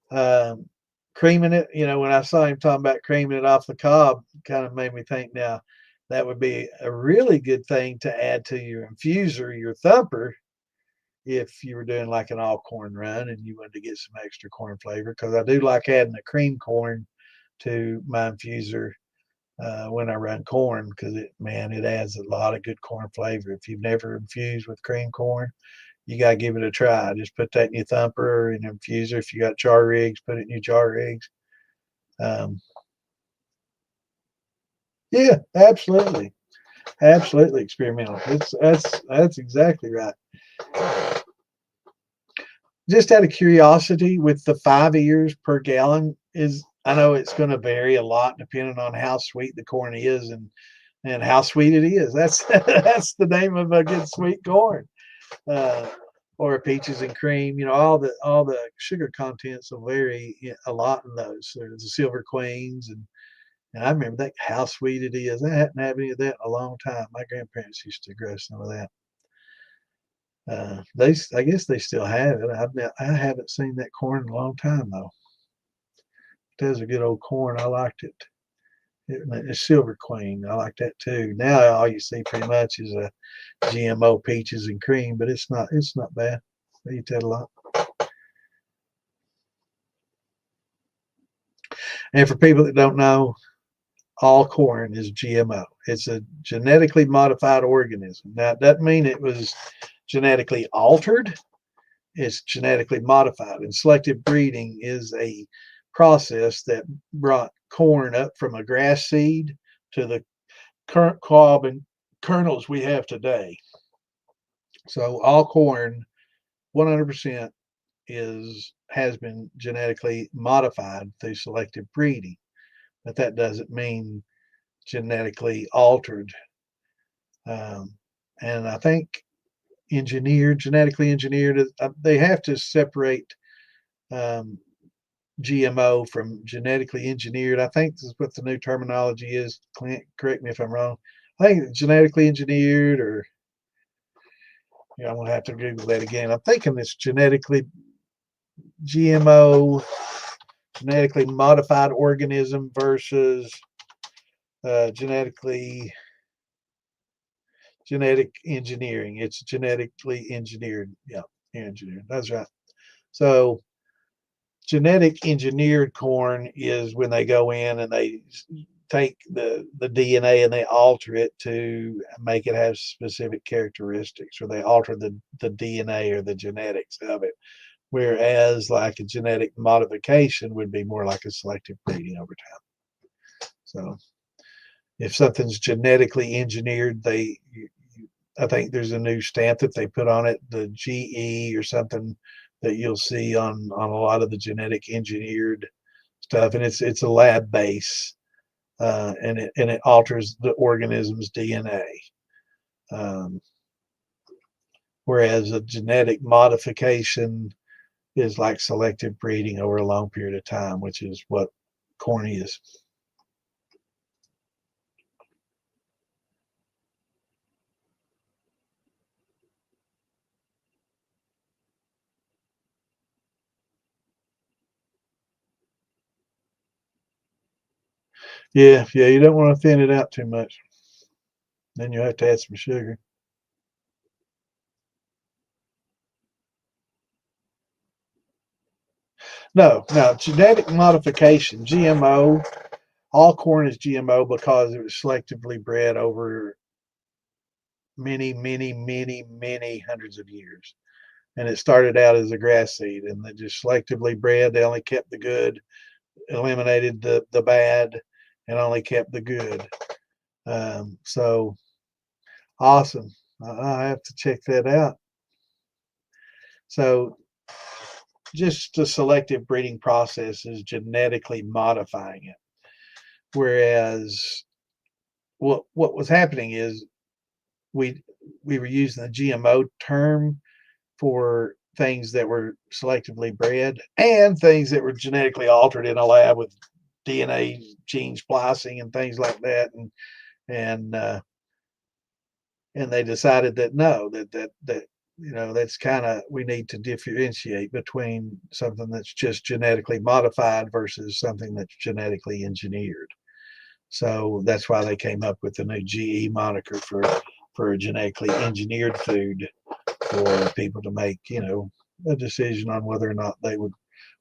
creaming it, when I saw him talking about creaming it off the cob, kind of made me think now that would be a really good thing to add to your infuser, your thumper, if you were doing like an all corn run and you wanted to get some extra corn flavor. Because I do like adding a cream corn to my infuser when I run corn, because it adds a lot of good corn flavor. If you've never infused with cream corn, you got to give it a try. Just put that in your thumper or in your infuser. If you got jar rigs, put it in your jar rigs. Um, yeah, absolutely. Absolutely experimental. That's exactly right. Just out of curiosity, with the 5 ears per gallon, is I know it's going to vary a lot depending on how sweet the corn is and how sweet it is. That's that's the name of a good sweet corn. Uh, or peaches and cream. All the sugar contents will vary a lot in those. There's the silver queens, and I remember that how sweet it is. I hadn't had any of that in a long time. My grandparents used to grow some of that. I guess they still have it. I haven't seen that corn in a long time though. It was a good old corn. I liked it. It's silver queen. I like that too. Now all you see pretty much is a GMO peaches and cream, but it's not bad. I eat that a lot. And for people that don't know, all corn is GMO. It's a genetically modified organism. Now, it doesn't mean it was genetically altered. It's genetically modified. And selective breeding is a process that brought corn up from a grass seed to the current cob and kernels we have today. So all corn, 100% has been genetically modified through selective breeding, but that doesn't mean genetically altered. Um, and I think genetically engineered, they have to separate um, GMO from genetically engineered. I think this is what the new terminology is. Clint, correct me if I'm wrong. I think genetically engineered, or I'm going to have to Google that again. I'm thinking it's genetically GMO, genetically modified organism versus genetic engineering. It's genetically engineered. Yeah, engineered. That's right. So genetic engineered corn is when they go in and they take the DNA and they alter it to make it have specific characteristics, or they alter the DNA or the genetics of it. Whereas like a genetic modification would be more like a selective breeding over time. So if something's genetically engineered, I think there's a new stamp that they put on it, the GE or something, that you'll see on a lot of the genetic engineered stuff, and it's a lab base, and it alters the organism's DNA. Um, Whereas a genetic modification is like selective breeding over a long period of time, which is what corn is. Yeah, yeah, you don't want to thin it out too much. Then you have to add some sugar. No, no, genetic modification, GMO, all corn is GMO because it was selectively bred over many, many, many, many hundreds of years. And it started out as a grass seed, and they just selectively bred. They only kept the good, eliminated the bad, and only kept the good. So awesome. I have to check that out. So just the selective breeding process is genetically modifying it. Whereas what was happening is we we were using the GMO term for things that were selectively bred and things that were genetically altered in a lab with DNA gene splicing and things like that, and uh, and they decided that no, that that's kind of, we need to differentiate between something that's just genetically modified versus something that's genetically engineered. So that's why they came up with the new GE moniker for genetically engineered food for people to make, a decision on whether or not they would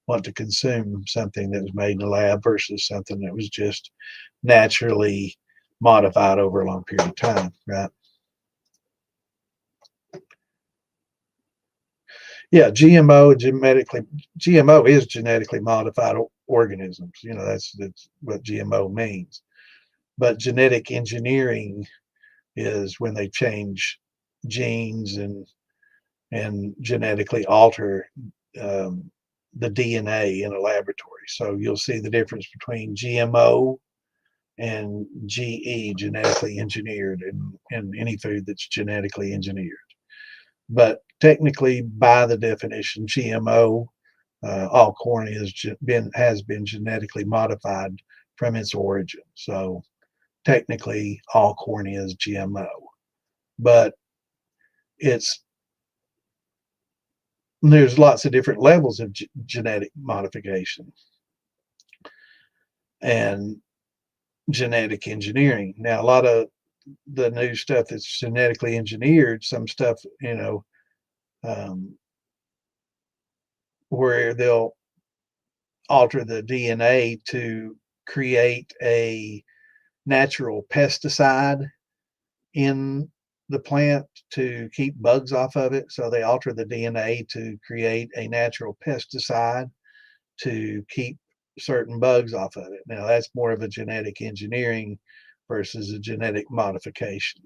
want to consume something that was made in a lab versus something that was just naturally modified over a long period of time, right? Yeah, GMO is genetically modified organisms. That's what GMO means. But genetic engineering is when they change genes and genetically alter um, the DNA in a laboratory. So you'll see the difference between GMO and GE, genetically engineered, in any food that's genetically engineered. But technically, by the definition, GMO, all corn has been genetically modified from its origin. So technically, all corn is GMO. But it's there's lots of different levels of genetic modification and genetic engineering. Now, a lot of the new stuff that's genetically engineered, some stuff, um, where they'll alter the DNA to create a natural pesticide in the plant to keep bugs off of it. So they alter the DNA to create a natural pesticide to keep certain bugs off of it. Now, that's more of a genetic engineering versus a genetic modification.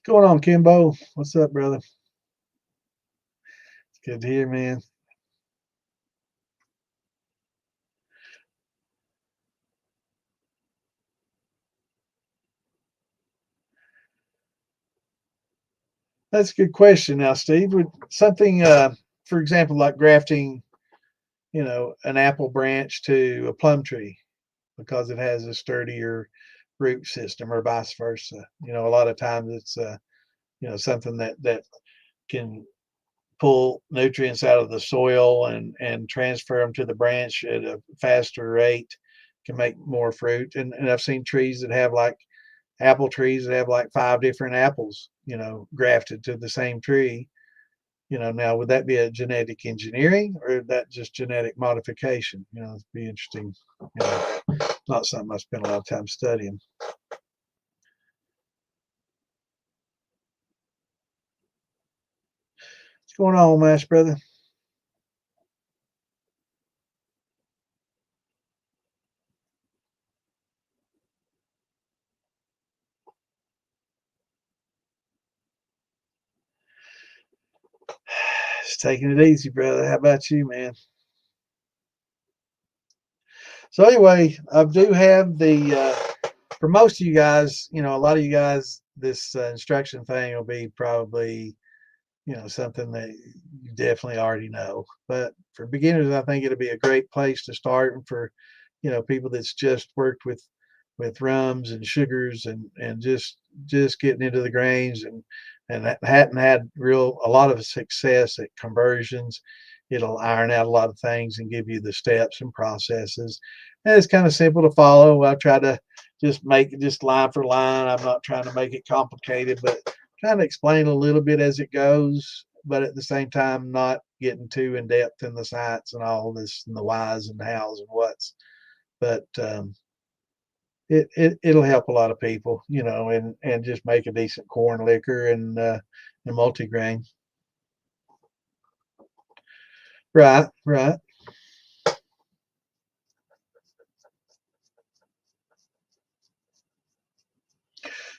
What's going on, Kimbo? What's up, brother? It's good to hear, man. That's a good question. Now, Steve, would something, for example, like grafting, an apple branch to a plum tree because it has a sturdier root system, or vice versa. A lot of times it's, something that can pull nutrients out of the soil and transfer them to the branch at a faster rate, can make more fruit. And I've seen trees that have like apple trees that have like 5 different apples, grafted to the same tree. Now would that be a genetic engineering or that just genetic modification? It'd be interesting. Not something I spend a lot of time studying. What's going on, Mash brother? Just taking it easy, brother. How about you, man? So anyway, I do have the for most of you guys, a lot of you guys, this instruction thing will be probably, something that you definitely already know. But for beginners, I think it'll be a great place to start. And for, people that's just worked with rums and sugars and just getting into the grains and hadn't had a lot of success at conversions. It'll iron out a lot of things and give you the steps and processes. And it's kind of simple to follow. I try to just make it just line for line. I'm not trying to make it complicated, but trying to explain a little bit as it goes, but at the same time, not getting too in depth in the science and all this and the whys and hows and whats. But it'll help a lot of people, and just make a decent corn liquor and multigrain. Right, right.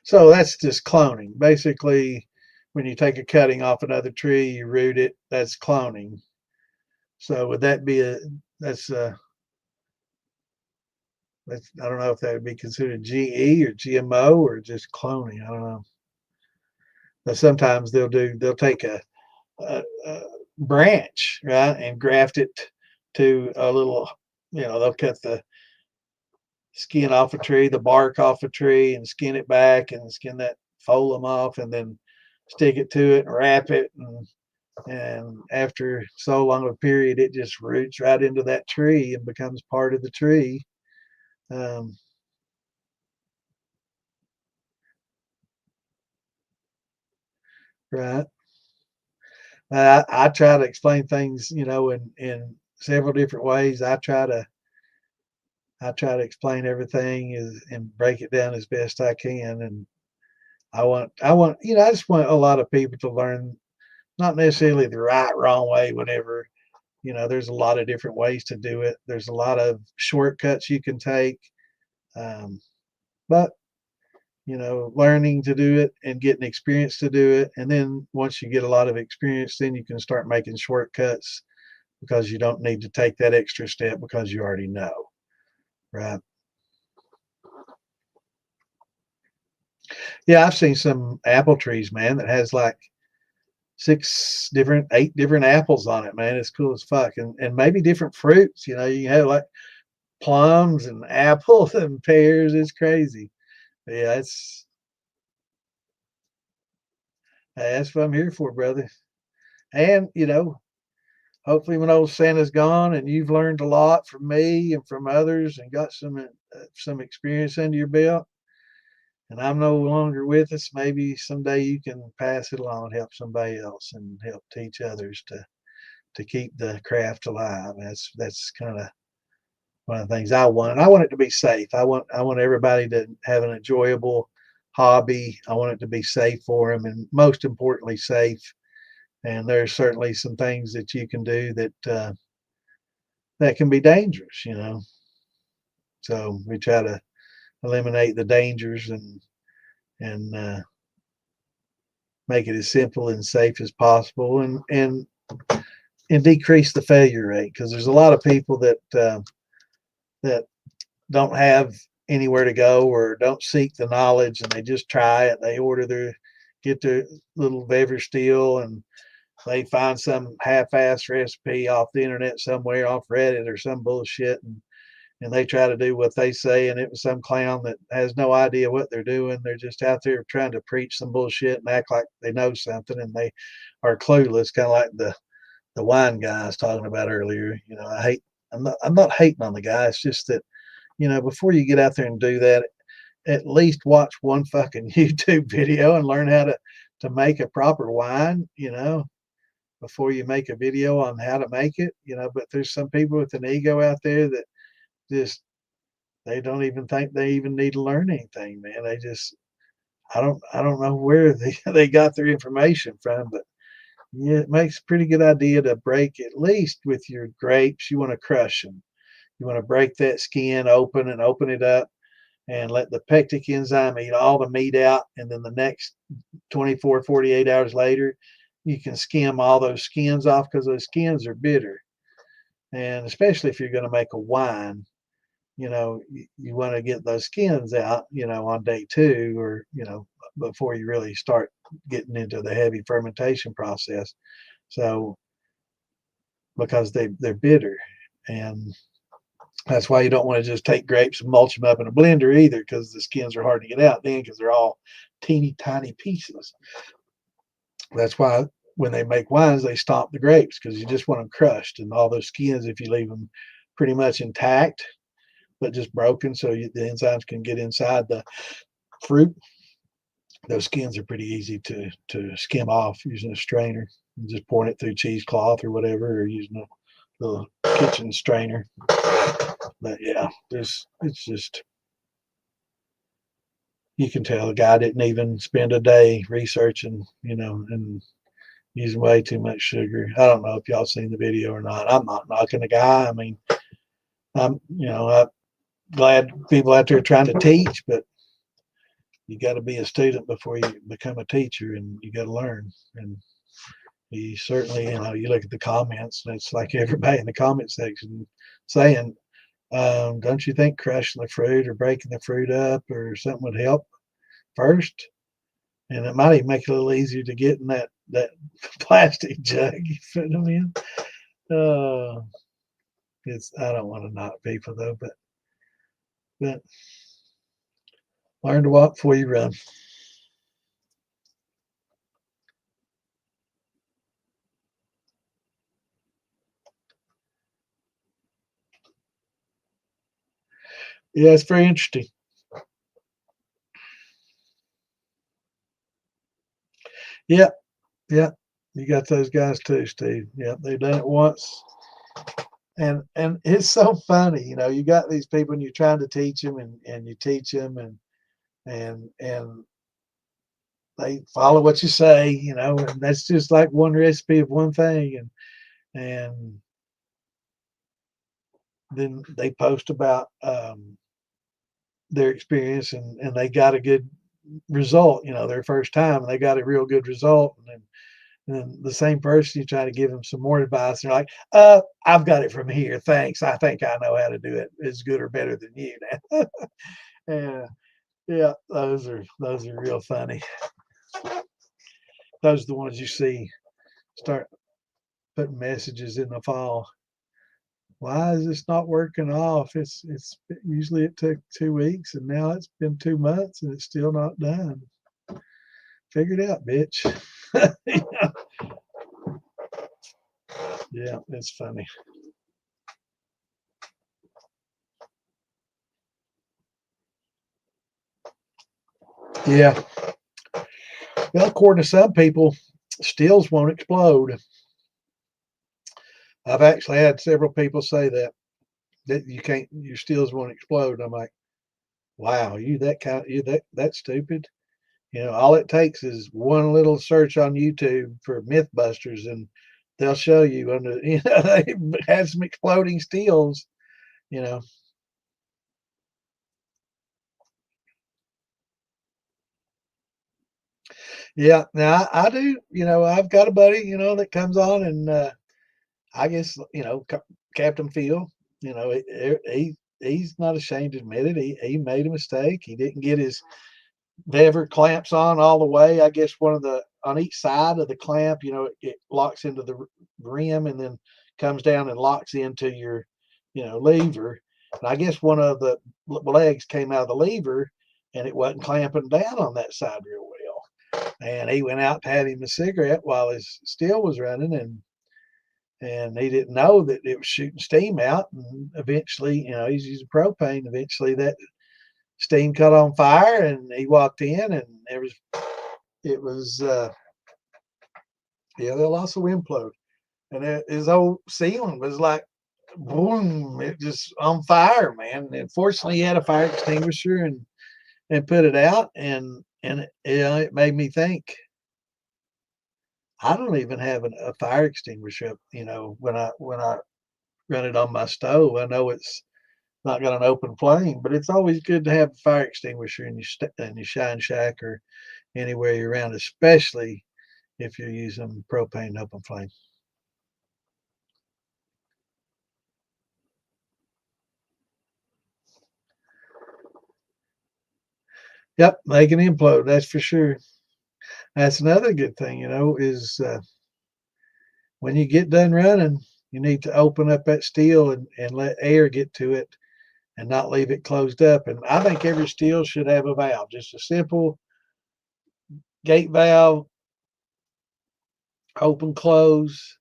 So that's just cloning. Basically, when you take a cutting off another tree, you root it. That's cloning. So would that be that's I don't know if that would be considered GE or GMO or just cloning. I don't know. But sometimes they'll take a branch, right, and graft it to a little, they'll cut the skin off a tree, the bark off a tree, and skin it back, and skin that phloem off, and then stick it to it and wrap it, and after so long a period, it just roots right into that tree and becomes part of the tree. Um, right. I try to explain things, in several different ways. I try to explain everything and break it down as best I can. And I just want a lot of people to learn, not necessarily the right, wrong way, whatever. There's a lot of different ways to do it. There's a lot of shortcuts you can take. Um, but, learning to do it and getting experience to do it. And then once you get a lot of experience, then you can start making shortcuts because you don't need to take that extra step because you already know. Right. Yeah, I've seen some apple trees, man, that has like 8 different apples on it, man. It's cool as fuck. And maybe different fruits. You have like plums and apples and pears. It's crazy. Yeah, that's what I'm here for, brother. And hopefully when old Santa's gone and you've learned a lot from me and from others and got some experience under your belt, and I'm no longer with us, maybe someday you can pass it along and help somebody else and help teach others to keep the craft alive. That's kind of one of the things I want. And I want it to be safe. I want everybody to have an enjoyable hobby. I want it to be safe for them, and most importantly, safe. And there's certainly some things that you can do that can be dangerous. So we try to eliminate the dangers and make it as simple and safe as possible, and decrease the failure rate, because there's a lot of people that don't have anywhere to go or don't seek the knowledge, and they just try it. They get their little beverage steel, and they find some half-ass recipe off the internet somewhere, off Reddit or some bullshit, and they try to do what they say, and it was some clown that has no idea what they're doing. They're just out there trying to preach some bullshit and act like they know something, and they are clueless, kind of like the wine guy I was talking about earlier. I'm not hating on the guy. It's just that, before you get out there and do that, at least watch one fucking YouTube video and learn how to make a proper wine, before you make a video on how to make it. But there's some people with an ego out there that just, they don't even think they even need to learn anything, man. I don't know where they got their information from, but yeah, it makes a pretty good idea to break, at least with your grapes. You want to crush them. You want to break that skin open and open it up and let the pectic enzyme eat all the meat out. And then the next 24, 48 hours later, you can skim all those skins off, because those skins are bitter. And especially if you're going to make a wine, you want to get those skins out, on day 2, or, before you really start getting into the heavy fermentation process. So, because they're bitter. And that's why you don't want to just take grapes and mulch them up in a blender either, because the skins are hard to get out then, because they're all teeny tiny pieces. That's why when they make wines, they stomp the grapes, because you just want them crushed. And all those skins, if you leave them pretty much intact, but just broken, so the enzymes can get inside the fruit, those skins are pretty easy to skim off using a strainer. And just pouring it through cheesecloth or whatever, or using a little kitchen strainer. But yeah, it's just, you can tell the guy didn't even spend a day researching, and using way too much sugar. I don't know if y'all seen the video or not. I'm not knocking the guy. I mean, I'm glad people out there trying to teach, but you got to be a student before you become a teacher, and you got to learn. And he certainly, you look at the comments, and it's like everybody in the comment section saying, don't you think crushing the fruit or breaking the fruit up or something would help first? And it might even make it a little easier to get in that plastic jug you put them in. I don't want to knock people though, but But learn to walk before you run. Yeah, it's very interesting. Yeah, yeah. You got those guys too, Steve. Yeah, they've done it once. And it's so funny, you got these people and you're trying to teach them and you teach them and they follow what you say, and that's just like one recipe of one thing and then they post about their experience and they got a good result, their first time and they got a real good result and then the same person you try to give them some more advice, they're like, I've got it from here. Thanks. I think I know how to do it as good or better than you now. Yeah, yeah, those are real funny. Those are the ones you see start putting messages in the file. Why is this not working off? It's usually it took 2 weeks and now it's been 2 months and it's still not done. Figure it out, bitch. Yeah, it's funny. Yeah. Well, according to some people, stills won't explode. I've actually had several people say that you can't, your stills won't explode. I'm like, wow, you that stupid. All it takes is one little search on YouTube for Mythbusters, and they'll show you under they had some exploding steels. You know, yeah. Now I do. I've got a buddy. That comes on, and I guess Captain Phil. He's not ashamed to admit it. He made a mistake. He didn't get his lever clamps on all the way. I guess one of the on each side of the clamp, it locks into the rim and then comes down and locks into your, lever. And I guess one of the legs came out of the lever and it wasn't clamping down on that side real well. And he went out to have him a cigarette while his steel was running and he didn't know that it was shooting steam out. And eventually, he's using propane. Eventually, that steam caught on fire and he walked in and it was yeah, they lost a implode and his old ceiling was like boom, it just on fire, man. And fortunately he had a fire extinguisher and put it out and it made me think I don't even have a fire extinguisher, when I run it on my stove. I know it's not got an open flame, but it's always good to have a fire extinguisher in your shine shack or anywhere you're around, especially if you're using propane open flame. Yep, they can implode. That's for sure. That's another good thing, is when you get done running, you need to open up that steel and let air get to it and not leave it closed up. And I think every steel should have a valve, just a simple gate valve, open, close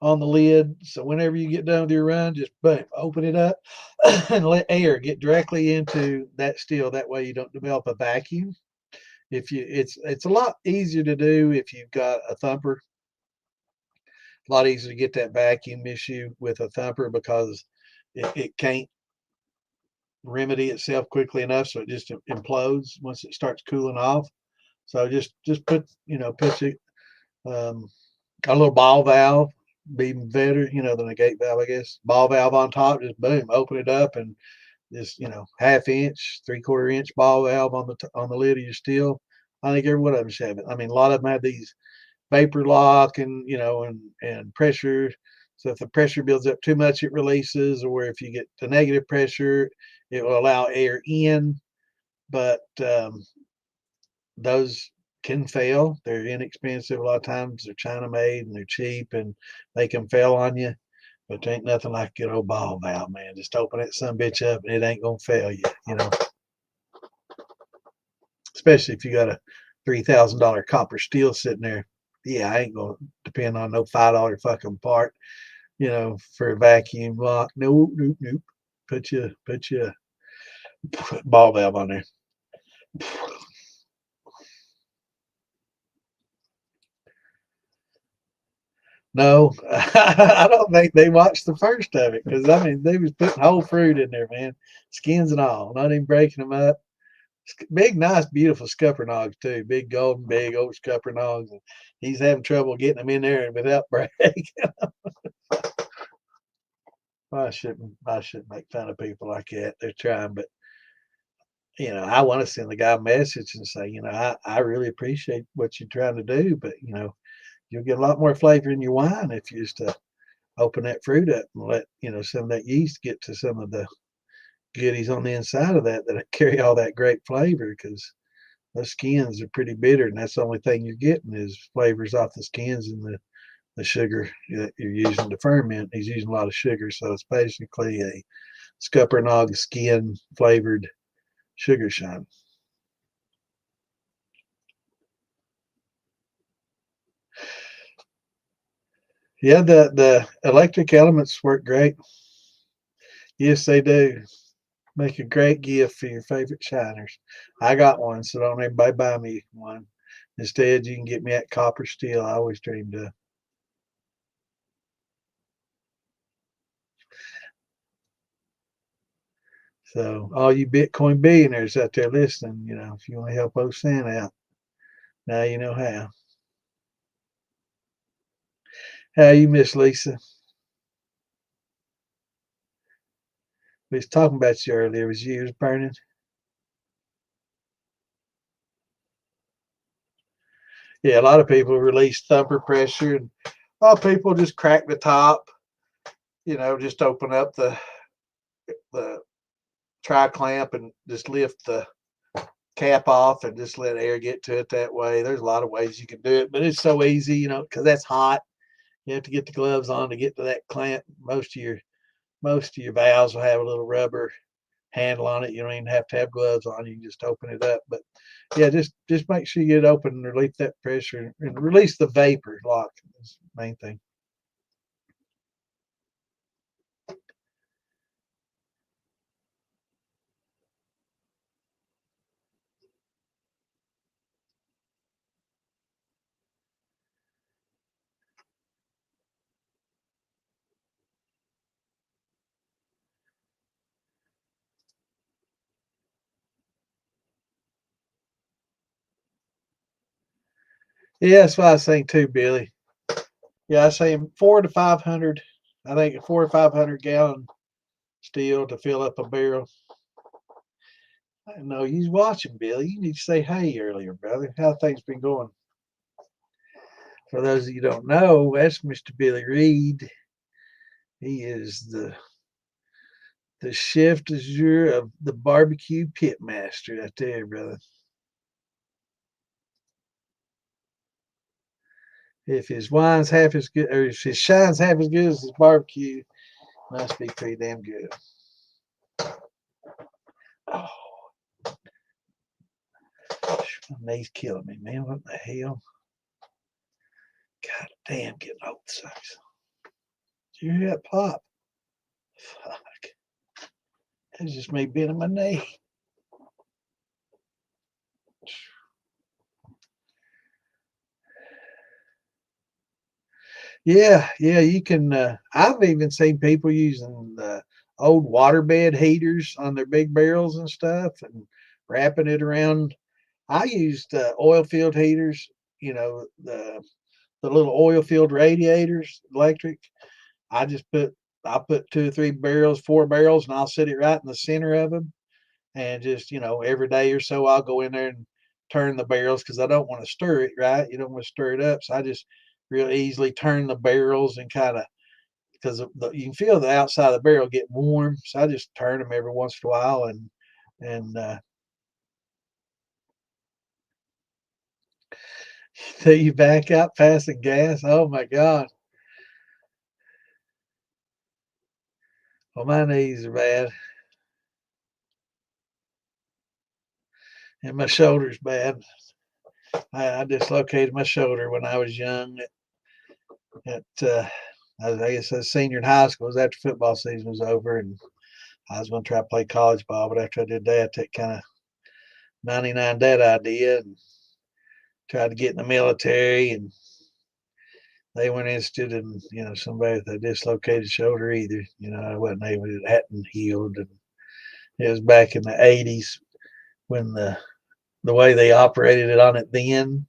on the lid. So whenever you get done with your run, just boom, open it up and let air get directly into that steel. That way you don't develop a vacuum. If you it's a lot easier to do if you've got a thumper. A lot easier to get that vacuum issue with a thumper because it can't remedy itself quickly enough, so it just implodes once it starts cooling off. So just put your a little ball valve, be even better, than a gate valve, I guess. Ball valve on top, just boom, open it up and just half inch, 3/4 inch ball valve on the lid of your steel. I think every one of them should have it. I mean, a lot of them have these vapor lock and and pressure. So if the pressure builds up too much, it releases, or if you get the negative pressure, it will allow air in. But those can fail. They're inexpensive. A lot of times they're China made and they're cheap and they can fail on you. But there ain't nothing like a good old ball valve, man. Just open that son bitch up and it ain't gonna fail you, you know. Especially if you got a $3,000 copper steel sitting there. Yeah, I ain't gonna depend on no $5 fucking part, you know, for a vacuum lock. Nope, nope, nope. Put your ball valve on there. No, I don't think they watched the first of it because I mean they was putting whole fruit in there, man, skins and all, not even breaking them up. Big, nice, beautiful scuppernongs too. Big golden, big old scuppernongs. And he's having trouble getting them in there without breaking. I shouldn't make fun of people like that. They're trying, but I want to send the guy a message and say, I really appreciate what you're trying to do, but you'll get a lot more flavor in your wine if you just open that fruit up and let some of that yeast get to some of the goodies on the inside of that carry all that great flavor because those skins are pretty bitter, and that's the only thing you're getting is flavors off the skins and the sugar that you're using to ferment. He's using a lot of sugar, so it's basically a Scuppernong skin flavored sugar shine. Yeah, the electric elements work great. Yes, they do. Make a great gift for your favorite shiners. I got one, so don't everybody buy me one. Instead, you can get me that copper steel I always dreamed of. So, all you Bitcoin billionaires out there listening, if you want to help old Sam out, now you know how. How you, Miss Lisa? We was talking about you earlier. Was yours burning? Yeah, a lot of people release thumper pressure, and a lot of people just crack the top. Just open up the tri clamp and just lift the cap off and just let air get to it that way. There's a lot of ways you can do it, but it's so easy, because that's hot. You have to get the gloves on to get to that clamp. Most of your valves will have a little rubber handle on it. You don't even have to have gloves on. You can just open it up. But yeah, just make sure you get it open and relieve that pressure and release the vapor lock is the main thing. Yeah, that's what I was saying too, Billy. Yeah, I say 400 to 500. I think a 400 or 500 gallon still to fill up a barrel. I know you's watching, Billy. You need to say hey earlier, brother. How things been going? For those of you who don't know, that's Mr. Billy Reed. He is the chef de jour of the barbecue pit master out there, brother. If his wine's half as good, or if his shine's half as good as his barbecue, must be pretty damn good. Oh, my knee's killing me, man. What the hell? God damn, getting old sucks. Did you hear that pop? Fuck. That's just me bending my knee. Yeah, you can. I've even seen people using the old waterbed heaters on their big barrels and stuff and wrapping it around. I used oil field heaters, the little oil field radiators, electric. I just I put 2 or 3 barrels, 4 barrels, and I'll sit it right in the center of them. And just, every day or so, I'll go in there and turn the barrels because I don't want to stir it, right? You don't want to stir it up. So I just real easily turn the barrels and kind of, because you can feel the outside of the barrel get warm. So I just turn them every once in a while and till you back out passing gas. Oh my God. Well, my knees are bad, and my shoulder's bad. I dislocated my shoulder when I was young. I guess I was senior in high school. It was after football season was over, and I was going to try to play college ball. But after I did that, that kind of 99 that idea and tried to get in the military, and they weren't interested in somebody with a dislocated shoulder either. I wasn't able. It hadn't healed, and it was back in the '80s when the way they operated it on it then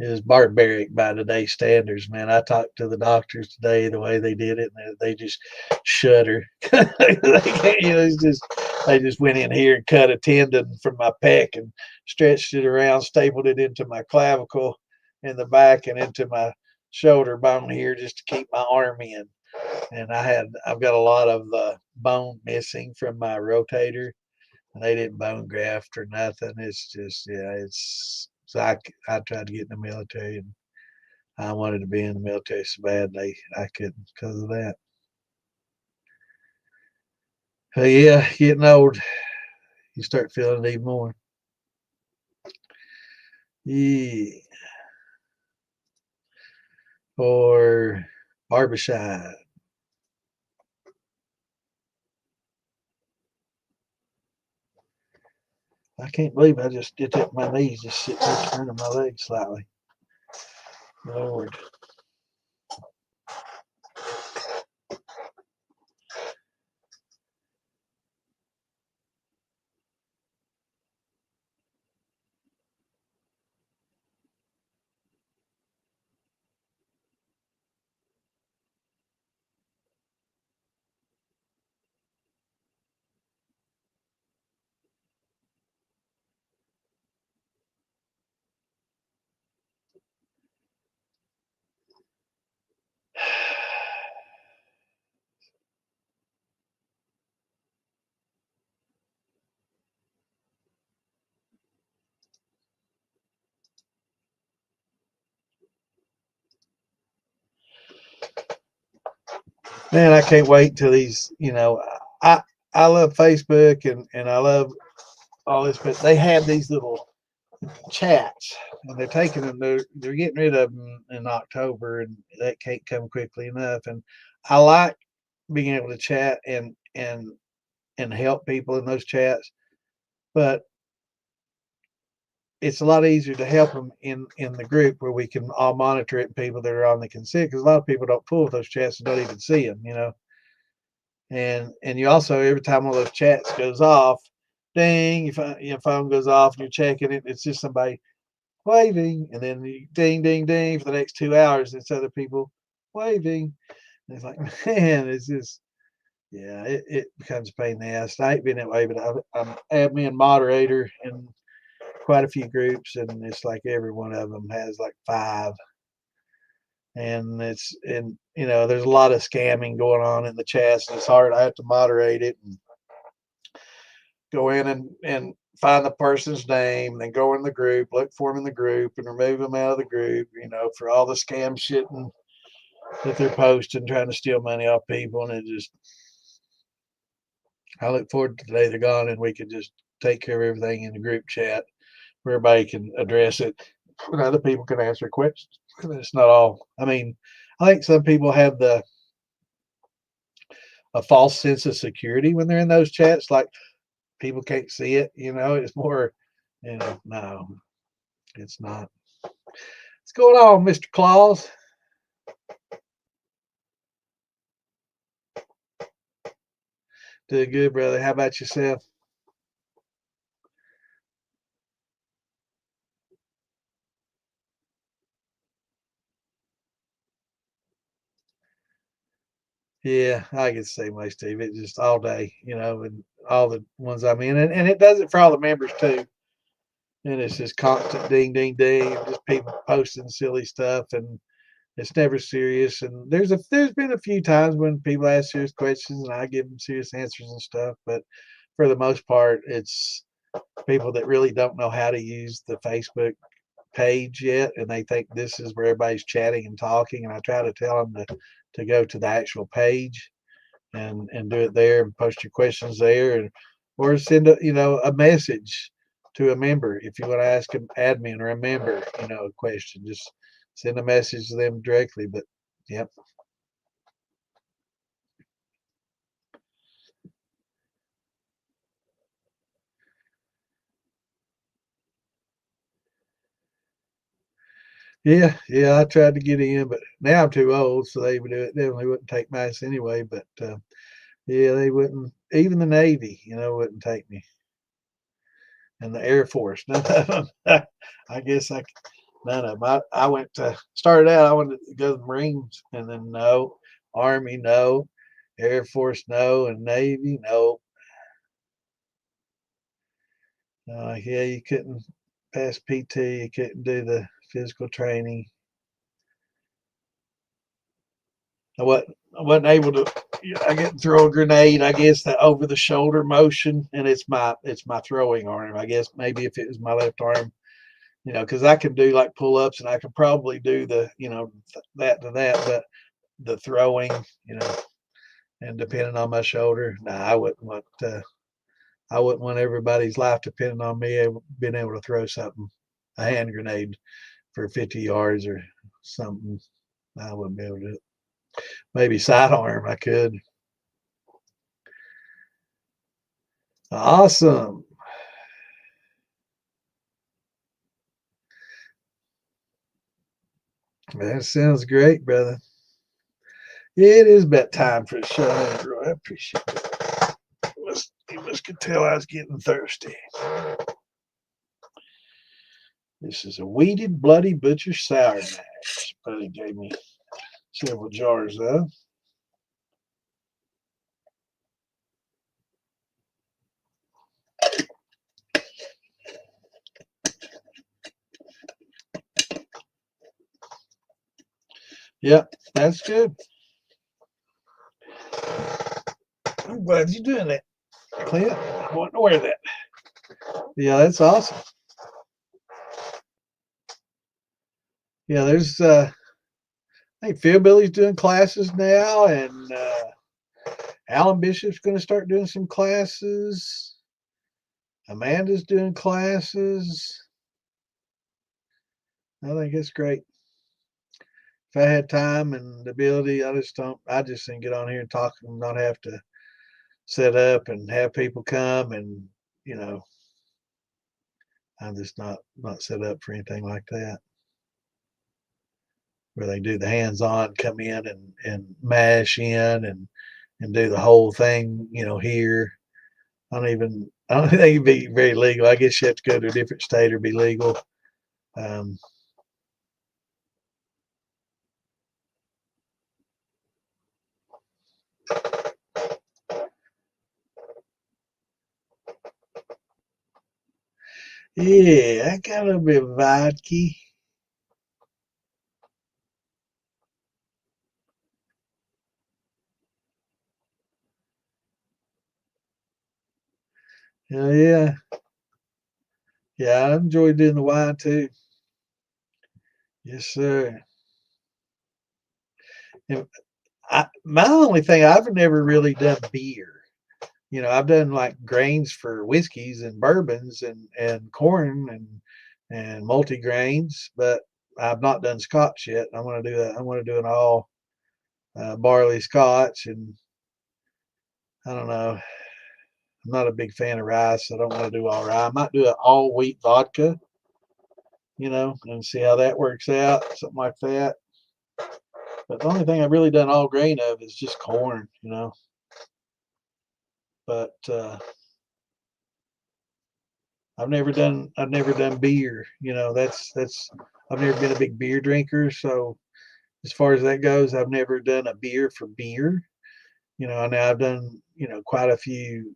is barbaric by today's standards, man. I talked to the doctors today, the way they did it, and they just shudder. They can't, they just went in here and cut a tendon from my pec and stretched it around, stapled it into my clavicle in the back and into my shoulder bone here just to keep my arm in. And I've got a lot of bone missing from my rotator, and they didn't bone graft or nothing. It's just, yeah, it's so I tried to get in the military, and I wanted to be in the military so bad I couldn't because of that. But yeah, getting old, you start feeling it even more. Yeah. Or barbershop. I can't believe I just did that. My knees just sitting there turning my legs slightly. Lord. Man, I can't wait till these, I I love Facebook and I love all this, but they have these little chats, and they're taking them. They're getting rid of them in October, and that can't come quickly enough. And I like being able to chat and help people in those chats, but it's a lot easier to help them in the group where we can all monitor it and people that are on the consent, because a lot of people don't pull those chats and don't even see them. And you also, every time one of those chats goes off, ding, your phone goes off and you're checking it, it's just somebody waving, and then ding, ding, ding for the next 2 hours. It's other people waving. And it's like, man, it's just, yeah, it becomes a pain in the ass. I ain't been that way, but I'm admin moderator in quite a few groups, and it's like every one of them has like five. And there's a lot of scamming going on in the chats, and it's hard. I have to moderate it and go in and find the person's name, then go in the group, look for them in the group, and remove them out of the group, for all the scam shit that they're posting, trying to steal money off people. And I look forward to the day they're gone and we can just take care of everything in the group chat where everybody can address it and other people can answer questions. It's not all, I mean, I think some people have a false sense of security when they're in those chats. Like, people can't see it, it's more, no, it's not. What's going on, Mr. Claus? Doing good, brother. How about yourself? Yeah, I can say my Steve. It just all day, and all the ones I'm in, and it does it for all the members too. And it's just constant ding, ding, ding, and just people posting silly stuff, and it's never serious. And there's been a few times when people ask serious questions, and I give them serious answers and stuff. But for the most part, it's people that really don't know how to use the Facebook page yet, and they think this is where everybody's chatting and talking. And I try to tell them to go to the actual page and do it there and post your questions there, and or send a message to a member if you want to ask an admin or a member a question. Just send a message to them directly. But yep. Yeah, I tried to get in, but now I'm too old, so they would definitely wouldn't take mass anyway. But yeah, they wouldn't. Even the Navy, wouldn't take me, and the Air Force, none of them. I guess none of them. I went to started out. I wanted to go to the Marines, and then no, Army, no, Air Force, no, and Navy, no. Yeah, you couldn't pass PT. You couldn't do the physical training. I wasn't able to. I get to throw a grenade. I guess the over the shoulder motion, and it's my throwing arm. I guess maybe if it was my left arm, because I can do like pull ups, and I can probably do the that to that, but the throwing, and depending on my shoulder, nah, I wouldn't want. I wouldn't want everybody's life depending on me being able to throw something, a hand grenade for 50 yards or something. I wouldn't be able to do it. Maybe sidearm I could. Awesome. That sounds great, brother. Yeah, it is about time for a show, Roy. I appreciate it. You must could tell I was getting thirsty. This is a weeded bloody butcher sour mash. Buddy gave me several jars of. Yep, that's good. I'm glad you're doing that, Clint. I want to wear that. Yeah, that's awesome. Yeah, there's I think Phil Billy's doing classes now, and Alan Bishop's going to start doing some classes. Amanda's doing classes. I think it's great. If I had time and the ability, I just think get on here and talk and not have to set up and have people come, and you know, I'm just not set up for anything like that. Where they do the hands-on, come in and mash in and do the whole thing, here. I don't think it'd be very legal. I guess you have to go to a different state or be legal. Um, yeah, I got a little bit of vodka. Yeah, yeah, I enjoy doing the wine too. Yes, sir. And my only thing, I've never really done beer. I've done like grains for whiskeys and bourbons and corn and multi grains, but I've not done Scotch yet. I want to do that. I want to do an all barley Scotch, and I don't know. I'm not a big fan of rye, so I don't want to do all rye. I might do an all wheat vodka, and see how that works out, something like that. But the only thing I've really done all grain of is just corn. But I've never done beer. That's I've never been a big beer drinker. So as far as that goes, I've never done a beer for beer. Now I've done quite a few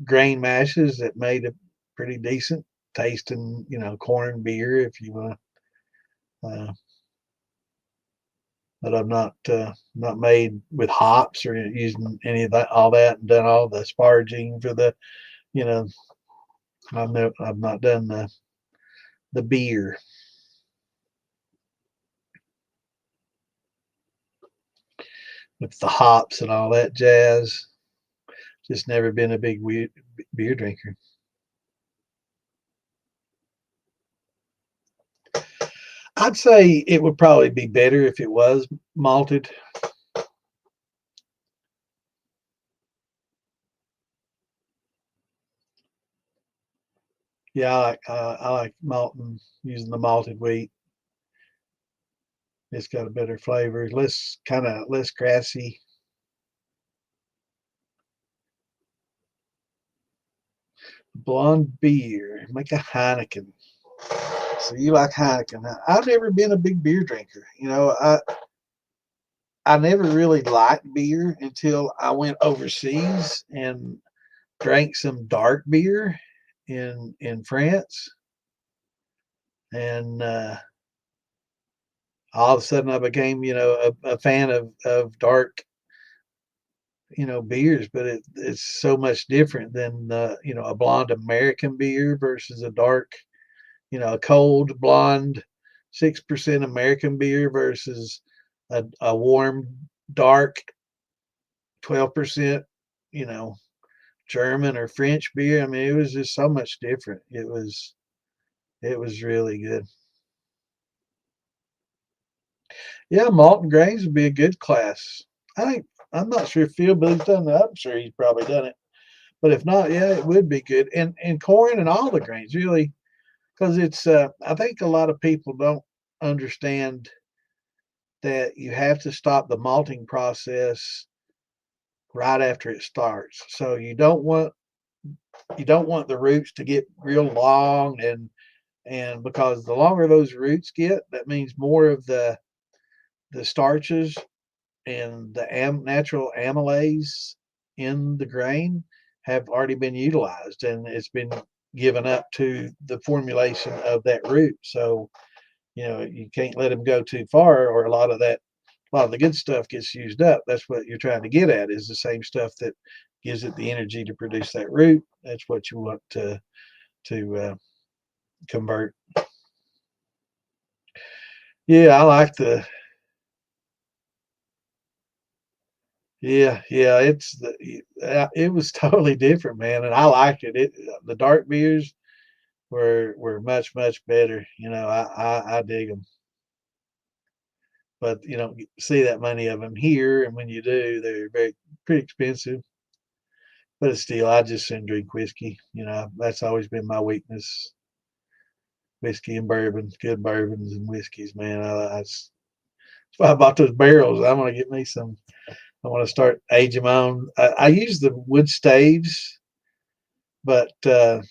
grain mashes that made a pretty decent tasting corn beer if you want. But I've not made with hops or using any of that all that and done all the sparging for the you know I've not done the beer. with the hops and all that jazz. Just never been a big beer drinker. I'd say it would probably be better if it was malted. Yeah, I like malting, using the malted wheat. It's got a better flavor, less grassy. Blonde beer, make a Heineken. So you like Heineken? I've never been a big beer drinker. I never really liked beer until I went overseas and drank some dark beer in France, and all of a sudden I became a fan of dark beers. But it's so much different than a blonde American beer versus a dark, a cold blonde 6% American beer versus a warm dark 12%, you know, German or French beer. I mean, it was just so much different. It was really good. Yeah, malt and grains would be a good class. I'm not sure if Phil Billy's done that. I'm sure he's probably done it. But if not, yeah, it would be good. And corn and all the grains, really, because it's I think a lot of people don't understand that you have to stop the malting process right after it starts. So you don't want the roots to get real long, and because the longer those roots get, that means more of the starches and the natural amylase in the grain have already been utilized, and it's been given up to the formulation of that root. So you can't let them go too far, or a lot of the good stuff gets used up. That's what you're trying to get at, is the same stuff that gives it the energy to produce that root. That's what you want to convert. Yeah, I like the yeah. It was totally different, man, and I liked it. The dark beers were much better. I dig them, but you don't see that many of them here, and when you do, they're pretty expensive. But still, I just soon drink whiskey. That's always been my weakness. Whiskey and bourbon, good bourbons and whiskeys, man. That's why I bought those barrels. I want to get me some. I want to start aging my own. I use the wood staves, but hey,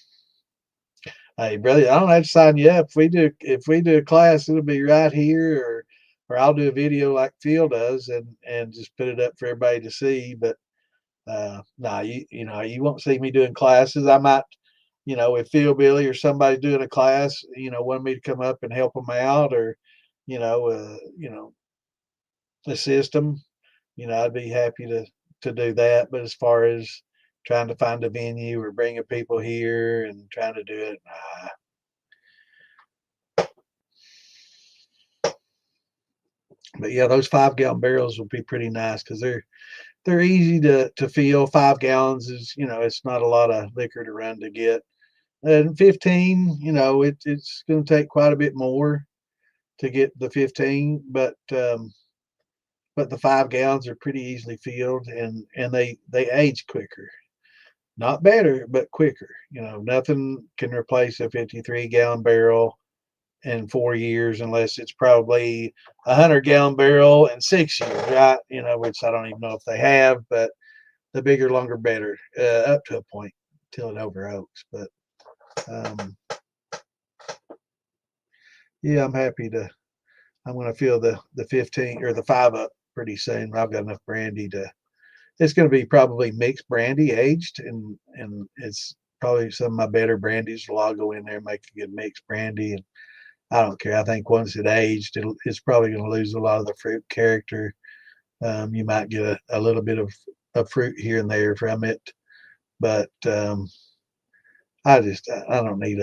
brother, I don't have to sign you up. If we do a class, it'll be right here, or I'll do a video like Phil does, and just put it up for everybody to see. But no, you won't see me doing classes. I might, if Phil Billy or somebody doing a class, want me to come up and help them out, or you know, uh, you know, assist them. I'd be happy to do that. But as far as trying to find a venue or bringing people here and trying to do it, but yeah, those 5 gallon barrels will be pretty nice because they're easy to fill. 5 gallons is, it's not a lot of liquor to run to get. And 15, it's going to take quite a bit more to get the 15, but the 5 gallons are pretty easily filled, and they age quicker. Not better, but quicker. Nothing can replace a 53-gallon barrel in 4 years, unless it's probably 100-gallon barrel in 6 years, right? Which I don't even know if they have, but the bigger, longer, better, up to a point till it over oaks. But um, yeah, I'm going to fill the 15 or the 5 up pretty soon. I've got enough brandy to. It's going to be probably mixed brandy aged, and it's probably some of my better brandies will all go in there and make a good mixed brandy. And I don't care. I think once it aged, it's probably going to lose a lot of the fruit character. You might get a little bit of fruit here and there from it, but I don't need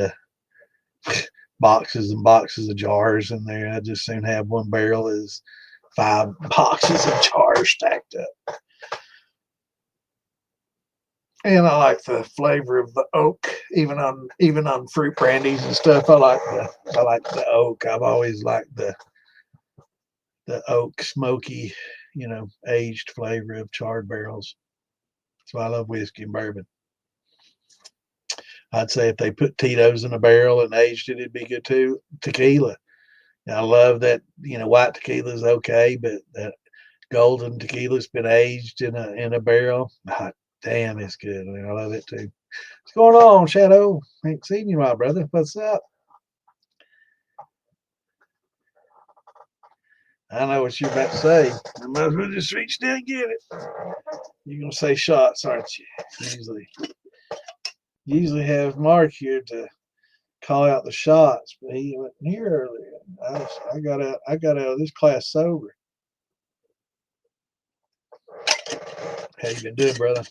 boxes and boxes of jars in there. I just soon have one barrel is 5 boxes of char stacked up. And I like the flavor of the oak, even on fruit brandies and stuff. I like the oak. I've always liked the oak smoky, aged flavor of charred barrels. So I love whiskey and bourbon. I'd say if they put Tito's in a barrel and aged it, it'd be good too. Tequila. I love that. White tequila is okay, but that golden tequila's been aged in a barrel. Damn, it's good. I love it too. What's going on, Shadow? Ain't seen you, my brother. What's up? I know what you're about to say. I might as well just reach down and get it. You're gonna say shots, aren't you? Usually have Mark here to call out the shots, but he wasn't here earlier. I got out of this class sober. How you been doing, brother?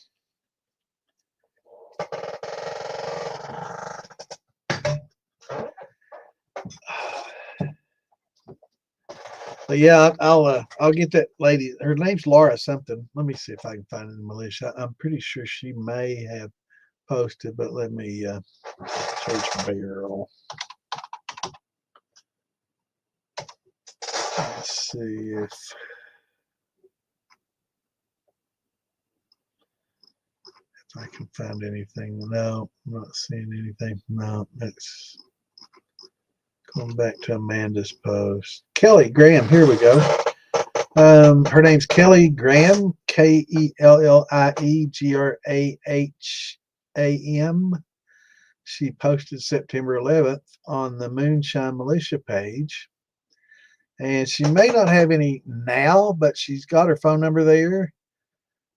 But yeah, I'll get that lady. Her name's Laura something. Let me see if I can find it in the list. I'm pretty sure she may have posted, but let me search barrel. Let's see if I can find anything. No, I'm not seeing anything. No, it's going back to Amanda's post. Kelly Graham, here we go. Her name's Kelly Graham, KELLIEGRAHAM. She posted September 11th on the Moonshine Militia page. And she may not have any now, but she's got her phone number there.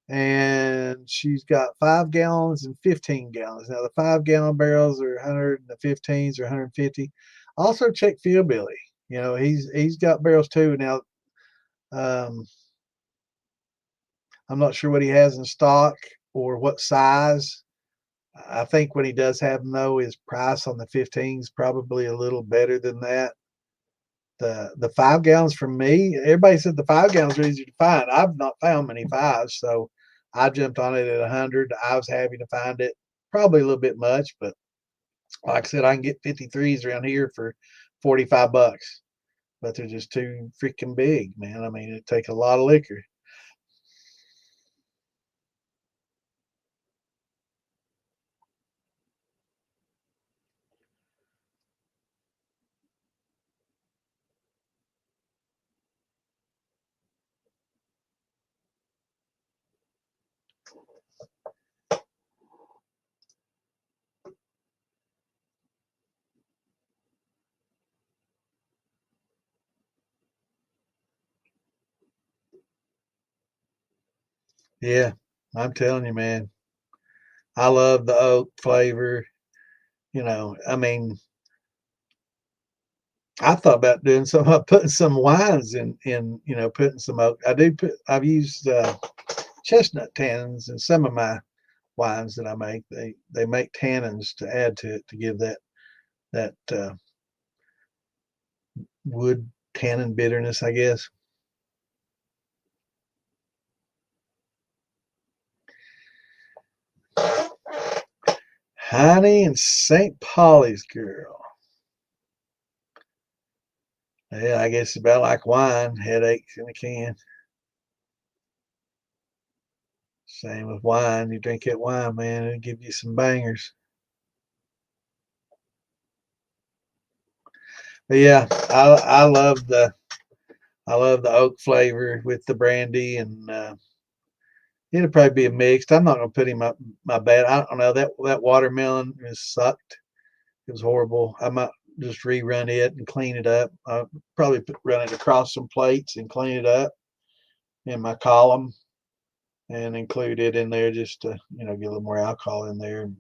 And she's got 5 gallons and 15 gallons. Now, the 5-gallon barrels are 100, and the 15s are 150. Also, check Phil Billy. He's got barrels too. Now, I'm not sure what he has in stock or what size. I think when he does have them, though, his price on the 15s probably a little better than that. The 5 gallons for me, everybody said the 5 gallons are easy to find. I've not found many 5s, so I jumped on it at 100. I was happy to find it. Probably a little bit much, but like I said, I can get 53s around here for $45. But they're just too freaking big, man. I mean, it takes a lot of liquor. Yeah, I'm telling you, man. I love the oak flavor. I mean, I thought about doing some, putting some wines in, putting some oak. I've used chestnut tannins in some of my wines that I make. They make tannins to add to it to give that wood tannin bitterness, I guess. Honey and St. Pauli's girl. Yeah, I guess it's about like wine, headaches in a can. Same with wine. You drink that wine, man, it'll give you some bangers. But yeah, I love the oak flavor with the brandy, and it'll probably be a mixed. I'm not gonna put in my bad. I don't know, that watermelon is sucked. It was horrible. I might just rerun it and clean it up. I'll probably run it across some plates and clean it up in my column and include it in there just to get a little more alcohol in there.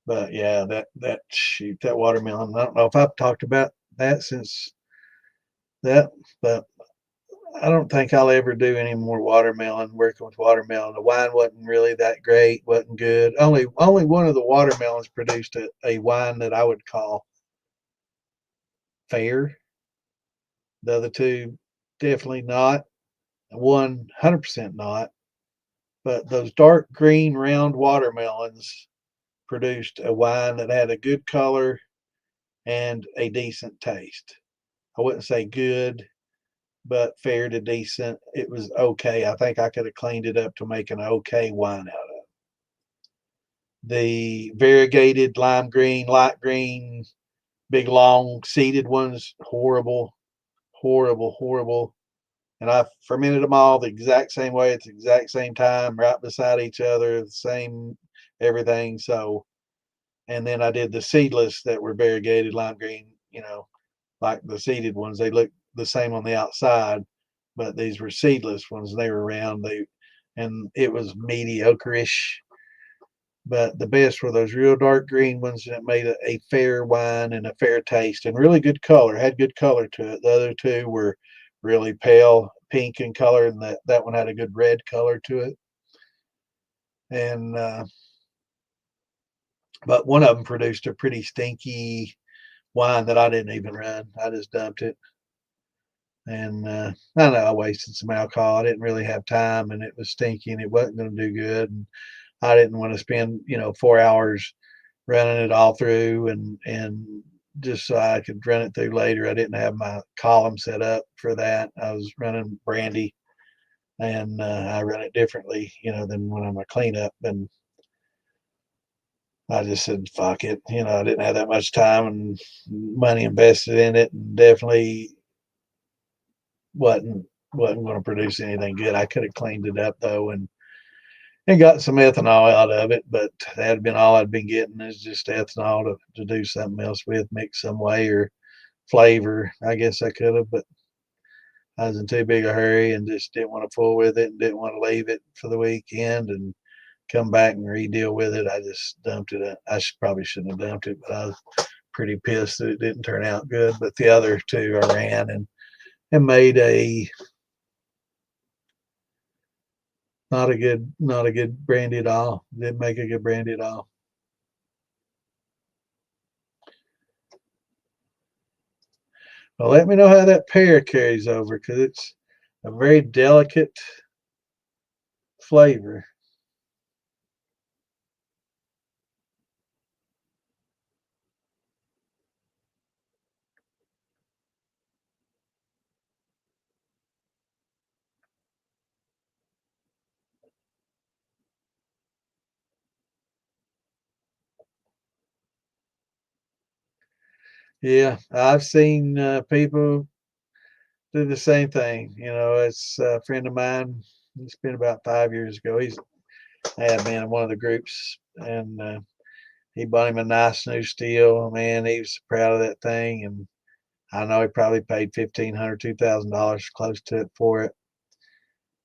But yeah, that watermelon. I don't know if I've talked about that since that, but I don't think I'll ever do any more watermelon. Working with watermelon, the wine wasn't really that great, wasn't good. Only one of the watermelons produced a wine that I would call fair. The other two definitely not. 100% not. But those dark green round watermelons produced a wine that had a good color and a decent taste. I wouldn't say good, but fair to decent. It was okay. I think I could have cleaned it up to make an okay wine out of it. The variegated lime green, light green, big long seeded ones, horrible, horrible, horrible. And I fermented them all the exact same way at the exact same time, right beside each other, the same everything. So, and then I did the seedless that were variegated lime green, like the seeded ones. They look the same on the outside, but these were seedless ones. They were round. And it was mediocre-ish. But the best were those real dark green ones that made a fair wine and a fair taste and really good color. Had good color to it. The other two were really pale pink in color, and that one had a good red color to it. And but one of them produced a pretty stinky wine that I didn't even run. I just dumped it. And I know I wasted some alcohol. I didn't really have time, and it was stinky, and it wasn't going to do good. And I didn't want to spend 4 hours running it all through, and just so I could run it through later. I didn't have my column set up for that. I was running brandy, and I run it differently, than when I'm a cleanup. And I just said, fuck it. I didn't have that much time and money invested in it, and definitely wasn't wasn't going to produce anything good. I could have cleaned it up though, and got some ethanol out of it, but that had been all I'd been getting is just ethanol to do something else with, mix some way or flavor. I guess I could have, but I was in too big a hurry and just didn't want to fool with it and didn't want to leave it for the weekend and come back and re-deal with it. I just dumped it. Probably shouldn't have dumped it, but I was pretty pissed that it didn't turn out good. But the other two I ran and made a not a good brandy at all. Didn't make a good brandy at all. Well, let me know how that pear carries over because it's a very delicate flavor. Yeah, I've seen people do the same thing. It's a friend of mine. It's been about 5 years ago. He's had been in one of the groups, and he bought him a nice new steel. Man, he was proud of that thing, and I know he probably paid $1,500, $2,000 close to it for it.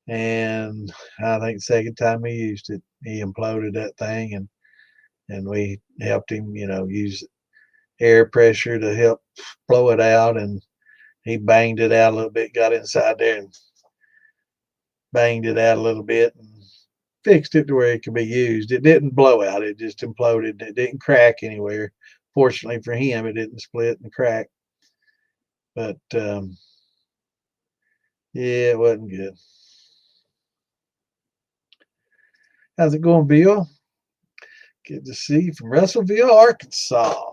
And I think the second time he used it, he imploded that thing, and we helped him, use air pressure to help blow it out, and he banged it out a little bit, got inside there and banged it out a little bit and fixed it to where it could be used. It didn't blow out, it just imploded. It didn't crack anywhere. Fortunately for him, it didn't split and crack. But yeah, it wasn't good. How's it going, Bill? Good to see you from Russellville, Arkansas.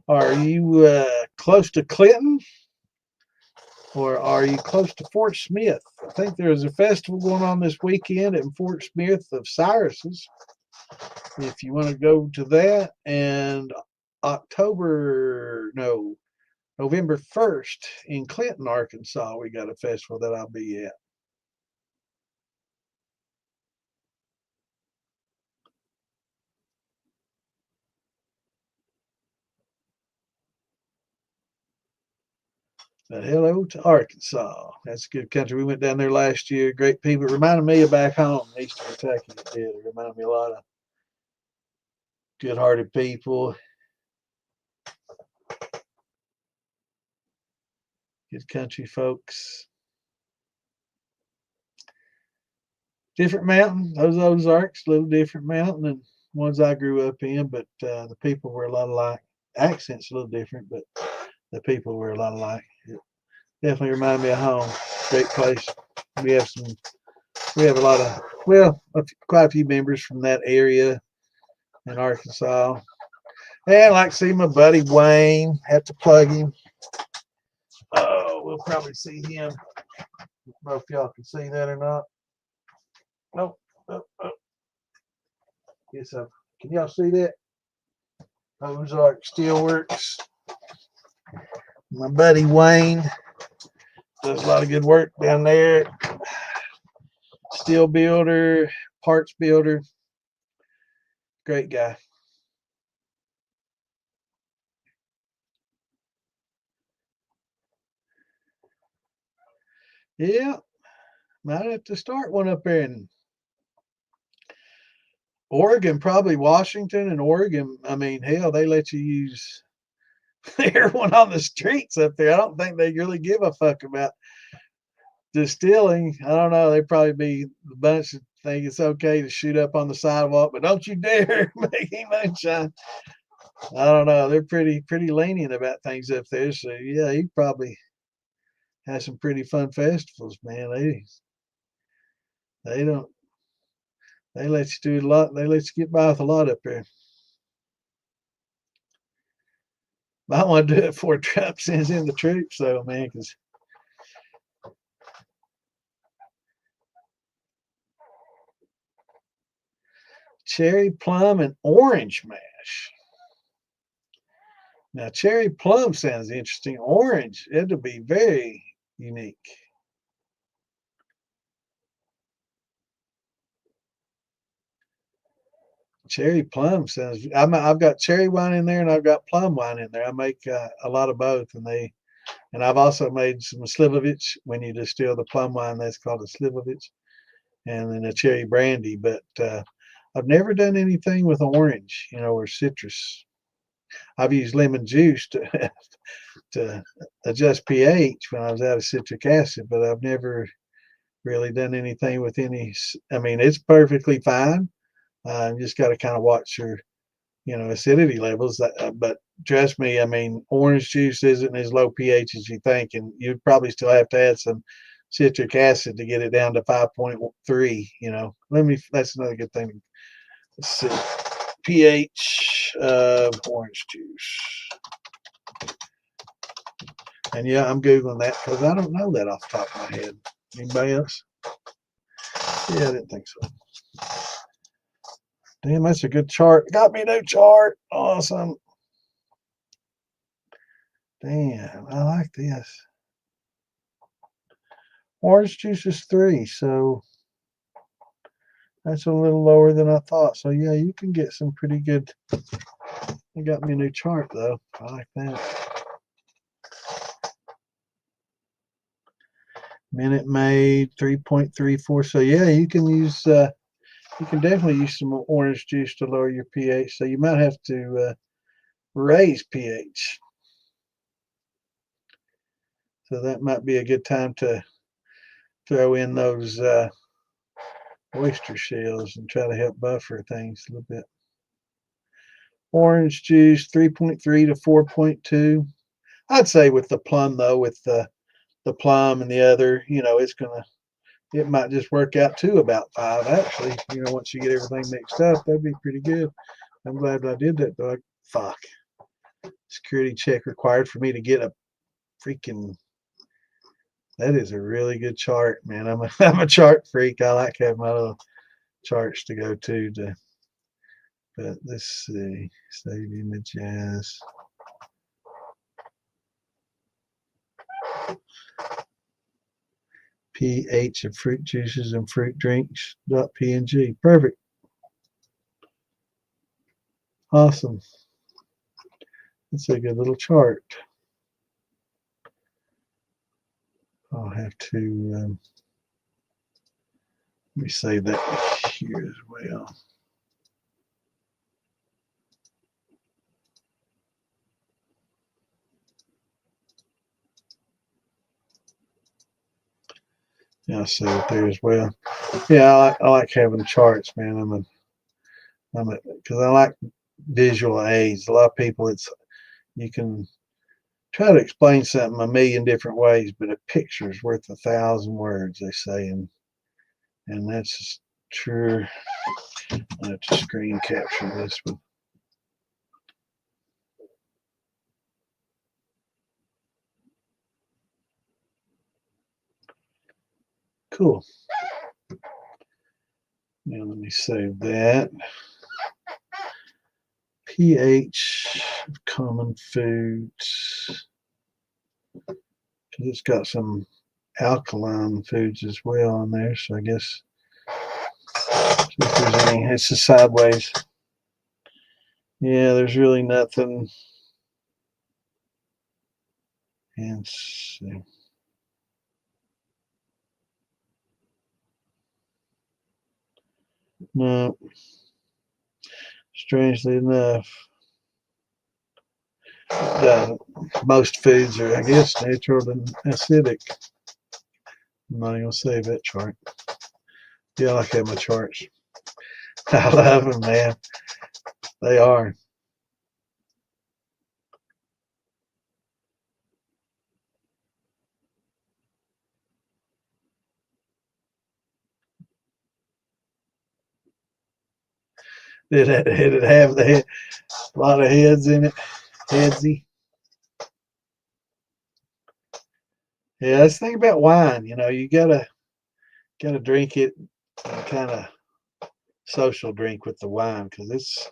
Are you close to Clinton? Or are you close to Fort Smith? I think there's a festival going on this weekend in Fort Smith of Cyrus's. If you want to go to that, and November 1st in Clinton, Arkansas, we got a festival that I'll be at. But hello to Arkansas. That's a good country. We went down there last year. Great people. It reminded me of back home, Eastern Kentucky. It did. It reminded me a lot of good-hearted people, good country folks. Different mountain. Those Ozarks, a little different mountain than ones I grew up in, but the people were a lot alike. Accents a little different, but the people were a lot alike. Definitely remind me of home. Great place. We have some. We have a lot of. Well, quite a few members from that area in Arkansas. And I like to see my buddy Wayne. Have to plug him. Oh, we'll probably see him. I don't know if y'all can see that or not. Oh, oh, oh. Yes, can y'all see that? Ozark Steelworks. My buddy Wayne does a lot of good work down there. Steel builder, parts builder. Great guy. Yeah, might have to start one up there in Oregon, probably Washington and Oregon. I mean, hell, they let you use everyone on the streets up there. I don't think they really give a fuck about distilling. I don't know. They probably be a bunch that think it's okay to shoot up on the sidewalk, but don't you dare make any moonshine. I don't know. They're pretty lenient about things up there. So yeah, you probably have some pretty fun festivals, man. They don't they let you do a lot. They let you get by with a lot up there. Might want to do it before Trump sends in the troops, though, man. Because cherry plum and orange mash. Now, cherry plum sounds interesting. Orange, it'll be very unique. Cherry plum sounds. I've got cherry wine in there and I've got plum wine in there. I make a lot of both, and I've also made some slivovich. When you distill the plum wine, that's called a slivovich, and then a cherry brandy. But I've never done anything with orange, or citrus. I've used lemon juice to to adjust pH when I was out of citric acid, but I've never really done anything with any. I mean, it's perfectly fine. You just got to kind of watch your, acidity levels. But trust me, I mean, orange juice isn't as low pH as you think, and you'd probably still have to add some citric acid to get it down to 5.3. That's another good thing. Let's see, pH of orange juice. And yeah, I'm Googling that because I don't know that off the top of my head. Anybody else? Yeah, I didn't think so. Damn, that's a good chart. Got me a new chart. Awesome. Damn, I like this. Orange juice is 3, so that's a little lower than I thought. So yeah, you can get some pretty good. They got me a new chart though. I like that. Minute Maid 3.34. So yeah, you can use. You can definitely use some orange juice to lower your pH. So you might have to raise pH. So that might be a good time to throw in those oyster shells and try to help buffer things a little bit. Orange juice 3.3 to 4.2. I'd say with the plum though, with the plum and the other, it might just work out to about 5 actually. Once you get everything mixed up, that'd be pretty good. I'm glad I did that though. Fuck. Security check required for me to get a freaking. That is a really good chart, man. I'm a chart freak. I like having my little charts to go to. But let's see. Save images. pH of fruit juices and fruit drinks. .png. Perfect. Awesome. That's a good little chart. I'll have to let me save that here as well. Yeah, I'll save it there as well. Yeah, I like having charts, man. Because I like visual aids. A lot of people, you can try to explain something a million different ways, but a picture's worth 1,000 words, they say, and that's true. I have to screen capture this one. Cool. Now let me save that. pH of common foods, because it's got some alkaline foods as well on there. So I guess if there's any, it's a sideways. Yeah, there's really nothing. And see. No, strangely enough, most foods are, I guess, natural and acidic. I'm not even gonna save that chart. Yeah, I like having my charts. I love them, man. They are. Did it have the head, a lot of heads in it? Headsy. Yeah, that's the thing about wine. You know, you gotta drink it kind of social drink with the wine because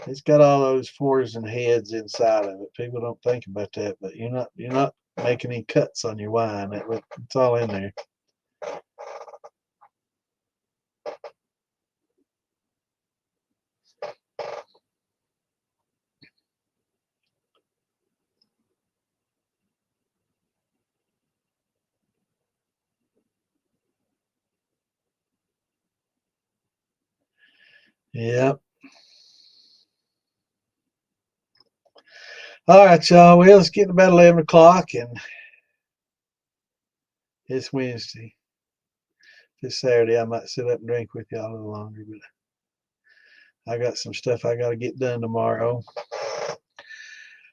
it's got all those fours and heads inside of it. People don't think about that, but you're not making any cuts on your wine. It's all in there. Yep. All right, y'all. Well, it's getting about 11 o'clock, and it's Wednesday. This Saturday, I might sit up and drink with y'all a little longer, but I got some stuff I got to get done tomorrow.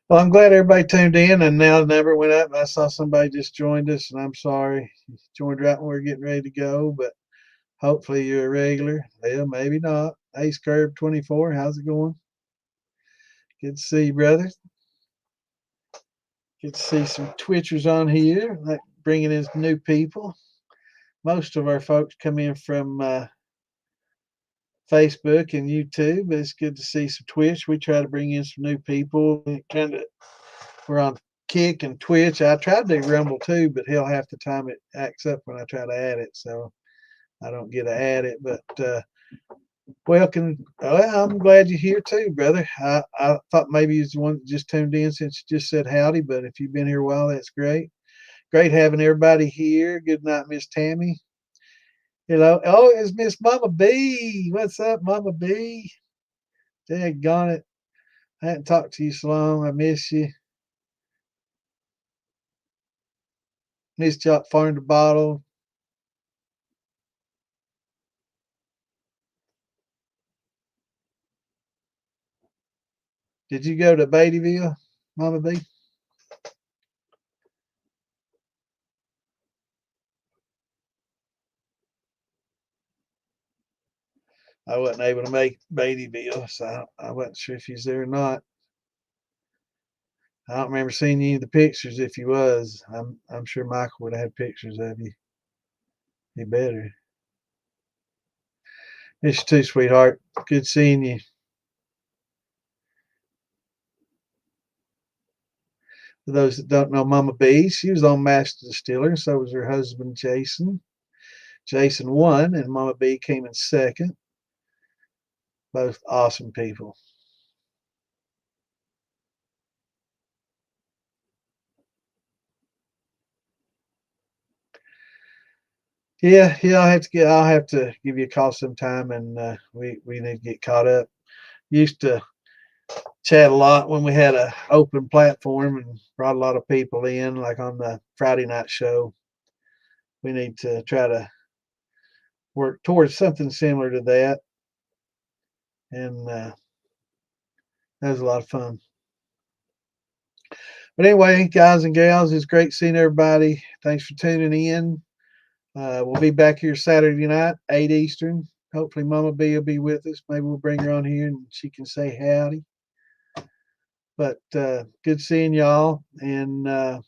Well, I'm glad everybody tuned in, and now the number went up. I saw somebody just joined us, and I'm sorry. You joined right when we are getting ready to go, but hopefully you're a regular. Well, maybe not. Ace Curve 24, how's it going? Good to see you, brother. Good to see some Twitchers on here, like bringing in some new people. Most of our folks come in from Facebook and YouTube, but it's good to see some Twitch. We try to bring in some new people. We're on Kick and Twitch. I tried to do Rumble too, but hell, half the time it acts up when I try to add it, so I don't get to add it. But welcome. Well, I'm glad you're here too, brother. I thought maybe you're the one that just tuned in since you just said howdy, but if you've been here a while, that's great. Great having everybody here. Good night, Miss Tammy. Hello. Oh, it's Miss Mama B. What's up, Mama B? Daggone it. I hadn't talked to you so long. I miss you. Missed you out farm the bottle. Did you go to Beattyville, Mama B? I wasn't able to make Beattyville, so I wasn't sure if he's there or not. I don't remember seeing any of the pictures. If he was, I'm sure Michael would have had pictures of you. He better. Miss you too, sweetheart. Good seeing you. For those that don't know Mama B, she was on Master Distiller, so was her husband Jason. Jason won, and Mama B came in second. Both awesome people. Yeah, I'll have to give you a call sometime, and we need to get caught up. Used to chat a lot when we had a open platform and brought a lot of people in, like on the Friday night show. We need to try to work towards something similar to that, and that was a lot of fun. But anyway, guys and gals, it's great seeing everybody. Thanks for tuning in. We'll be back here Saturday night, 8 Eastern. Hopefully, Mama B will be with us. Maybe we'll bring her on here and she can say howdy. But good seeing y'all. And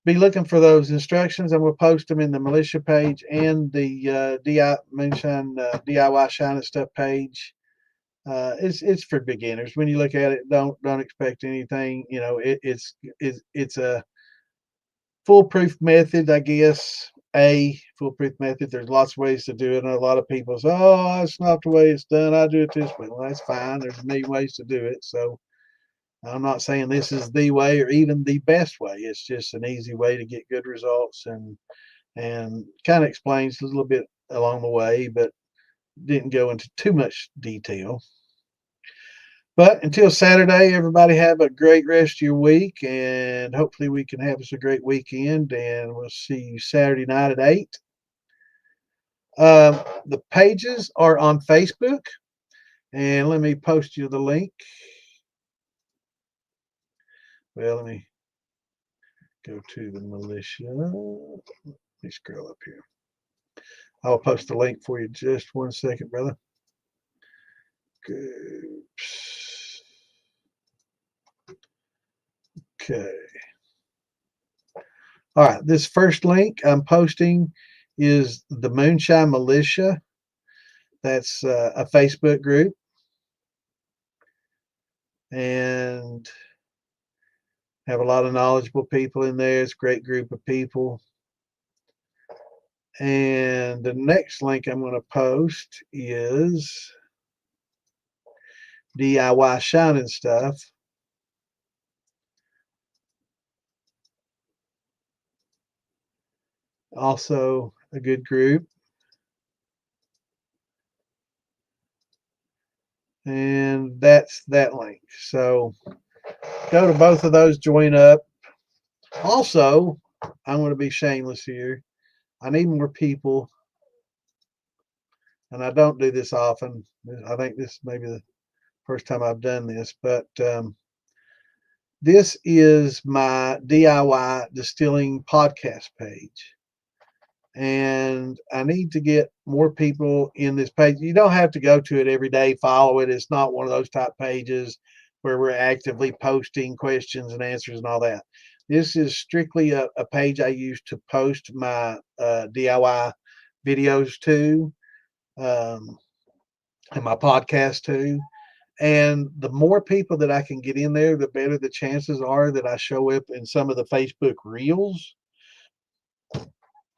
be looking for those instructions. I'm going to post them in the militia page and the Moonshine DIY Shining Stuff page. It's for beginners. When you look at it, don't expect anything. You know, it's a foolproof method, I guess. A foolproof method. There's lots of ways to do it, and a lot of people say, "Oh, that's not the way it's done. I do it this way." Well, that's fine. There's a million ways to do it. So I'm not saying this is the way or even the best way. It's just an easy way to get good results, and kind of explains a little bit along the way, but didn't go into too much detail. But until Saturday, everybody have a great rest of your week, and hopefully we can have us a great weekend. And we'll see you Saturday night at 8. The pages are on Facebook, and let me post you the link. Well, let me go to the militia. Let me scroll up here. I'll post the link for you just 1 second, brother. Groups. Okay. All right. This first link I'm posting is the Moonshine Militia. That's a Facebook group. And have a lot of knowledgeable people in there. It's a great group of people. And the next link I'm going to post is DIY Shining Stuff. Also a good group. And that's that link. So go to both of those, join up. Also, I'm going to be shameless here. I need more people, and I don't do this often. I think this may be the first time I've done this, but this is my DIY distilling podcast page. And I need to get more people in this page. You don't have to go to it every day, follow it. It's not one of those type pages where we're actively posting questions and answers and all that. This is strictly a page I use to post my DIY videos to, and my podcast to. And the more people that I can get in there, the better the chances are that I show up in some of the Facebook reels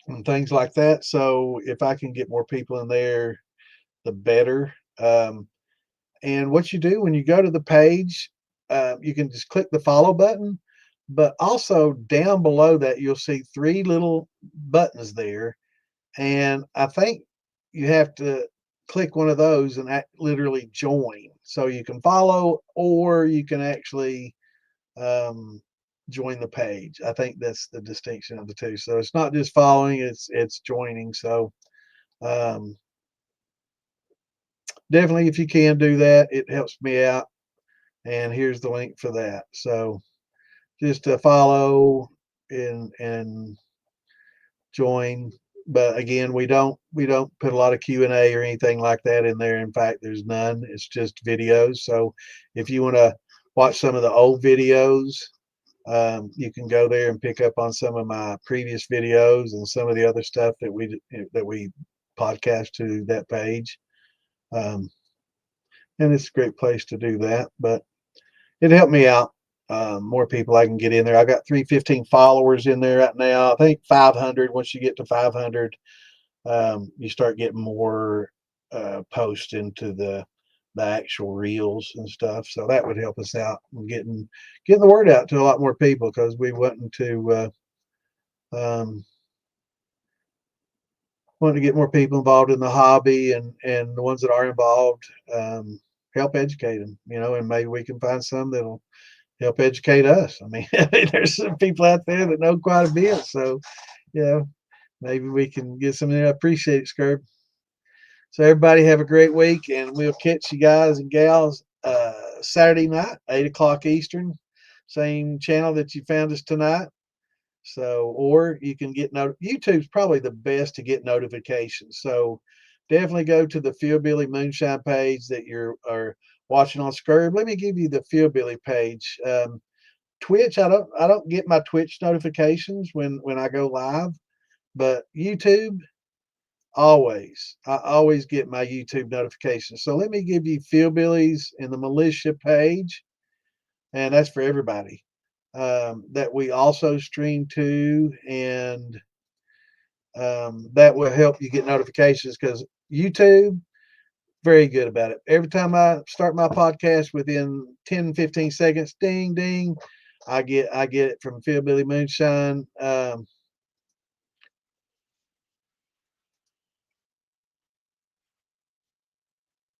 and things like that. So if I can get more people in there, the better. And what you do when you go to the page, you can just click the follow button, but also down below that, you'll see 3 little buttons there. And I think you have to click one of those and literally join. So you can follow, or you can actually join the page. I think that's the distinction of the two. So it's not just following, it's joining. So definitely, if you can do that, it helps me out. And here's the link for that. So just to follow and join. But again, we don't put a lot of Q&A or anything like that in there. In fact, there's none. It's just videos. So if you want to watch some of the old videos, you can go there and pick up on some of my previous videos and some of the other stuff that we podcast to that page. And it's a great place to do that. But it helped me out. More people I can get in there. I got 315 followers in there right now. I think 500. Once you get to 500, you start getting more posts into the actual reels and stuff. So that would help us out in getting the word out to a lot more people, because we wanting to get more people involved in the hobby, and the ones that are involved, help educate them. And maybe we can find some that'll help educate us. I mean, there's some people out there that know quite a bit. So, maybe we can get some there. I appreciate it, Scurb. So everybody have a great week, and we'll catch you guys and gals Saturday night, 8 o'clock Eastern. same channel that you found us tonight. So, or you can get YouTube's probably the best to get notifications. So definitely go to the Fieldbilly Moonshine page that you're are watching on Scurb. Let me give you the Fieldbilly page. Twitch, I don't get my Twitch notifications when I go live, but YouTube, always. I always get my YouTube notifications. So let me give you Fieldbillies and the Militia page, and that's for everybody. That we also stream to, and that will help you get notifications because YouTube, very good about it. Every time I start my podcast, within 10, 15 seconds, ding, ding, I get it from Fieldbilly Moonshine.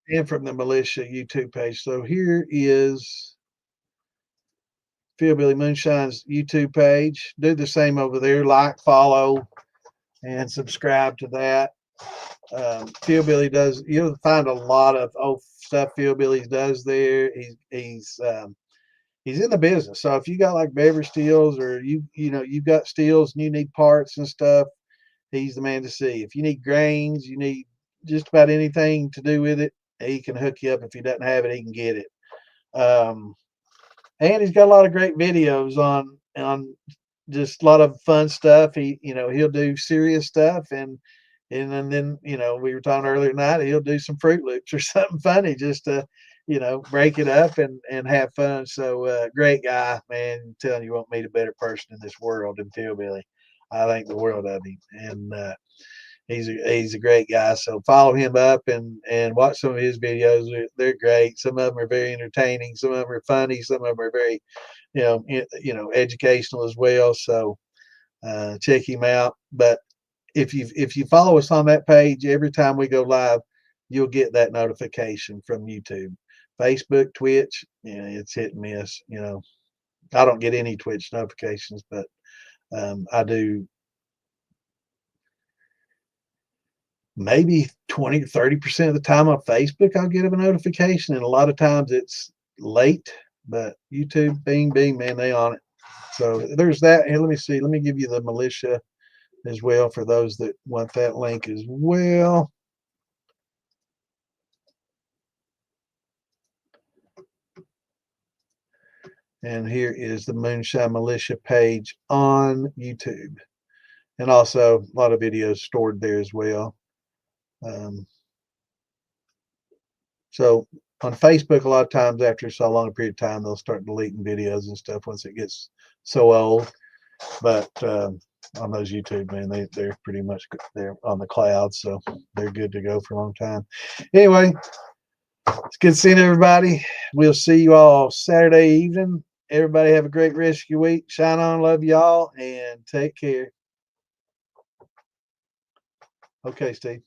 And from the Militia YouTube page. So here is Fieldbilly Moonshine's YouTube page. Do the same over there. Like, follow, and subscribe to that. Fieldbilly does. You'll find a lot of old stuff Fieldbilly does there. He's in the business. So if you got like beverage steels, or you've got steels and you need parts and stuff, he's the man to see. If you need grains, you need just about anything to do with it, he can hook you up. If he doesn't have it, he can get it. Um, and he's got a lot of great videos on just a lot of fun stuff. He'll do serious stuff, and then we were talking earlier tonight, he'll do some Fruit Loops or something funny just to break it up and have fun. So great guy, man. I'm telling you, won't meet a better person in this world than Philbilly. I think the world of him, and he's a great guy. So follow him up and watch some of his videos. They're great. Some of them are very entertaining. Some of them are funny. Some of them are very educational as well. So check him out. But if you follow us on that page, every time we go live, you'll get that notification from YouTube. Facebook, Twitch, it's hit and miss. I don't get any Twitch notifications, but I do maybe 20 to 30% of the time. On Facebook, I'll get a notification, and a lot of times it's late. But YouTube, bing, bing, man, they on it. So there's that. And let me see. Let me give you the Militia as well for those that want that link as well. And here is the Moonshine Militia page on YouTube. And also a lot of videos stored there as well. So on Facebook, a lot of times after so long a period of time, they'll start deleting videos and stuff once it gets so old. But on those YouTube, man, they're pretty much they're on the cloud, so they're good to go for a long time. Anyway, it's good seeing everybody. We'll see you all Saturday evening. Everybody have a great rest of your week. Shine on, love y'all, and take care. Okay, Steve.